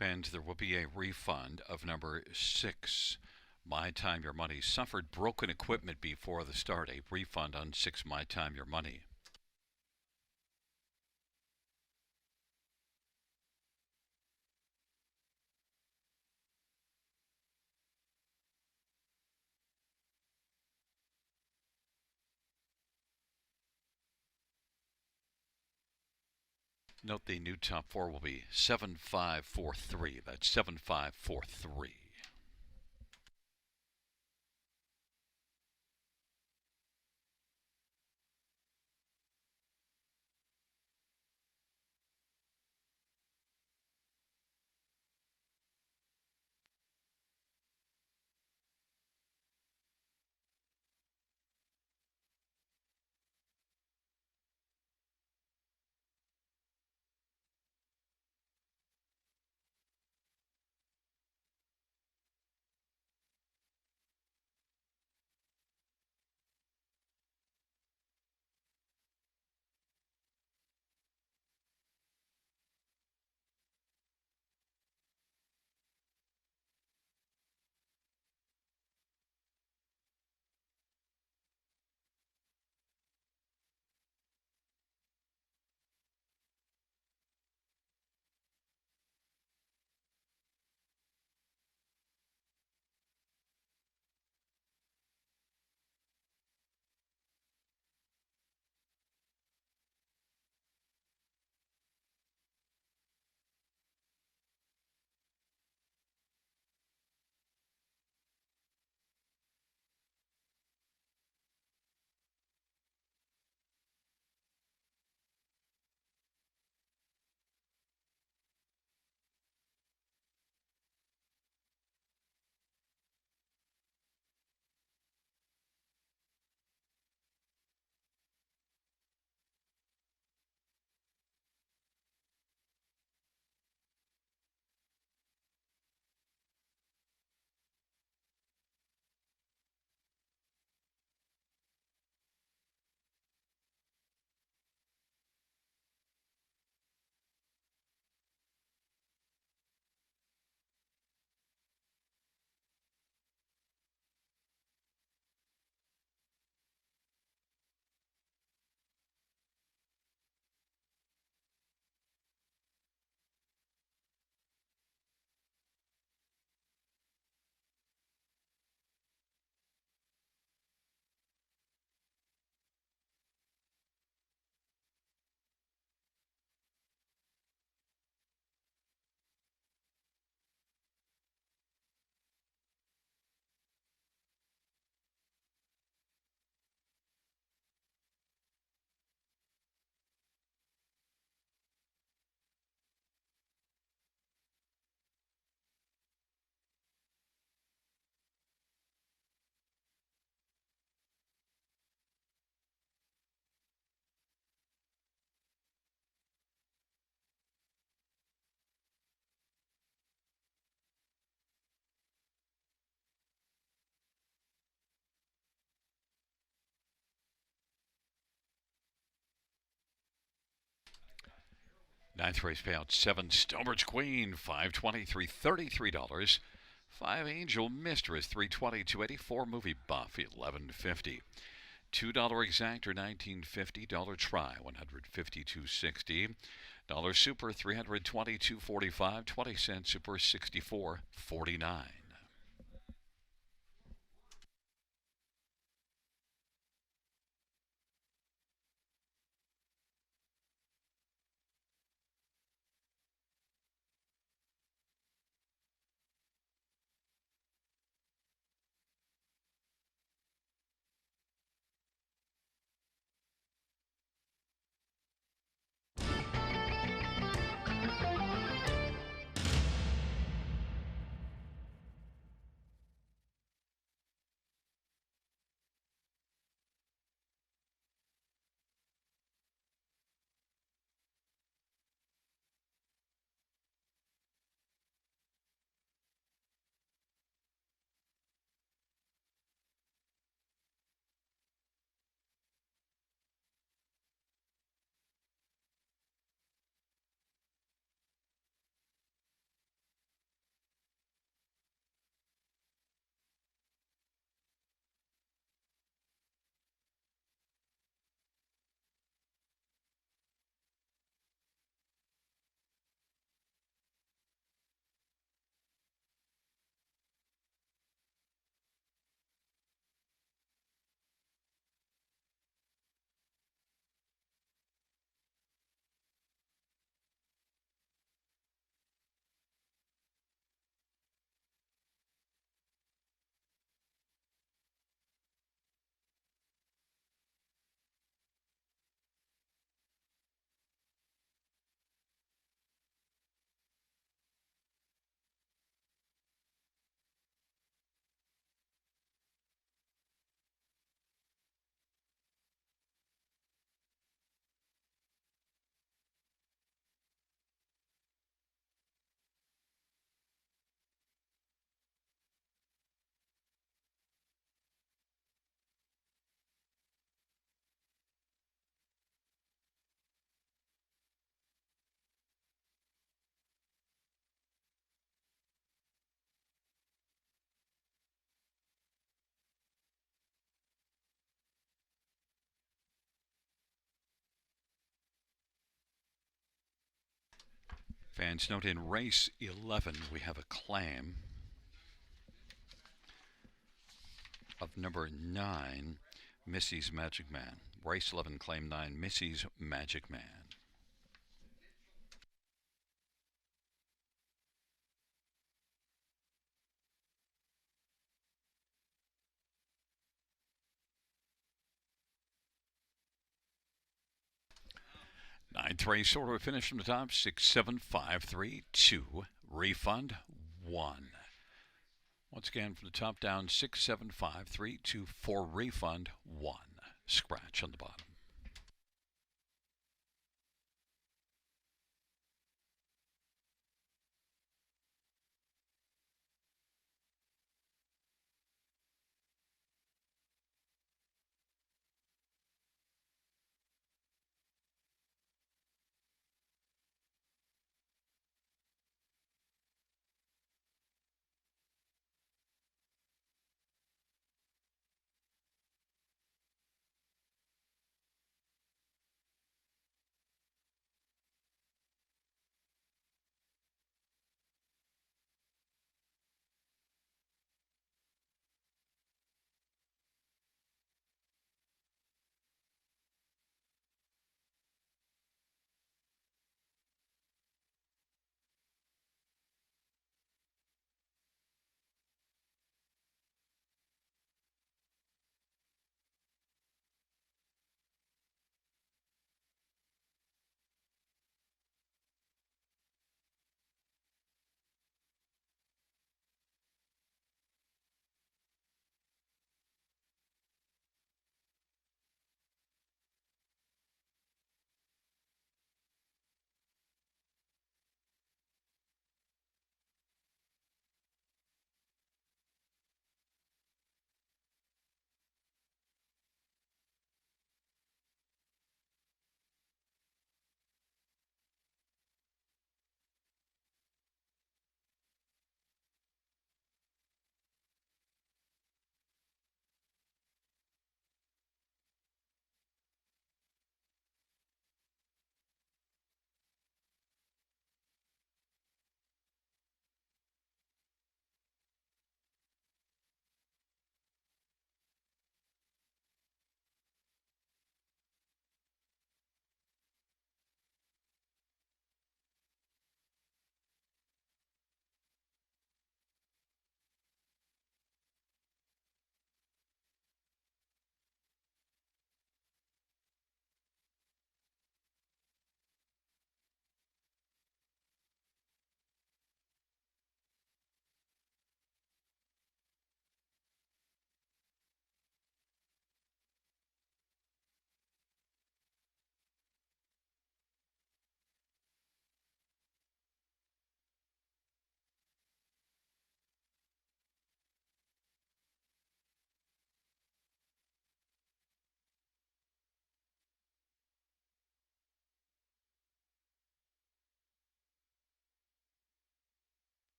spins, there will be a refund of number 6. My Time Your Money suffered broken equipment before the start. A refund on 6 My Time Your Money. Note the new top 4 will be 7543. That's 7543. Ninth race payout 7 Stonebridge Queen, 523, $33. 5 Angel Mistress, 320, 284 Movie Buff, 1150. $2 exactor, 1950. Dollar try, 152.60. Dollar super, 322.45. 20-cent super, 64.49. Fans note in race 11 we have a claim of number 9, Missy's Magic Man. Race 11, claim 9, Missy's Magic Man. Ninth race order finish from the top, 6, 7, 5, 3, 2, refund 1. Once again from the top down, 6, 7, 5, 3, 2, 4, refund 1. Scratch on the bottom.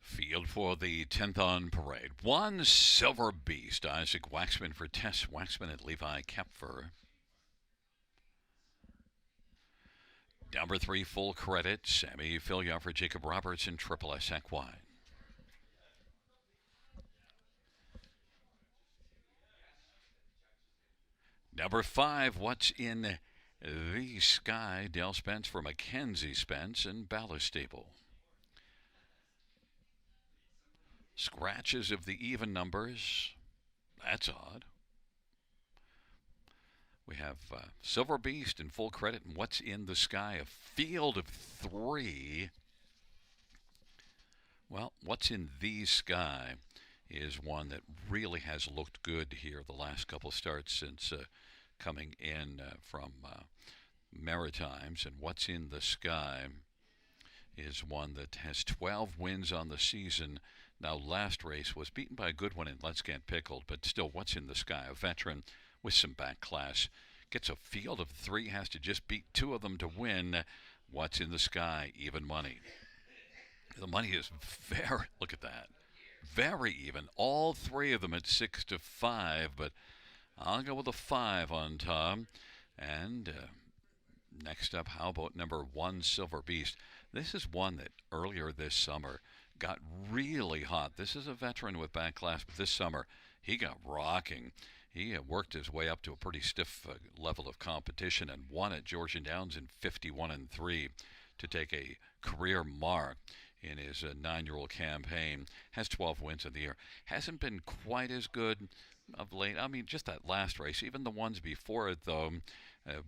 Field for the 10th on parade. 1, Silver Beast, Isaac Waxman for Tess Waxman and Levi Kepfer. Number 3, Full Credit, Sammy Filia for Jacob Roberts and Triple S Equine. Number 5, What's in the Sky, Dale Spence for Mackenzie Spence and Ballast Stable. Scratches of the even numbers. That's odd. We have Silver Beast and Full Credit and What's in the Sky, a field of 3. Well, What's in the Sky is one that really has looked good here the last couple starts since coming in from Maritimes. And What's in the Sky is one that has 12 wins on the season. Now, last race was beaten by a good one in Let's Get Pickled, but still, What's in the Sky, a veteran with some back class, gets a field of three, has to just beat two of them to win. What's in the Sky, even money. The money is very, look at that, very even. All three of them at 6-5, but I'll go with a 5 on Tom. And next up, how about number 1, Silver Beast? This is one that earlier this summer got really hot. This is a veteran with back class, but this summer he got rocking. He worked his way up to a pretty stiff level of competition and won at Georgian Downs in 51-3 to take a career mark in his 9-year-old campaign. Has 12 wins in the year. Hasn't been quite as good of late. I mean, just that last race, even the ones before it, though,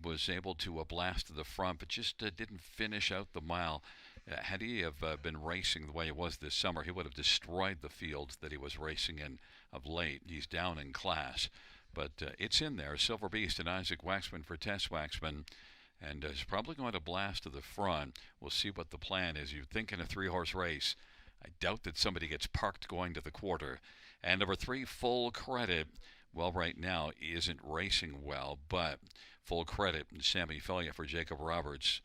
was able to blast to the front, but just didn't finish out the mile. Had he have been racing the way he was this summer, he would have destroyed the fields that he was racing in of late. He's down in class, but it's in there. Silver Beast and Isaac Waxman for Tess Waxman, and is probably going to blast to the front. We'll see what the plan is. You'd think in a 3-horse race, I doubt that somebody gets parked going to the quarter. And number 3, Full Credit. Well, right now he isn't racing well, but Full Credit and Sammy Felia for Jacob Roberts.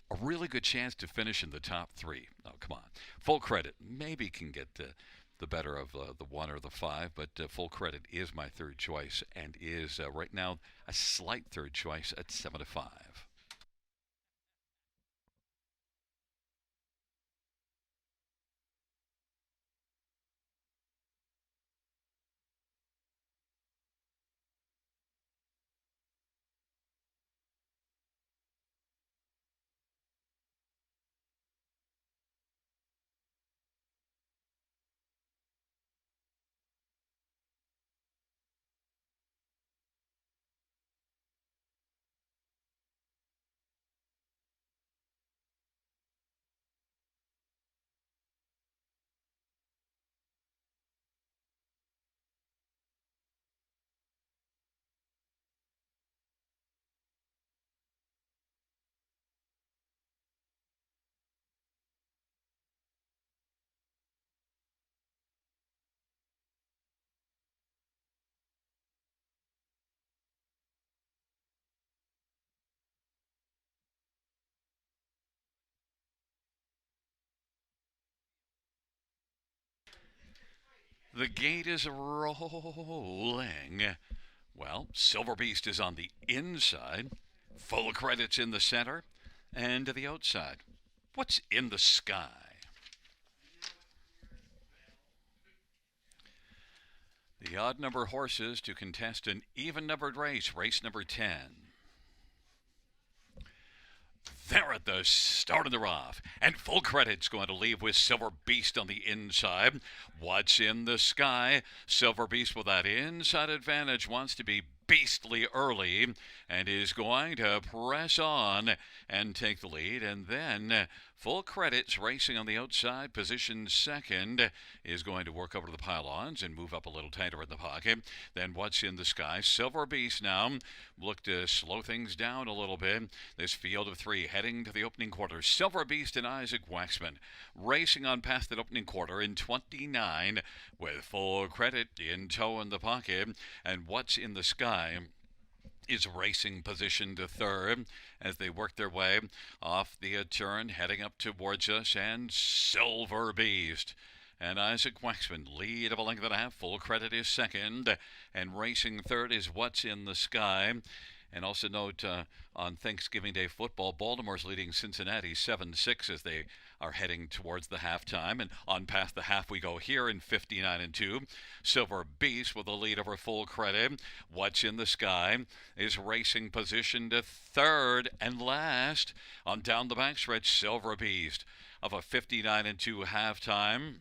A really good chance to finish in the top 3. Oh, come on. Full Credit maybe can get the better of the 1 or the 5, but Full Credit is my third choice and is right now a slight third choice at 7-5. The gate is rolling. Well, Silver Beast is on the inside. Full Credit's in the center. And to the outside. What's in the Sky? The odd number horses to contest an even numbered race, race number 10. They're at the start of the off, and Full Credit's going to leave with Silver Beast on the inside. What's in the Sky? Silver Beast with that inside advantage wants to be beastly early and is going to press on and take the lead. And then Full Credit's racing on the outside, position second, is going to work over to the pylons and move up a little tighter in the pocket. Then What's in the Sky? Silver Beast now look to slow things down a little bit. This field of 3 heading to the opening quarter. Silver Beast and Isaac Waxman racing on past that opening quarter in 29 with Full Credit in tow in the pocket. And What's in the Sky is racing position to third as they work their way off the turn, heading up towards us, and Silver Beast and Isaac Waxman lead of a length and a half. Full Credit is second, and racing third is What's in the Sky. And also note on Thanksgiving Day football, Baltimore's leading Cincinnati 7-6 as they are heading towards the halftime. And on past the half we go here in 59-2. Silver Beast with a lead over Full Credit. What's in the Sky is racing position to third and last. On down the backstretch, Silver Beast of a 59-2 halftime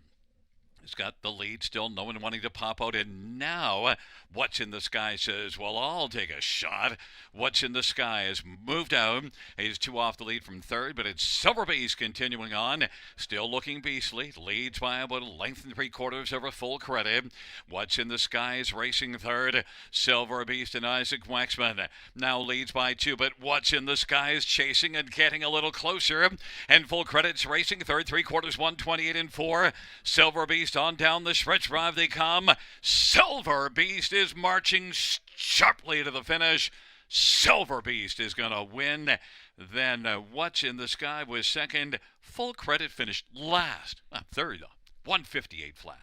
He's got the lead still, no one wanting to pop out. And now, What's in the Sky says, well, I'll take a shot. What's in the Sky has moved out. He's two off the lead from third, but it's Silver Beast continuing on. Still looking beastly. Leads by about a length and three-quarters of a full credit. What's in the Sky is racing third. Silver Beast and Isaac Waxman now leads by two, but What's in the Sky is chasing and getting a little closer. And full credits racing third, three-quarters, 128 and 4. Silver Beast on down the stretch drive they come. Silver Beast is marching sharply to the finish. Silver Beast is going to win. Then What's in the Sky was second. Full credit finished last. Third, 158 flat.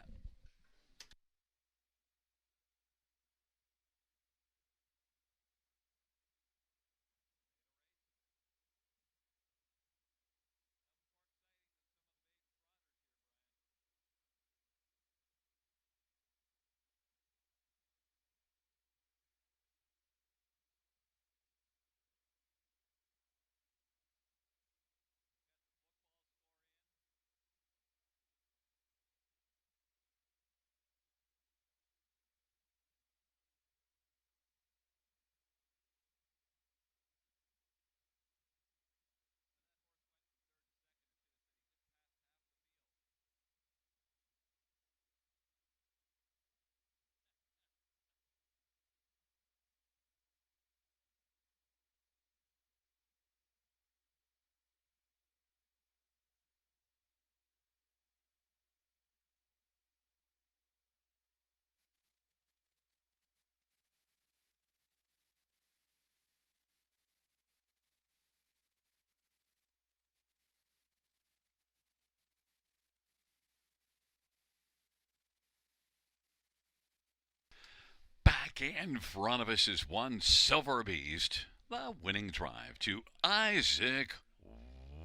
Back in front of us is one Silver Beast. The winning drive to Isaac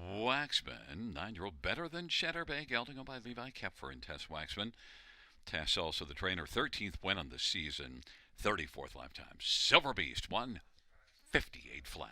Waxman. 9-year-old better than Shedderby. Gelding by Levi Kepfer and Tess Waxman. Tess also the trainer. 13th win on the season. 34th lifetime. Silver Beast 158 flat.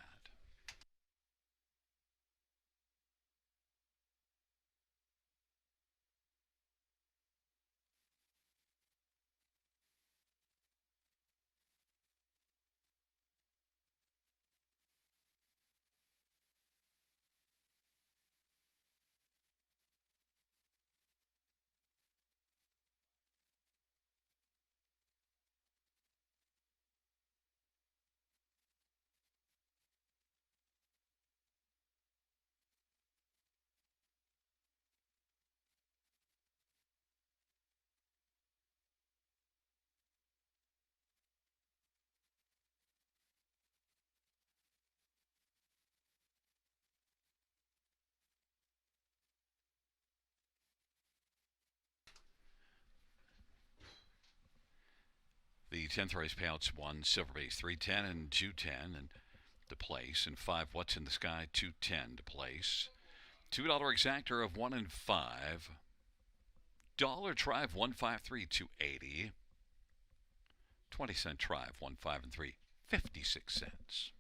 The 10th race payouts one Silver Beast 310 and 210 and to place, and 5 What's in the Sky 210 to place. $2 exactor of 1 and 5. Dollar Tribe 153 280. 20-cent Tribe 1 5 and 3 56 cents.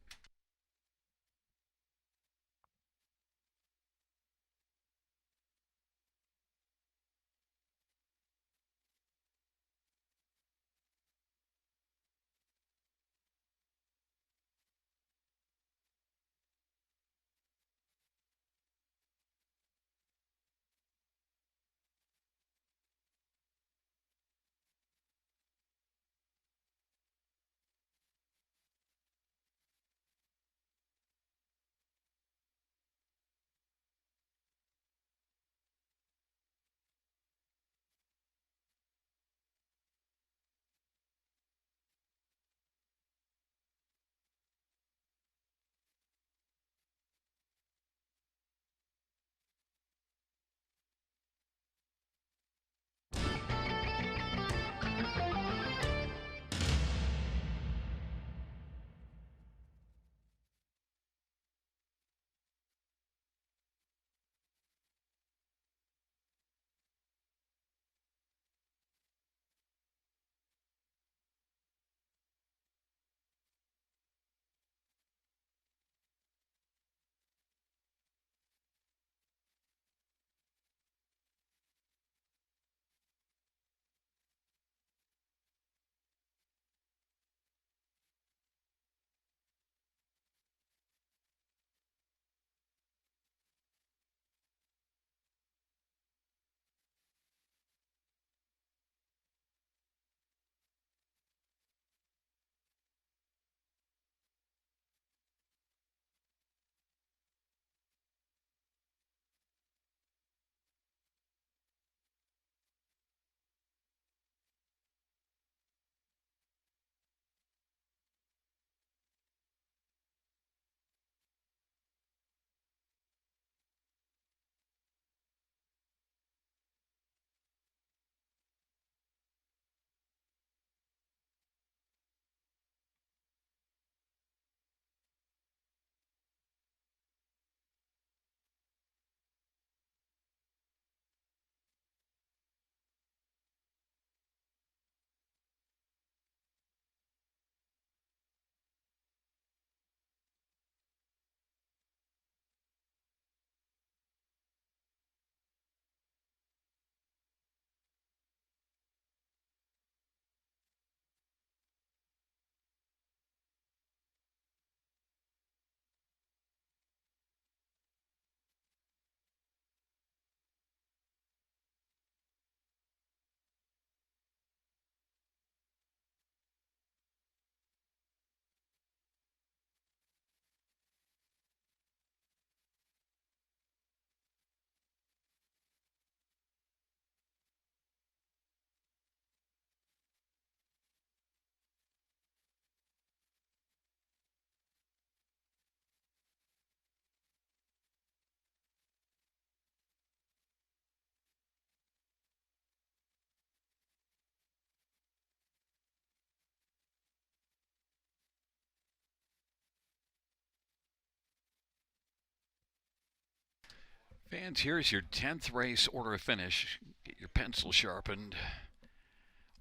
Fans, here's your 10th race order of finish. Get your pencil sharpened.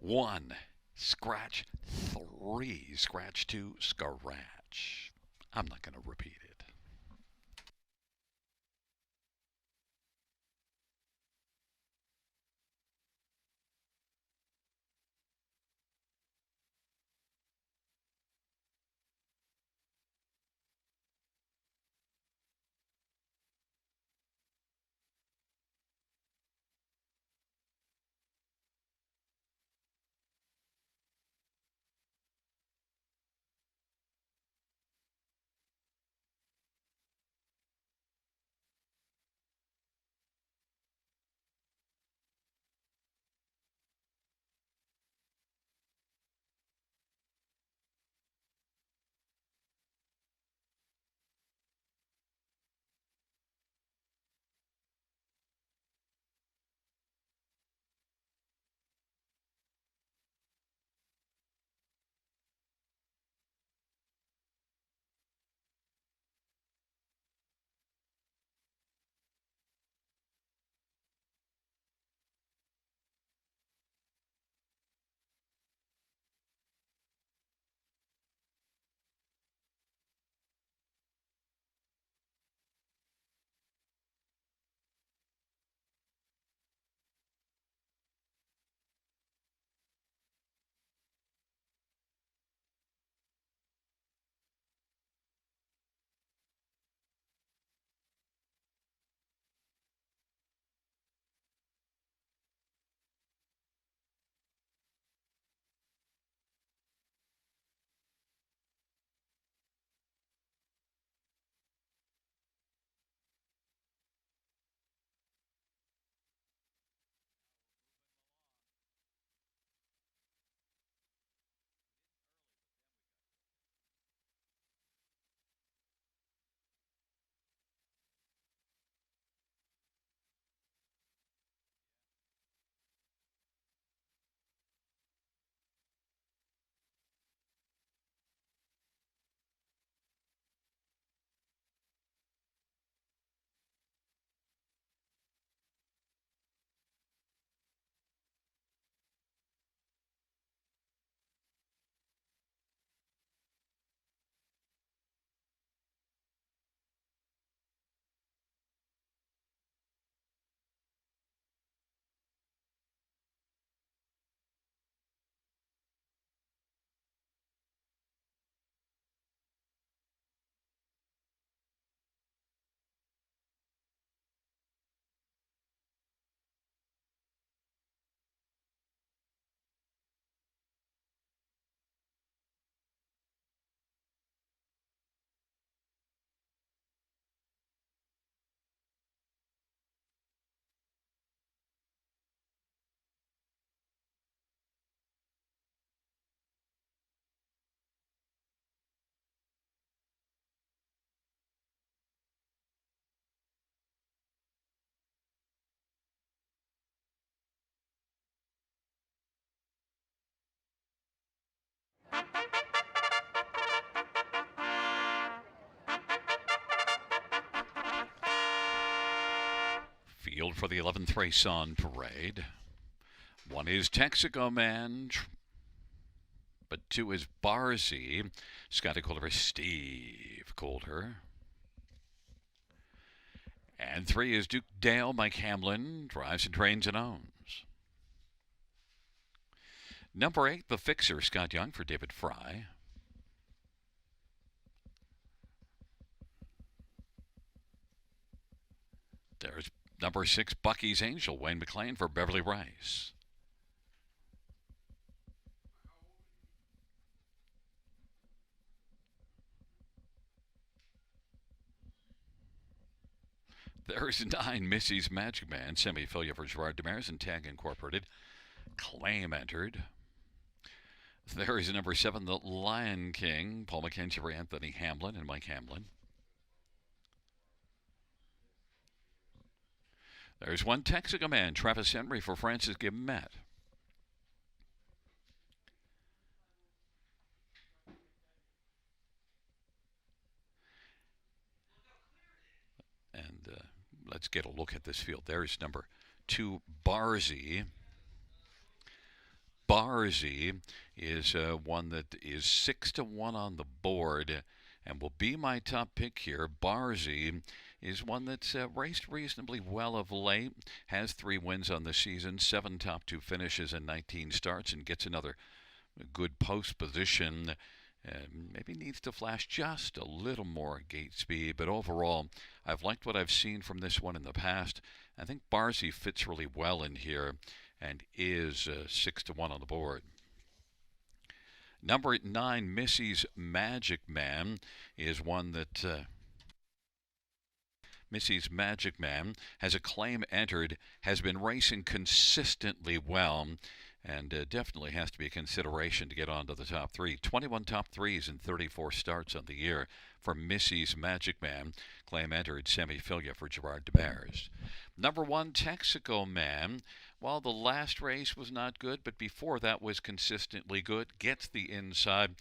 1, scratch. 3, scratch. 2, scratch. I'm not going to repeat it. Field for the 11th race on parade. 1 is Texaco Man, but 2 is Barzy. Scotty Calder, Steve Calder. And 3 is Duke Dale. Mike Hamlin drives and trains and owns. Number 8, The Fixer, Scott Young for David Fry. There's number 6, Bucky's Angel, Wayne McLean for Beverly Rice. There's 9, Missy's Magic Man, semi-filia for Gerard Demers and Tag Incorporated. Claim entered. There is number 7, The Lion King, Paul McKenzie for Anthony Hamlin and Mike Hamlin. There's 1, Texaco Man, Travis Henry for Francis Gibbet. And let's get a look at this field. There's number 2, Barzy. Barzy is one that is 6-1 on the board and will be my top pick here. Barzy is one that's raced reasonably well of late, has 3 wins on the season, 7 top 2 finishes and 19 starts, and gets another good post position. Maybe needs to flash just a little more gate speed, but overall, I've liked what I've seen from this one in the past. I think Barzy fits really well in here and is 6-1 on the board. Number 9, Missy's Magic Man, is one that Missy's Magic Man has a claim entered, has been racing consistently well, and definitely has to be a consideration to get onto the top 3. 21 top 3s and 34 starts on the year for Missy's Magic Man. Claim entered, semi-filia for Gerard Demers. Number 1, Texaco Man. Well, the last race was not good, but before that was consistently good. Gets the inside.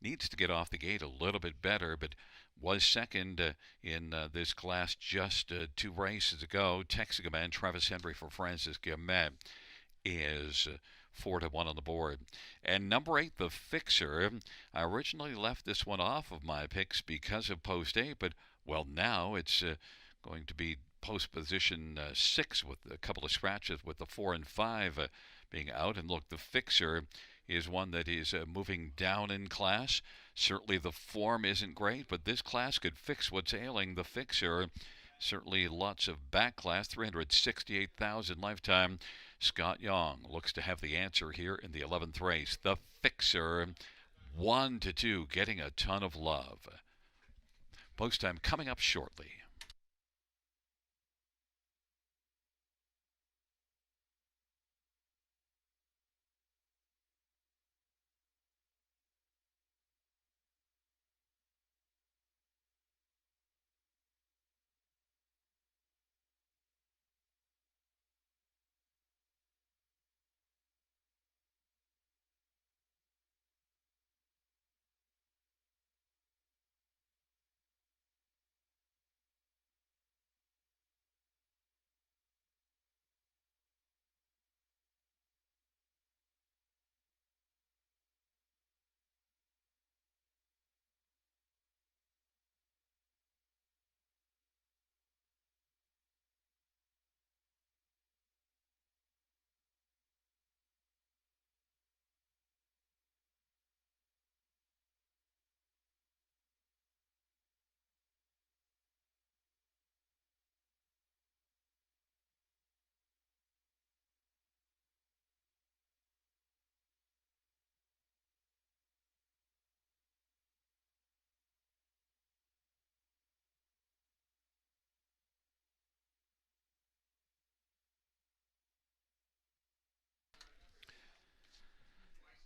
Needs to get off the gate a little bit better, but was second in this class just 2 races ago. Texaco Man, Travis Henry for Francis Guillemette, is 4-1 on the board. And number 8, the Fixer. I originally left this one off of my picks because of post 8, but well, now it's going to be post position 6 with a couple of scratches, with the 4 and 5 being out. And look, the Fixer is one that is moving down in class. Certainly the form isn't great, but this class could fix what's ailing the Fixer. Certainly lots of back class, 368,000 lifetime. Scott Young looks to have the answer here in the 11th race. The Fixer, 1-2, getting a ton of love. Post time coming up shortly.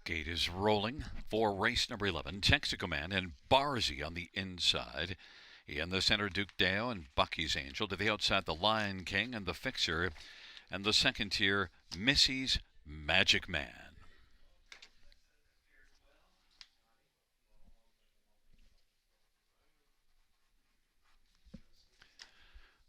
Gate is rolling for race number 11. Texaco Man and Barzy on the inside. In the center, Duke Dale and Bucky's Angel. To the outside, the Lion King and the Fixer. And the second tier, Missy's Magic Man.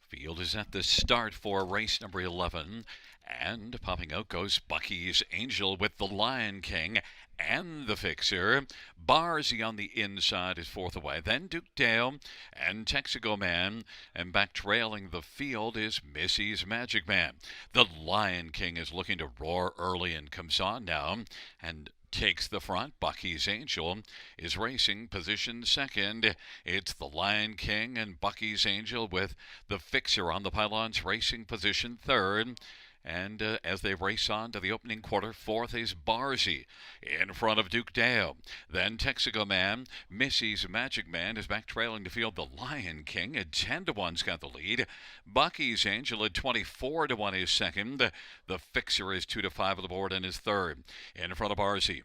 Field is at the start for race number 11. And popping out goes Bucky's Angel with the Lion King and the Fixer. Barzy on the inside is 4th away. Then Duke Dale and Texaco Man. And back trailing the field is Missy's Magic Man. The Lion King is looking to roar early and comes on now and takes the front. Bucky's Angel is racing position 2nd. It's the Lion King and Bucky's Angel with the Fixer on the pylons racing position 3rd. And as they race on to the opening quarter, 4th is Barzy in front of Duke Dale. Then Texaco Man, Missy's Magic Man is back trailing to field. The Lion King at 10-1's got the lead. Bucky's Angel at 24-1 is second. The Fixer is 2-5 on the board and is third. In front of Barzy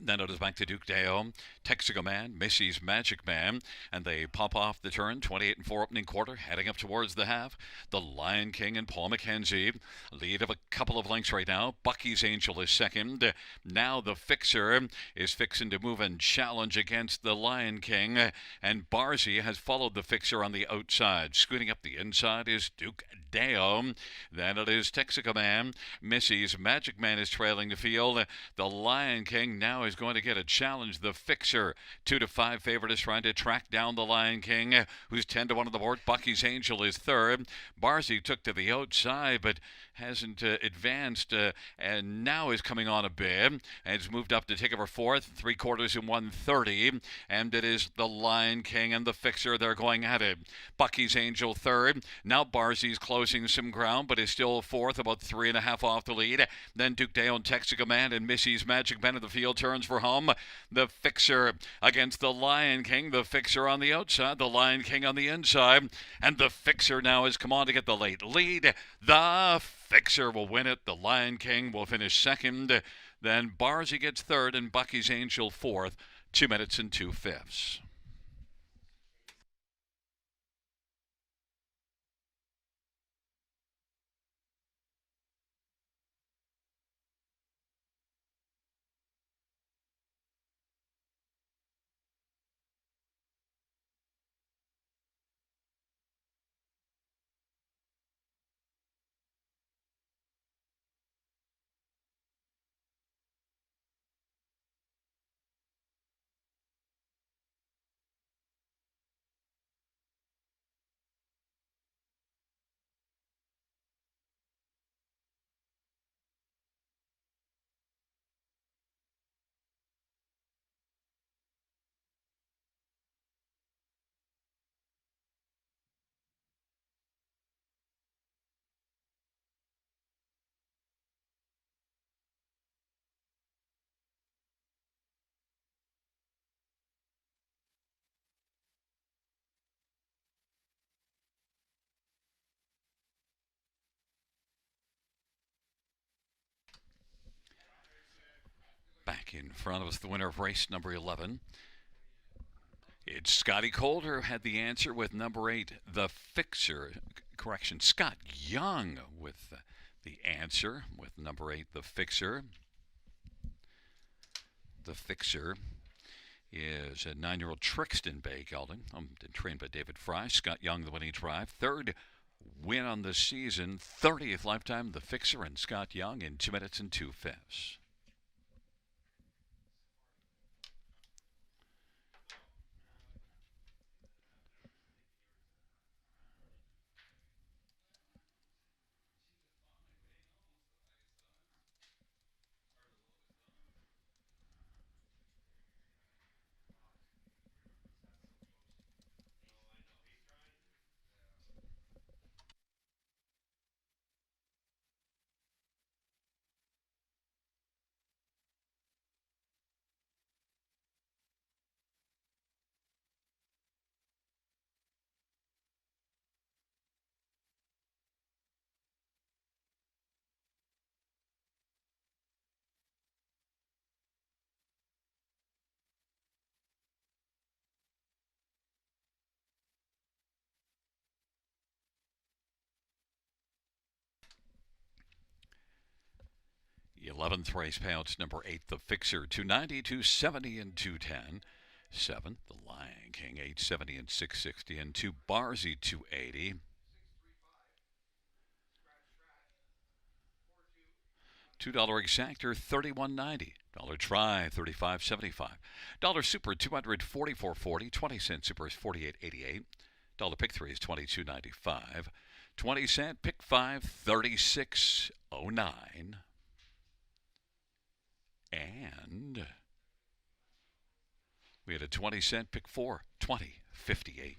Then it is back to Duke Deo, Texaco Man, Missy's Magic Man, and they pop off the turn. 28 and 4 opening quarter, heading up towards the half. The Lion King and Paul McKenzie lead of a couple of lengths right now. Bucky's Angel is second. Now the Fixer is fixing to move and challenge against the Lion King, and Barzy has followed the Fixer on the outside. Scooting up the inside is Duke Deo. Then it is Texaco Man. Missy's Magic Man is trailing the field. The Lion King now is going to get a challenge. The Fixer, 2-5 favorite, is trying to track down the Lion King, who's 10-1 on the board. Bucky's Angel is third. Barzy took to the outside, but hasn't advanced, and now is coming on a bit, and has moved up to take over fourth, 3/4 in 130, and it is the Lion King and the Fixer. They're going at it. Bucky's Angel third. Now Barzy's closing some ground, but is still fourth, about 3.5 off the lead. Then Duke Dale and Texaco Man and Missy's Magic Man of the field turns for home. The Fixer against the Lion King. The Fixer on the outside, the Lion King on the inside, and the Fixer now has come on to get the late lead. The Fixer will win it. The Lion King will finish second. Then Barzy gets third and Bucky's Angel fourth. 2 minutes and 2/5. Back in front of us, the winner of race number 11. It's Scotty Calder had the answer with number 8, the Fixer. Correction, Scott Young with the answer with number 8, the Fixer. The Fixer is a 9-year-old Trixton Bay gelding, trained by David Fry. Scott Young, the winning drive. Third win on the season, 30th lifetime, the Fixer and Scott Young in 2 minutes and 2/5. 11th race payouts, number 8, the Fixer, 290, 270, and 210. 7th, the Lion King, 870 and 660, and 2 Barzy, 280. $2 exactor, $31.90. Dollar try, $35.75. Dollar super, $244.40. 20-cent super is $48.88. Dollar pick 3 is $22.95. 20-cent pick 5, $36.09. And we had a 20-cent pick 4, $20.58.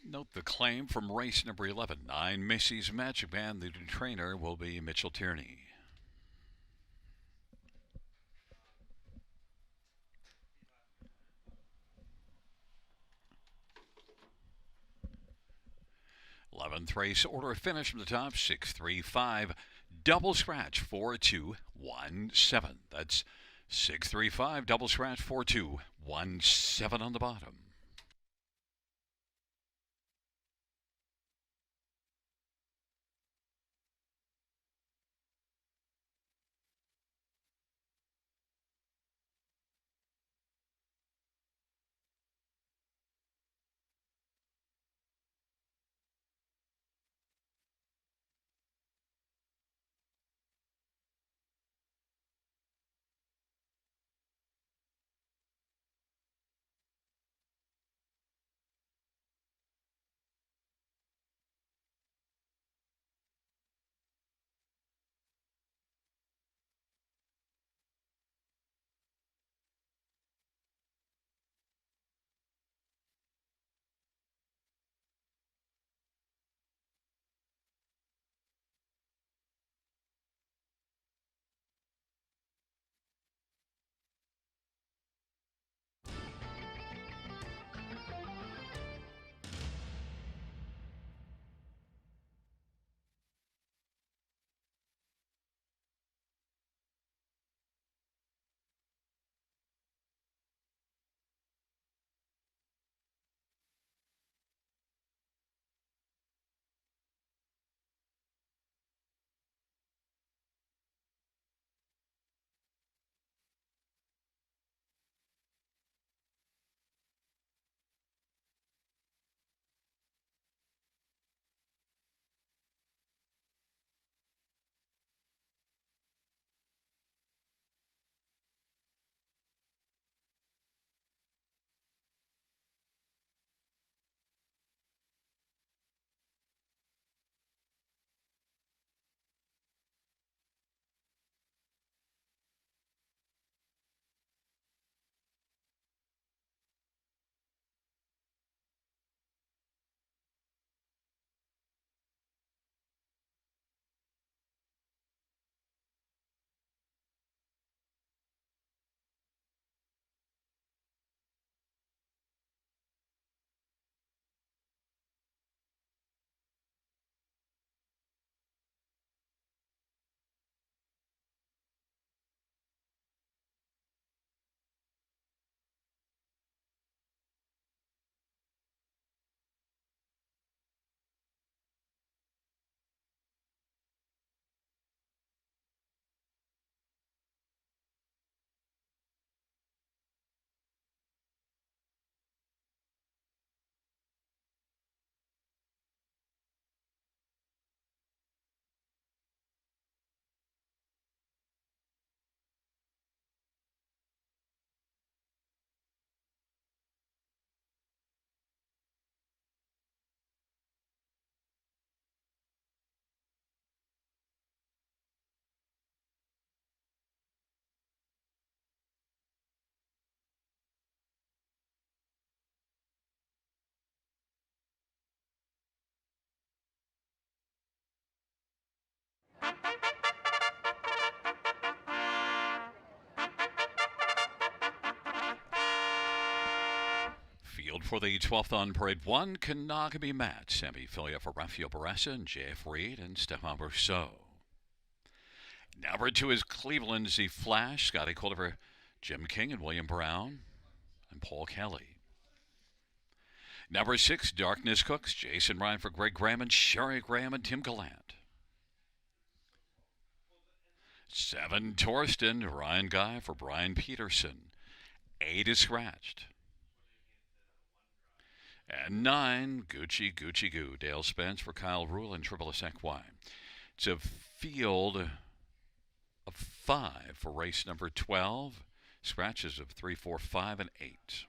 Note the claim from race number 11, 9 Missy's Magic Band. The trainer will be Mitchell Tierney. Eleventh race order finish from the top, 635. Double scratch 4217. That's 635 double scratch 4217 on the bottom. Field for the 12th on parade 1, Kanagami Matt, Sammy Filia for Rafael Barassa and Jeff Reed and Stefan Brousseau. Number 2 is Cleveland's The Flash, Scotty Culliver, Jim King and William Brown, and Paul Kelly. Number 6, Darkness Cooks, Jason Ryan for Greg Graham and Sherry Graham and Tim Gallant. 7, Torsten, Ryan Guy for Brian Peterson. 8 is scratched. And 9, Gucci Gucci Goo, Dale Spence for Kyle Rule and Triple SXY. It's a field of 5 for race number 12. Scratches of 3, 4, 5, and 8.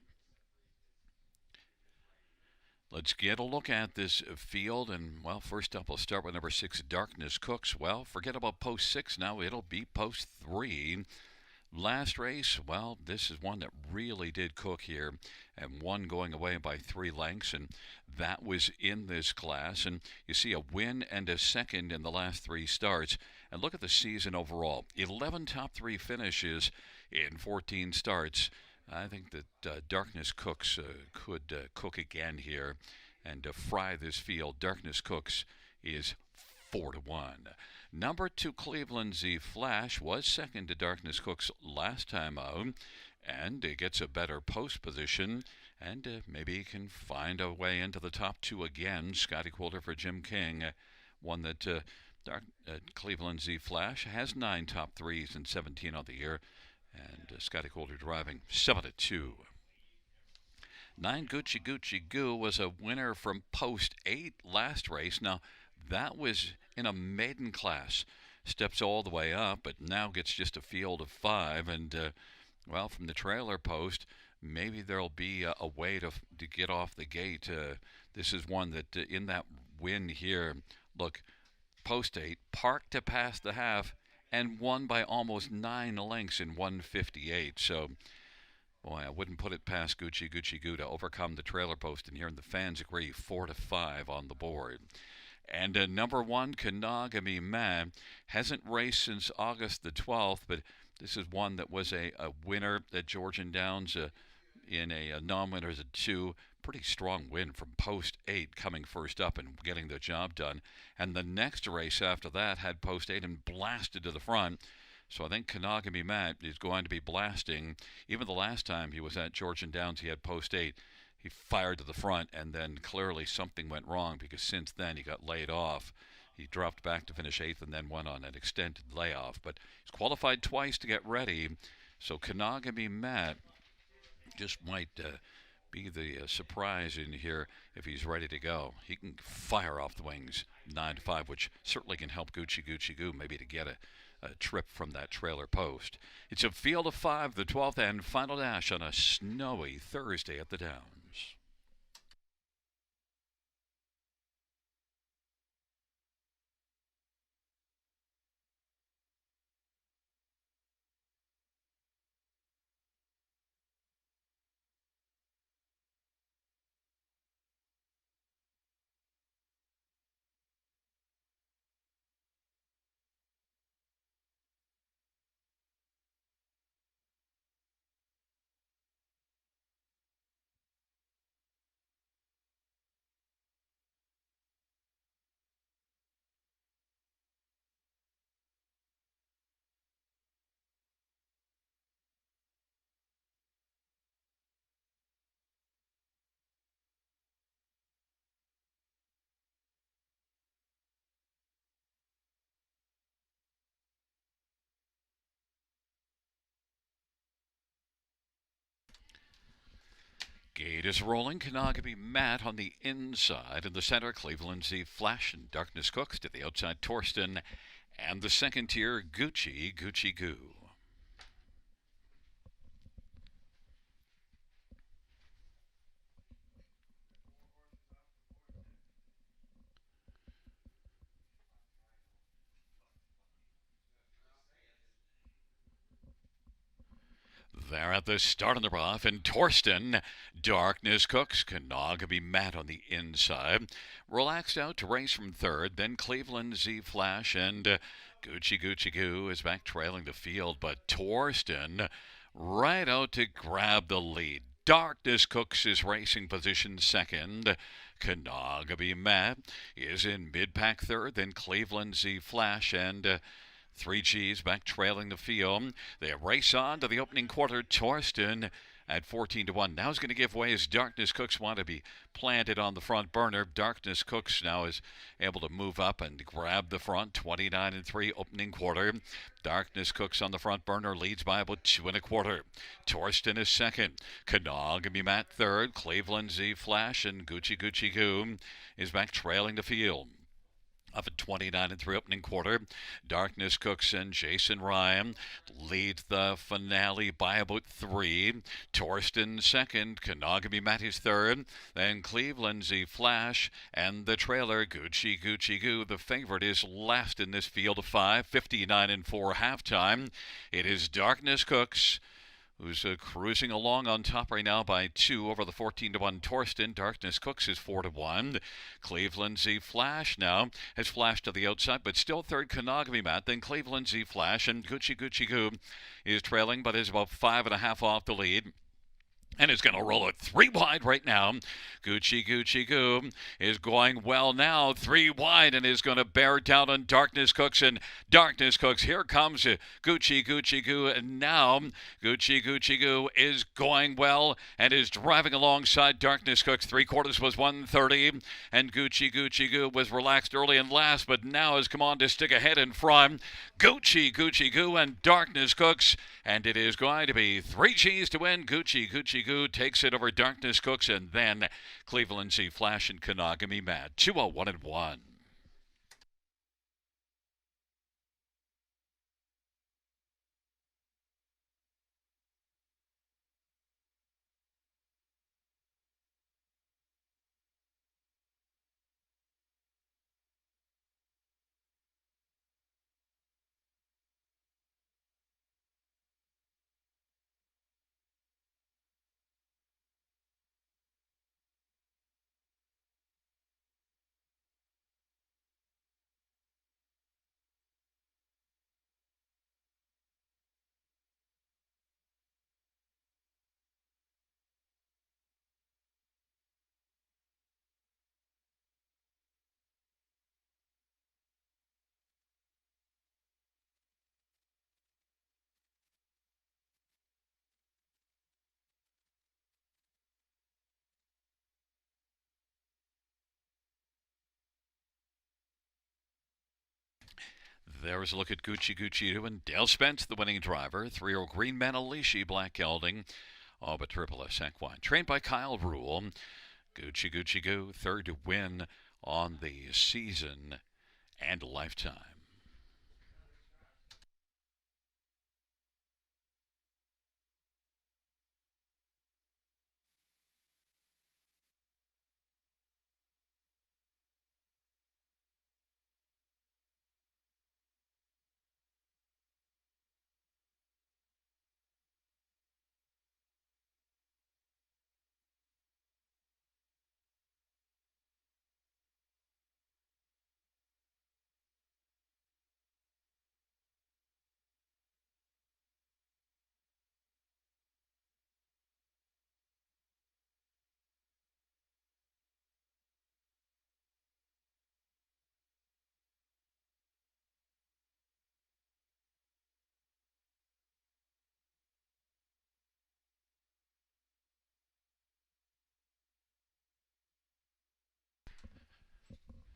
Let's get a look at this field. And, well, first up, we'll start with number 6, Darkness Cooks. Well, forget about post 6 now. It'll be post 3. Last race, well, this is one that really did cook here, and one going away by 3 lengths, and that was in this class. And you see a win and a second in the last 3 starts. And look at the season overall: 11 top 3 finishes in 14 starts. I think that Darkness Cooks could cook again here and fry this field. Darkness Cooks is 4-1. Number 2, Cleveland Z Flash, was second to Darkness Cooks last time out, and it gets a better post position, and maybe he can find a way into the top 2 again. Scotty Coulter for Jim King, one that Cleveland Z Flash has 9 top 3s and 17 on the year, and Scotty Coulter driving 7-2. 9 Gucci Gucci Goo was a winner from post 8 last race. Now, that was in a maiden class. Steps all the way up, but now gets just a field of 5. And, well, from the trailer post, maybe there'll be a way to get off the gate. This is one that in that win here, look, post 8, parked to pass the half, and won by almost 9 lengths in 158. So, boy, I wouldn't put it past Gucci Gucci Goo to overcome the trailer post, and here the fans agree, 4-5 on the board. And number 1, Kanagami Man, hasn't raced since August the 12th, but this is one that was a winner at Georgian Downs in a non-winners at 2. Pretty strong win from post 8, coming first up and getting the job done. And the next race after that had post 8 and blasted to the front. So I think Kanagami Matt is going to be blasting. Even the last time he was at Georgian Downs, he had post 8. He fired to the front, and then clearly something went wrong, because since then he got laid off. He dropped back to finish 8th and then went on an extended layoff. But he's qualified twice to get ready. So Kanagami Matt just might be the surprise in here if he's ready to go. He can fire off the wings 9-5, which certainly can help Gucci Gucci Goo maybe to get a trip from that trailer post. It's a field of 5, the 12th and final dash on a snowy Thursday at the Downs. Gate is rolling. Kanagami Matt on the inside. In the center, Cleveland Z Flash and Darkness Cooks to the outside, Torsten. And the second tier, Gucci Gucci Goo. There at the start of the rough, and Torsten, Darkness Cooks, Kanagami Matt on the inside. Relaxed out to race from third, then Cleveland Z Flash and Gucci Gucci Goo is back trailing the field, but Torsten right out to grab the lead. Darkness Cooks is racing position second. Kanagami Matt is in mid-pack third, then Cleveland Z Flash and 3Gs back trailing the field. They race on to the opening quarter. Torsten at 14-1. Now is going to give way as Darkness Cooks want to be planted on the front burner. Darkness Cooks now is able to move up and grab the front. 29-3 opening quarter. Darkness Cooks on the front burner leads by about 2 1/4. Torsten is second. Kanagami Matt third. Cleveland Z Flash and Gucci Gucci Goo is back trailing the field. Of a 29-3 opening quarter. Darkness Cooks and Jason Ryan lead the finale by about 3. Torsten second, Kanagami Matty's third, then Cleveland's Flash and the trailer Gucci Gucci Goo. The favorite is last in this field of 5, 59-4 halftime. It is Darkness Cooks, who's cruising along on top right now by 2 over the 14-1 Torsten. Darkness Cooks is 4-1. Cleveland's Flash now has flashed to the outside, but still third Kanagami Matt. Then Cleveland's Flash and Gucci Gucci Goo is trailing, but is about 5.5 off the lead. And is going to roll it 3 wide right now. Gucci Gucci Goo is going well now. 3 wide and is going to bear down on Darkness Cooks. And Darkness Cooks, here comes Gucci Gucci Goo. And now Gucci Gucci Goo is going well and is driving alongside Darkness Cooks. 3/4 was 130. And Gucci Gucci Goo was relaxed early and last, but now has come on to stick ahead in front. Gucci Gucci Goo and Darkness Cooks. And it is going to be 3 G's to win. Gucci Gucci Goo takes it over Darkness Cooks, and then Cleveland's Flash and Kanagami Matt. 2-1-1. There's a look at Gucci Gucci Goo and Dale Spence, the winning driver. 3-year-old Green Man Alishi Black Gelding. Oh, but Triple S Equine. Trained by Kyle Rule. Gucci Gucci Goo, third to win on the season and lifetime.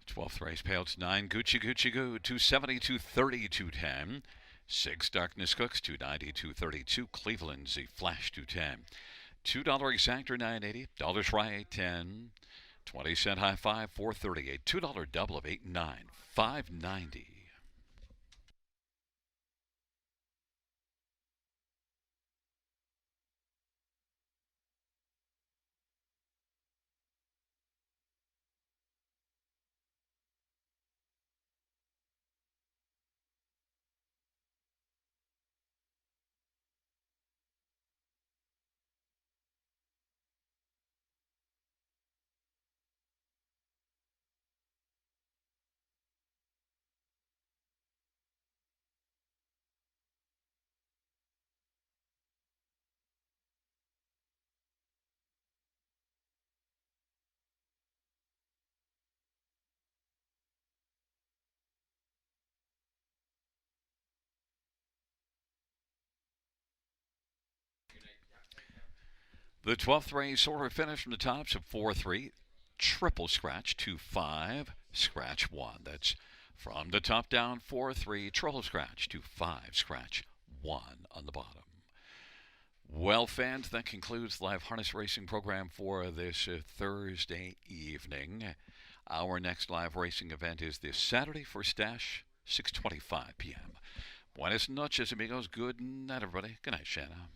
Twelfth race payouts 9. Gucci Gucci Goo 270, 230, 210. 6 Darkness Cooks 290, 232. Cleveland's Flash 210. $2 exactor 980. Dollars try 810. 20-cent high 5 438. $2 double of 89 590. The 12th race order finish from the tops of 4-3. Triple scratch 2-5. Scratch 1. That's from the top down 4-3. Triple scratch 2-5. Scratch 1 on the bottom. Well, fans, that concludes the live harness racing program for this Thursday evening. Our next live racing event is this Saturday, first dash, 6:25 p.m. Buenas noches, amigos. Good night, everybody. Good night, Shanna.